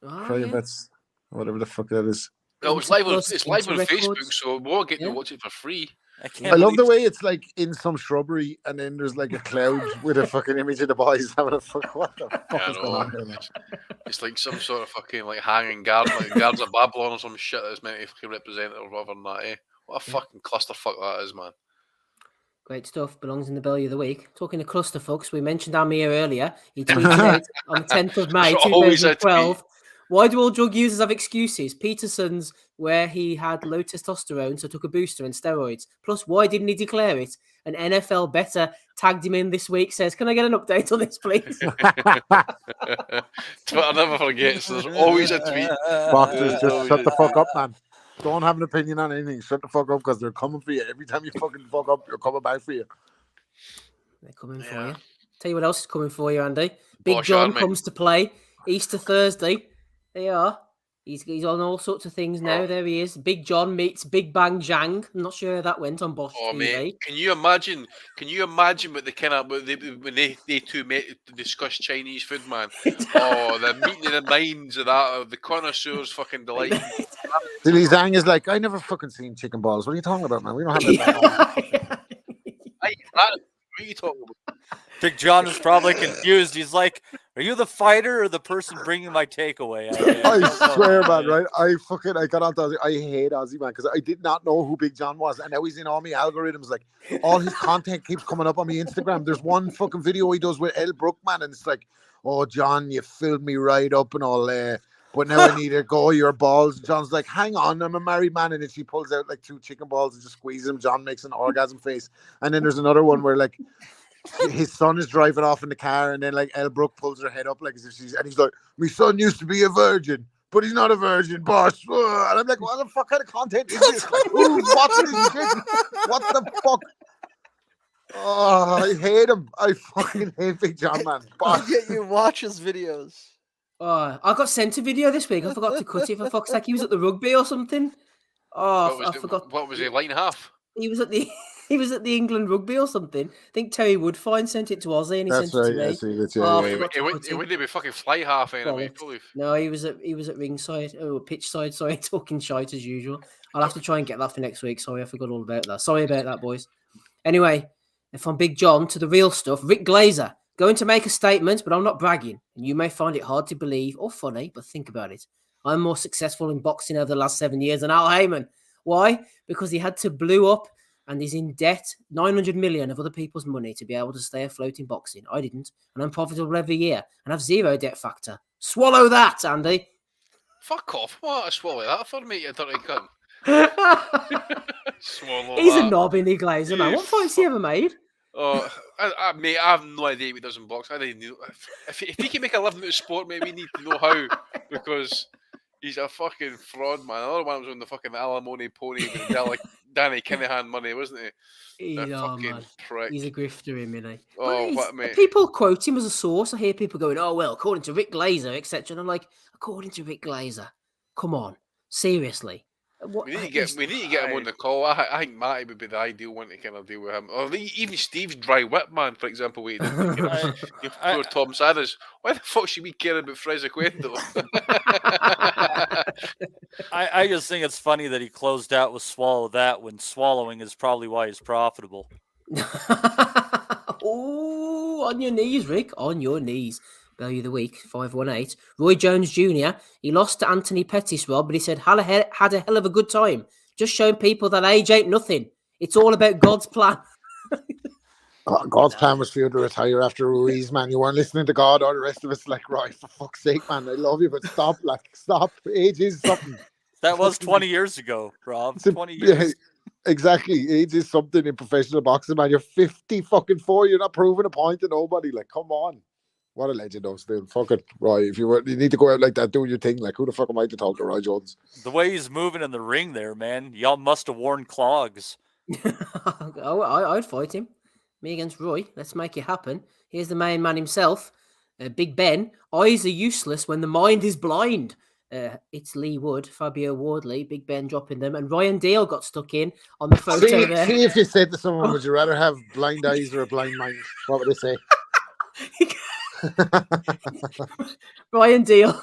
Crayovets, whatever the fuck that is. No, it's live on Facebook, so we'll get to watch it for free. I love the way it's like in some shrubbery, and then there's like a cloud with a fucking image of the boys having a fuck. What the fuck is going on here, man? It's like some sort of fucking like hanging guard, like guards of Babylon or some shit that's meant to fucking represent it or whatever. And that, eh? What a fucking clusterfuck that is, man. Great stuff. Belongs in the belly of the week. Talking to clusterfucks, we mentioned Amir earlier. He tweeted out on the 10th of May, 2012. Why do all drug users have excuses? Peterson's where he had low testosterone, so took a booster and steroids. Plus, why didn't he declare it? An NFL bettor tagged him in this week, says, can I get an update on this, please? I'll never forget. So there's always a tweet. Boxers, just shut the fuck up, man. Don't have an opinion on anything. Shut the fuck up, because they're coming for you. Every time you fucking fuck up, they're coming back for you. They're coming for you. Tell you what else is coming for you, Andy. Big Bosh John Army. comes to play Easter Thursday. There you are. He's on all sorts of things now. There he is. Big John meets Big Bang Jang. I'm not sure how that went on Bosch Oh TV. mate, can you imagine what the kind of when they two met to discuss Chinese food, man? Oh, the meeting of the minds of that of the connoisseurs fucking delight. Billy Zhang is like, I never fucking seen chicken balls. What are you talking about, man? We don't have that. What are you talking about? Big John is probably confused. He's like, are you the fighter or the person bringing my takeaway? I swear, man, right? I got onto Ozzy. I hate Ozzy, man, because I did not know who Big John was. And now he's in all my algorithms. Like, all his content keeps coming up on my Instagram. There's one fucking video he does with El Brook, man, and it's like, oh, John, you filled me right up and all but now I need to go your balls. John's like, hang on, I'm a married man. And then she pulls out like 2 chicken balls and just squeezes them. John makes an orgasm face. And then there's another one where like his son is driving off in the car, and then like Elle Brooke pulls her head up like as if and he's like, my son used to be a virgin, but he's not a virgin, boss. And I'm like, what the fuck kind of content is this? Like, who's watching this shit? What the fuck? Oh, I hate him. I fucking hate Big John, man. Boss. Get you watch his videos. Oh, I got sent a video this week. I forgot to cut it for fuck's sake. He was at the rugby or something. Oh, I forgot. What was he, line half? He was at the England rugby or something. I think Terry Woodfine sent it to Ozzy and he sent it to me. That's right. Oh, it wouldn't be fucking fly half anyway. No, he was at ringside. Oh, pitch side. Sorry, talking shite as usual. I'll have to try and get that for next week. Sorry, I forgot all about that. Sorry about that, boys. Anyway, from Big John to the real stuff. Rick Glaser going to make a statement, but I'm not bragging. And you may find it hard to believe or funny, but think about it. I'm more successful in boxing over the last 7 years than Al Heyman. Why? Because he had to blew up and he's in debt 900 million of other people's money to be able to stay afloat in boxing. I didn't. And I'm profitable every year and have zero debt factor. Swallow that, Andy. Fuck off. What? I swallow that for me, you dirty cunt. Swallow He's that. a knob in the Glaser, man. You What fights he ever made? Oh, mate, I have no idea what he does in boxing. I didn't know. If he can make a living out of sport, mate, we need to know how, because he's a fucking fraud, man. Another one was on the fucking alimony pony with Danny Kinahan money, wasn't he? He's, fucking prick. He's a grifter, him, isn't he? Oh, what, mate? People quote him as a source. I hear people going, "Oh well, according to Rick Glaser, etc." And I'm like, according to Rick Glaser, come on, seriously. What, We need to get him on the call. I think Matty would be the ideal one to kind of deal with him. Or even Steve's dry whip, man, for example, what he did to poor Tom Sadders. Why the fuck should we care about Frezequendo? I just think it's funny that he closed out with Swallow That when swallowing is probably why he's profitable. Oh, on your knees, Rick. On your knees. Value of the week, 518. Roy Jones Jr. He lost to Anthony Pettis, Rob, but he said had a hell of a good time. Just showing people that age ain't nothing. It's all about God's plan. God's plan was for you to retire after Ruiz, man. You weren't listening to God or the rest of us. Like, right, for fuck's sake, man. I love you, but stop. Stop. Age is something. That was 20 years ago, Rob. 20 years. Yeah, exactly. Age is something in professional boxing, man. You're 54. You're not proving a point to nobody. Like, come on. What a legend, though, still. Fuck it, Roy. If you need to go out like that, doing your thing, like, who the fuck am I to talk to Roy Jones? The way he's moving in the ring there, man. Y'all must have worn clogs. I'd fight him. Me against Roy. Let's make it happen. Here's the main man himself. Big Ben. Eyes are useless when the mind is blind. It's Lee Wood, Fabio Wardley, Big Ben dropping them, and Ryan Deal got stuck in on the photo there. See if you said to someone, would you rather have blind eyes or a blind mind? What would they say? Ryan Deal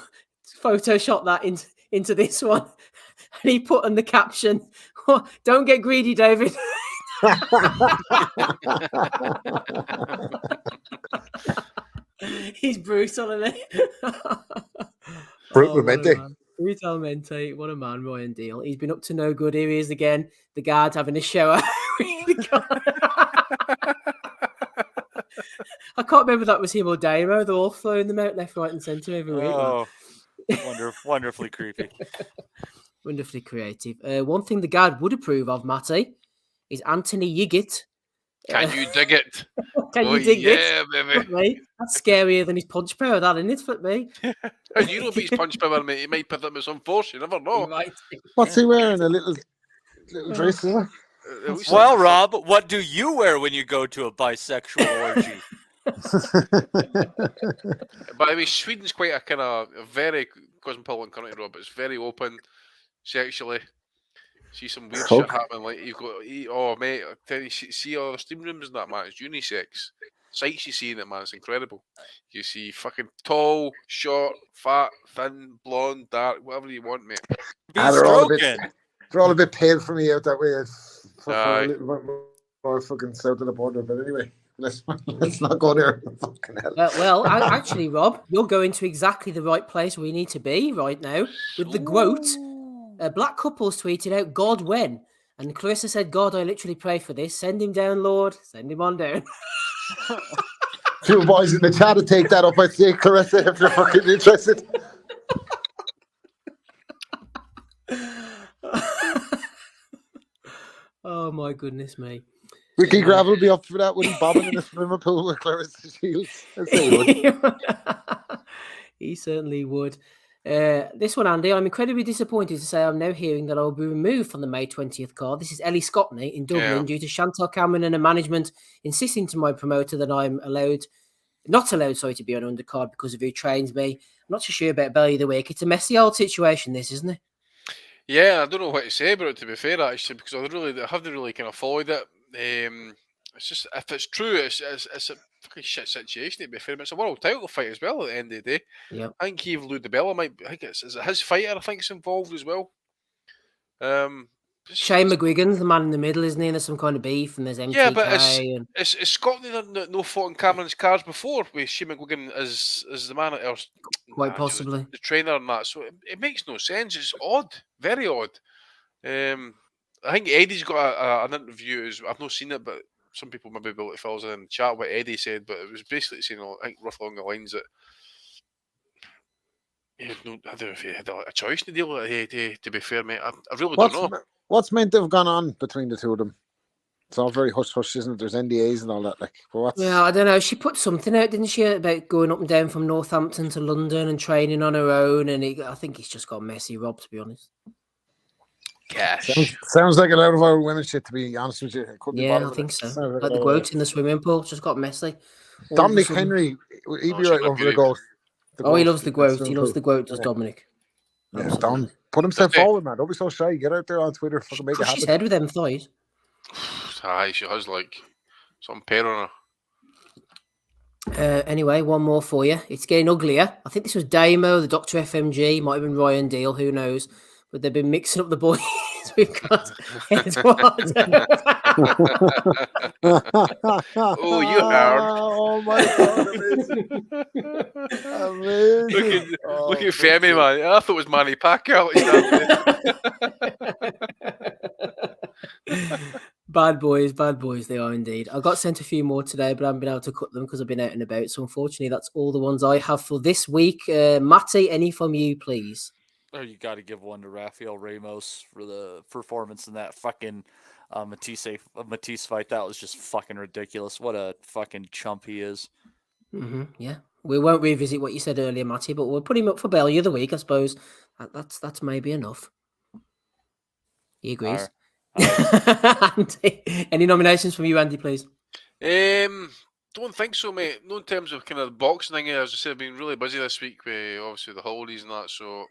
photoshopped that into this one, and he put in the caption, oh, "Don't get greedy, David." He's brutal, isn't he? Brutal Mente. Brutal Mente. What a man, Ryan Deal. He's been up to no good. Here he is again. The guard having a shower. I can't remember if that was him or Damo. They're all throwing them out left, right, and centre every week. Oh, wonderfully creepy. Wonderfully creative. One thing the guard would approve of, Matty, is Anthony Yiggett. Can you dig it? Can you dig it? Yeah, baby. That's scarier than his punch power, that, isn't it, for me? And you know about his punch power, mate. He might put them with some force. You never know. What's he wearing? A little dress, isn't it? Well, Rob, what do you wear when you go to a bisexual orgy? But I mean, Sweden's quite a kind of very cosmopolitan country, Rob. It's very open sexually. See some weird shit happening. Like you've got, oh mate, I tell you, see all the steam rooms and that, man. It's unisex. Sights you see in it, man. It's incredible. You see fucking tall, short, fat, thin, blonde, dark, whatever you want, mate. They're all a bit pale for me out that way. It's a little bit more fucking south of the border, but anyway. Let's not go there. Fucking hell. Well, actually, Rob, you're going to exactly the right place we need to be right now with the quote. Black couples tweeted out, "God when?" And Clarissa said, "God, I literally pray for this. Send him down, Lord. Send him on down." Two boys in the chat to take that up. I'd say, Clarissa, if you're fucking interested. Oh my goodness me. Ricky Gravel will be up for that, wouldn't bobbing in a swimming pool with Clarissa Shields. He certainly would. This one, Andy, I'm incredibly disappointed to say I'm now hearing that I will be removed from the May 20th card. This is Ellie Scottney in Dublin due to Chantal Cameron and a management insisting to my promoter that I'm not allowed to be on undercard because of who trains me. I'm not so sure about Belly of the Week. It's a messy old situation, this, isn't it? Yeah, I don't know what to say about it, to be fair, actually, because I haven't really kind of followed it. It's just, if it's true, it's a fucking shit situation, to be fair. But it's a world title fight as well at the end of the day. Yep. I think Yves Ludabella is it his fighter, I think, is involved as well. Shane McGuigan's the man in the middle, isn't he? And there's some kind of beef, and there's MTK. Yeah, but is Scotland no fought in Cameron's cards before with Shane McGuigan as the man, or quite possibly the trainer and that. So it makes no sense. It's odd, very odd. I think Eddie's got an interview. I've not seen it, but some people maybe be able to fill us in the chat what Eddie said. But it was basically saying, I think roughly along the lines that I don't know if he had a choice to deal with it. To be fair, mate, I really don't know. What's meant to have gone on between the two of them? It's all very hush hush, isn't it? There's NDAs and all that. Like, Yeah, I don't know. She put something out, didn't she, about going up and down from Northampton to London and training on her own? And I think it's just got messy, Rob. To be honest. Cash. Sounds like a lot of our women shit. To be honest with you, I think so. Like the quote in the swimming pool, just got messy. Dominic Henry, he'd be right over the goal. He loves the quote. He loves the quote. Does Dominic? Yeah, Dom, put himself forward, man. Don't be so shy. Get out there on Twitter. Fucking make it happen. She's head with them thighs. Aye, she has like some pair on her. Anyway, one more for you. It's getting uglier. I think this was Damo, the Dr. FMG, might have been Ryan Deal, who knows? But they've been mixing up the boys. We've got Edward. Oh, you heard. Oh my God. Amazing. Look at Femi, man. I thought it was Manny Pacquiao. Bad boys, they are indeed. I got sent a few more today, but I haven't been able to cut them because I've been out and about. So unfortunately, that's all the ones I have for this week. Matty, any from you, please? Oh, you got to give one to Rafael Ramos for the performance in that fucking Matisse fight. That was just fucking ridiculous. What a fucking chump he is. Yeah, we won't revisit what you said earlier, Matty, but we'll put him up for Bellew of the week, I suppose. That's maybe enough. He agrees. Andy, any nominations from you, Andy, please? Don't think so, mate. No, in terms of kind of the boxing thing. As I said, I've been really busy this week with obviously the holidays and that. So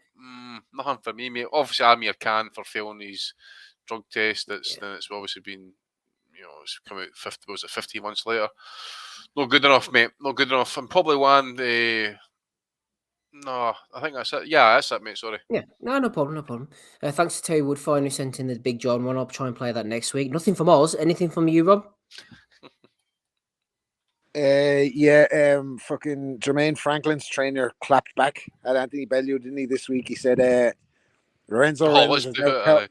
nothing for me, mate. Obviously, Amir Khan for failing his drug test. It's obviously been, it's come out 15 months later. Not good enough, mate. Not good enough. And probably one. No, I think that's it. Yeah, that's it, mate. Sorry. Yeah, no problem. Thanks to Terry Wood finally sent in the Big John one. I'll try and play that next week. Nothing from Oz. Anything from you, Rob? Fucking Jermaine Franklin's trainer clapped back at Anthony Bellew, didn't he, this week? He said Lorenzo Reynolds has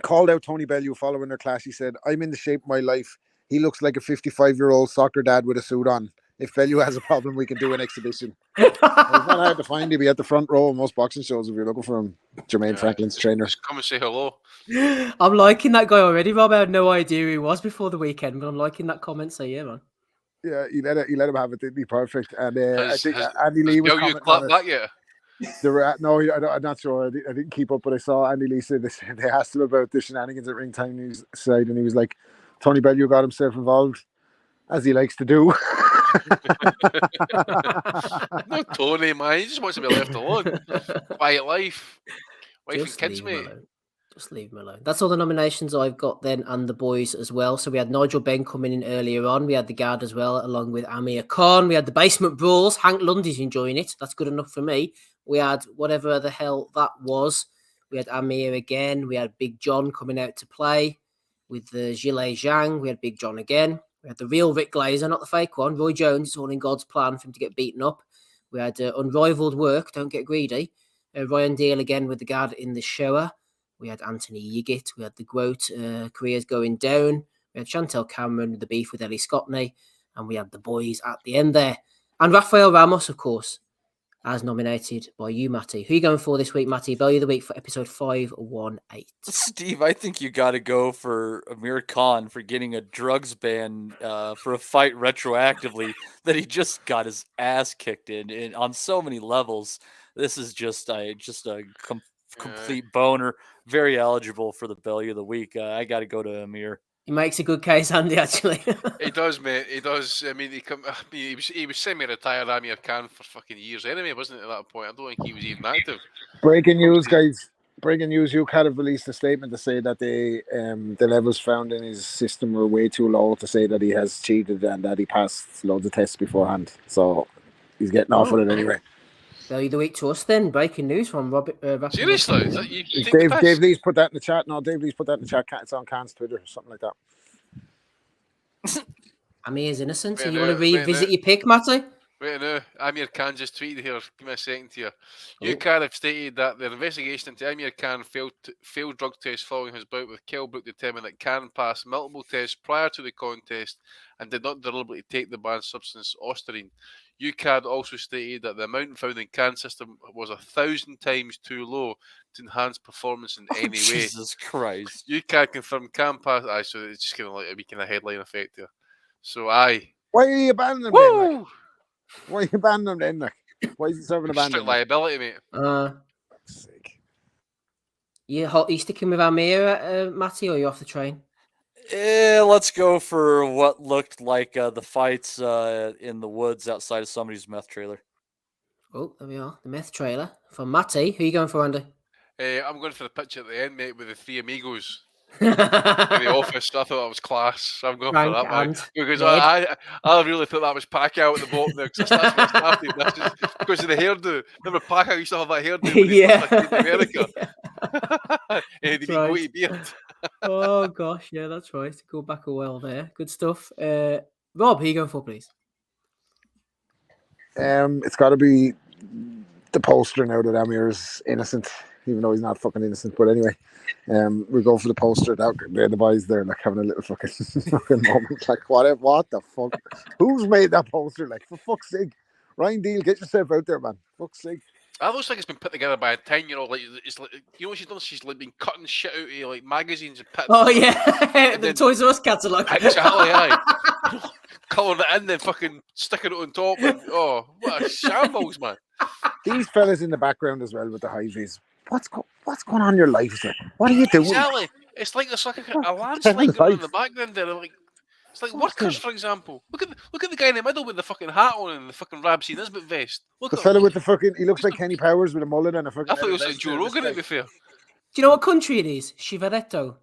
called out Tony Bellew following their clash. He said, "I'm in the shape of my life. He looks like a 55-year-old soccer dad with a suit on. If Bellew has a problem, we can do an exhibition." It's not hard to find. He'll be at the front row of most boxing shows if you're looking for him. Jermaine Franklin's trainer. Just come and say hello. I'm liking that guy already, Rob. I had no idea who he was before the weekend, but I'm liking that comment. So yeah, man. Yeah, you let him have it, didn't he? Perfect. And I think Andy Lee was commenting on it. That yet? I'm not sure. I didn't keep up, but I saw Andy Lee said this. They asked him about the shenanigans at ringside side, and he was like, "Tony Bellew got himself involved, as he likes to do." No, Tony, man, he just wants to be left alone. Quiet life, wife and kids, mate. Just leave him alone. That's all the nominations I've got then, and the boys as well. So we had Nigel Benn coming in earlier on. We had the guard as well, along with Amir Khan. We had the basement brawls. Hank Lundy's enjoying it. That's good enough for me. We had whatever the hell that was. We had Amir again. We had Big John coming out to play with the Gillet Zhang. We had Big John again. We had the real Rick Glaser, not the fake one. Roy Jones. It's all in God's plan for him to get beaten up. We had unrivaled work. Don't get greedy. Ryan Deal again with the guard in the shower. We had Anthony Yiggett. We had the Groat careers going down. We had Chantel Cameron with the beef with Ellie Scottney. And we had the boys at the end there. And Rafael Ramos, of course, as nominated by you, Matty. Who are you going for this week, Matty? Bellew of the week for episode 518. Steve, I think you got to go for Amir Khan for getting a drugs ban for a fight retroactively that he just got his ass kicked in on so many levels. This is just a complete boner. Very eligible for the Bellew of the week. I got to go to Amir. He makes a good case, Andy, actually. He does, mate. He does. I mean, he was semi-retired Amir Khan for fucking years anyway, wasn't it, at that point? I don't think he was even active. Breaking news, guys. Breaking news. UK have released a statement to say that the levels found in his system were way too low to say that he has cheated and that he passed loads of tests beforehand. So he's getting off with it anyway. Bellew of the week to us then. Breaking news from Robert. Seriously? Dave Lee's put that in the chat. No, Dave Lee's put that in the chat. It's on Khan's Twitter or something like that. Amir's innocent. So you want to revisit your pick, Matty? Right now, Amir Khan just tweeted here. Give me a second here. UCAD have stated that their investigation into Amir Khan failed drug tests following his bout with Kell Brook determined that Khan passed multiple tests prior to the contest and did not deliberately take the banned substance Osterine. UCAD also stated that the amount found in Khan's system was 1,000 times too low to enhance performance in any way. Jesus Christ. UCAD confirmed Khan passed. Aye, so it's just kind of like a wee kind of headline effect here. So, aye. Why are you abandoning them then? Like? Why are you abandoning them then? Like? Why is he serving abandonment? Strict liability, mate. You sticking with Amir, Matty, or are you off the train? Let's go for what looked like the fights in the woods outside of somebody's meth trailer. Oh, there we are. The meth trailer. From Matty. Who are you going for, Andy? I'm going for the picture at the end, mate, with the three amigos in the office. I thought that was class. I'm going Frank for that one. Because Ned. I really thought that was Pacquiao at the bottom there. Because that's what started. That's just because of the hairdo. Remember Pacquiao used to have that hairdo when he was in America? And he didn't go to beard. Oh, gosh. Yeah, that's right. Go back a while there. Good stuff. Rob, who are you going for, please? It's got to be the poster now that Amir's innocent, even though he's not fucking innocent. But anyway, we go for the poster. The boys there, like having a little fucking moment. Like, what the fuck? Who's made that poster? Like, for fuck's sake, Ryan Deal, get yourself out there, man. Fuck's sake. That looks like it's been put together by a 10-year-old. Like, it's like, you know what she's done? She's like been cutting shit out of like magazines and putting. Oh yeah, the Toys R Us catalogue. Exactly, aye. Colouring it in, then fucking sticking it on top. And, oh, what a shambles, man! These fellas in the background as well with the high vis. What's going on in your life? Like, what are you doing? Exactly. It's like there's like a landslide going on in the background there. Like, it's like workers, for example. Look at the guy in the middle with the fucking hat on and the fucking Ramsey Nisbet vest. Look the at fella him. with the fucking. He looks like Kenny Powers with a mullet and a fucking. I thought it was like Joe Rogan, to be fair. Do you know what country it is? Chivaretto.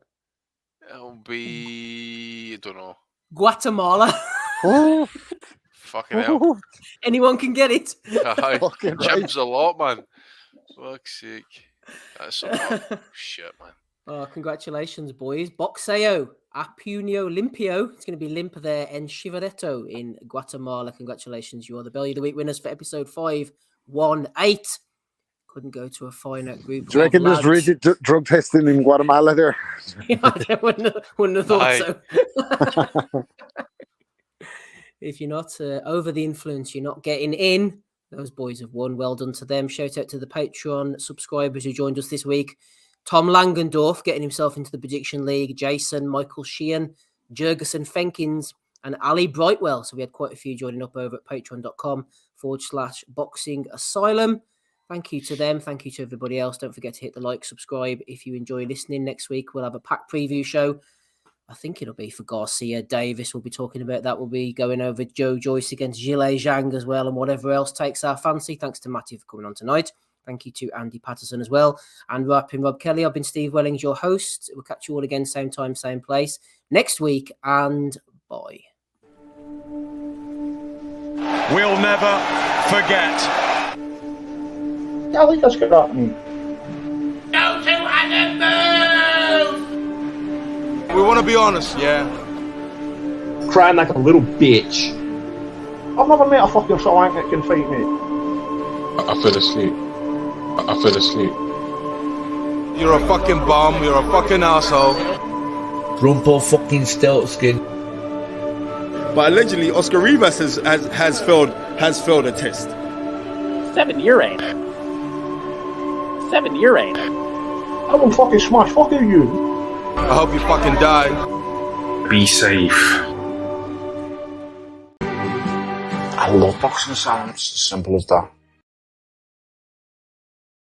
It'll be, I don't know. Guatemala. Oh, fucking hell! Anyone can get it. Jim's a lot, man. Fuck's sake. That's a lot. Shit, man. Oh, congratulations, boys. Boxeo, Apunio Limpio. It's going to be Limpa there and Chivaretto in Guatemala. Congratulations. You are the Belly of the Week winners for episode 518. Couldn't go to a finer group. Do you reckon there's rigid drug testing in Guatemala there? Yeah, I wouldn't have thought so. If you're not over the influence, you're not getting in. Those boys have won. Well done to them. Shout out to the Patreon subscribers who joined us this week. Tom Langendorf getting himself into the prediction league. Jason, Michael Sheehan, Jurgensen Fenkins, and Ali Brightwell. So we had quite a few joining up over at patreon.com/boxing asylum. Thank you to them. Thank you to everybody else. Don't forget to hit the like, subscribe if you enjoy listening. Next week, we'll have a pack preview show. I think it'll be for Garcia. Davis will be talking about that. We'll be going over Joe Joyce against Gilles Zhang as well and whatever else takes our fancy. Thanks to Matty for coming on tonight. Thank you to Andy Patterson as well. And rapping Rob Kelly. I've been Steve Wellings, your host. We'll catch you all again, same time, same place next week. And bye. We'll never forget. I think that's good happening. Go to Adam move! We want to be honest, yeah? Crying like a little bitch. I've never met a fucking swank that can fight me. I fell asleep. You're a fucking bum, you're a fucking asshole. Rumpo fucking Steltskin. But allegedly, Oscar Rivas has failed a test. 7 year ain't. I will fucking smash fucking you. I hope you fucking die. Be safe. I love boxing sounds. Simple as that.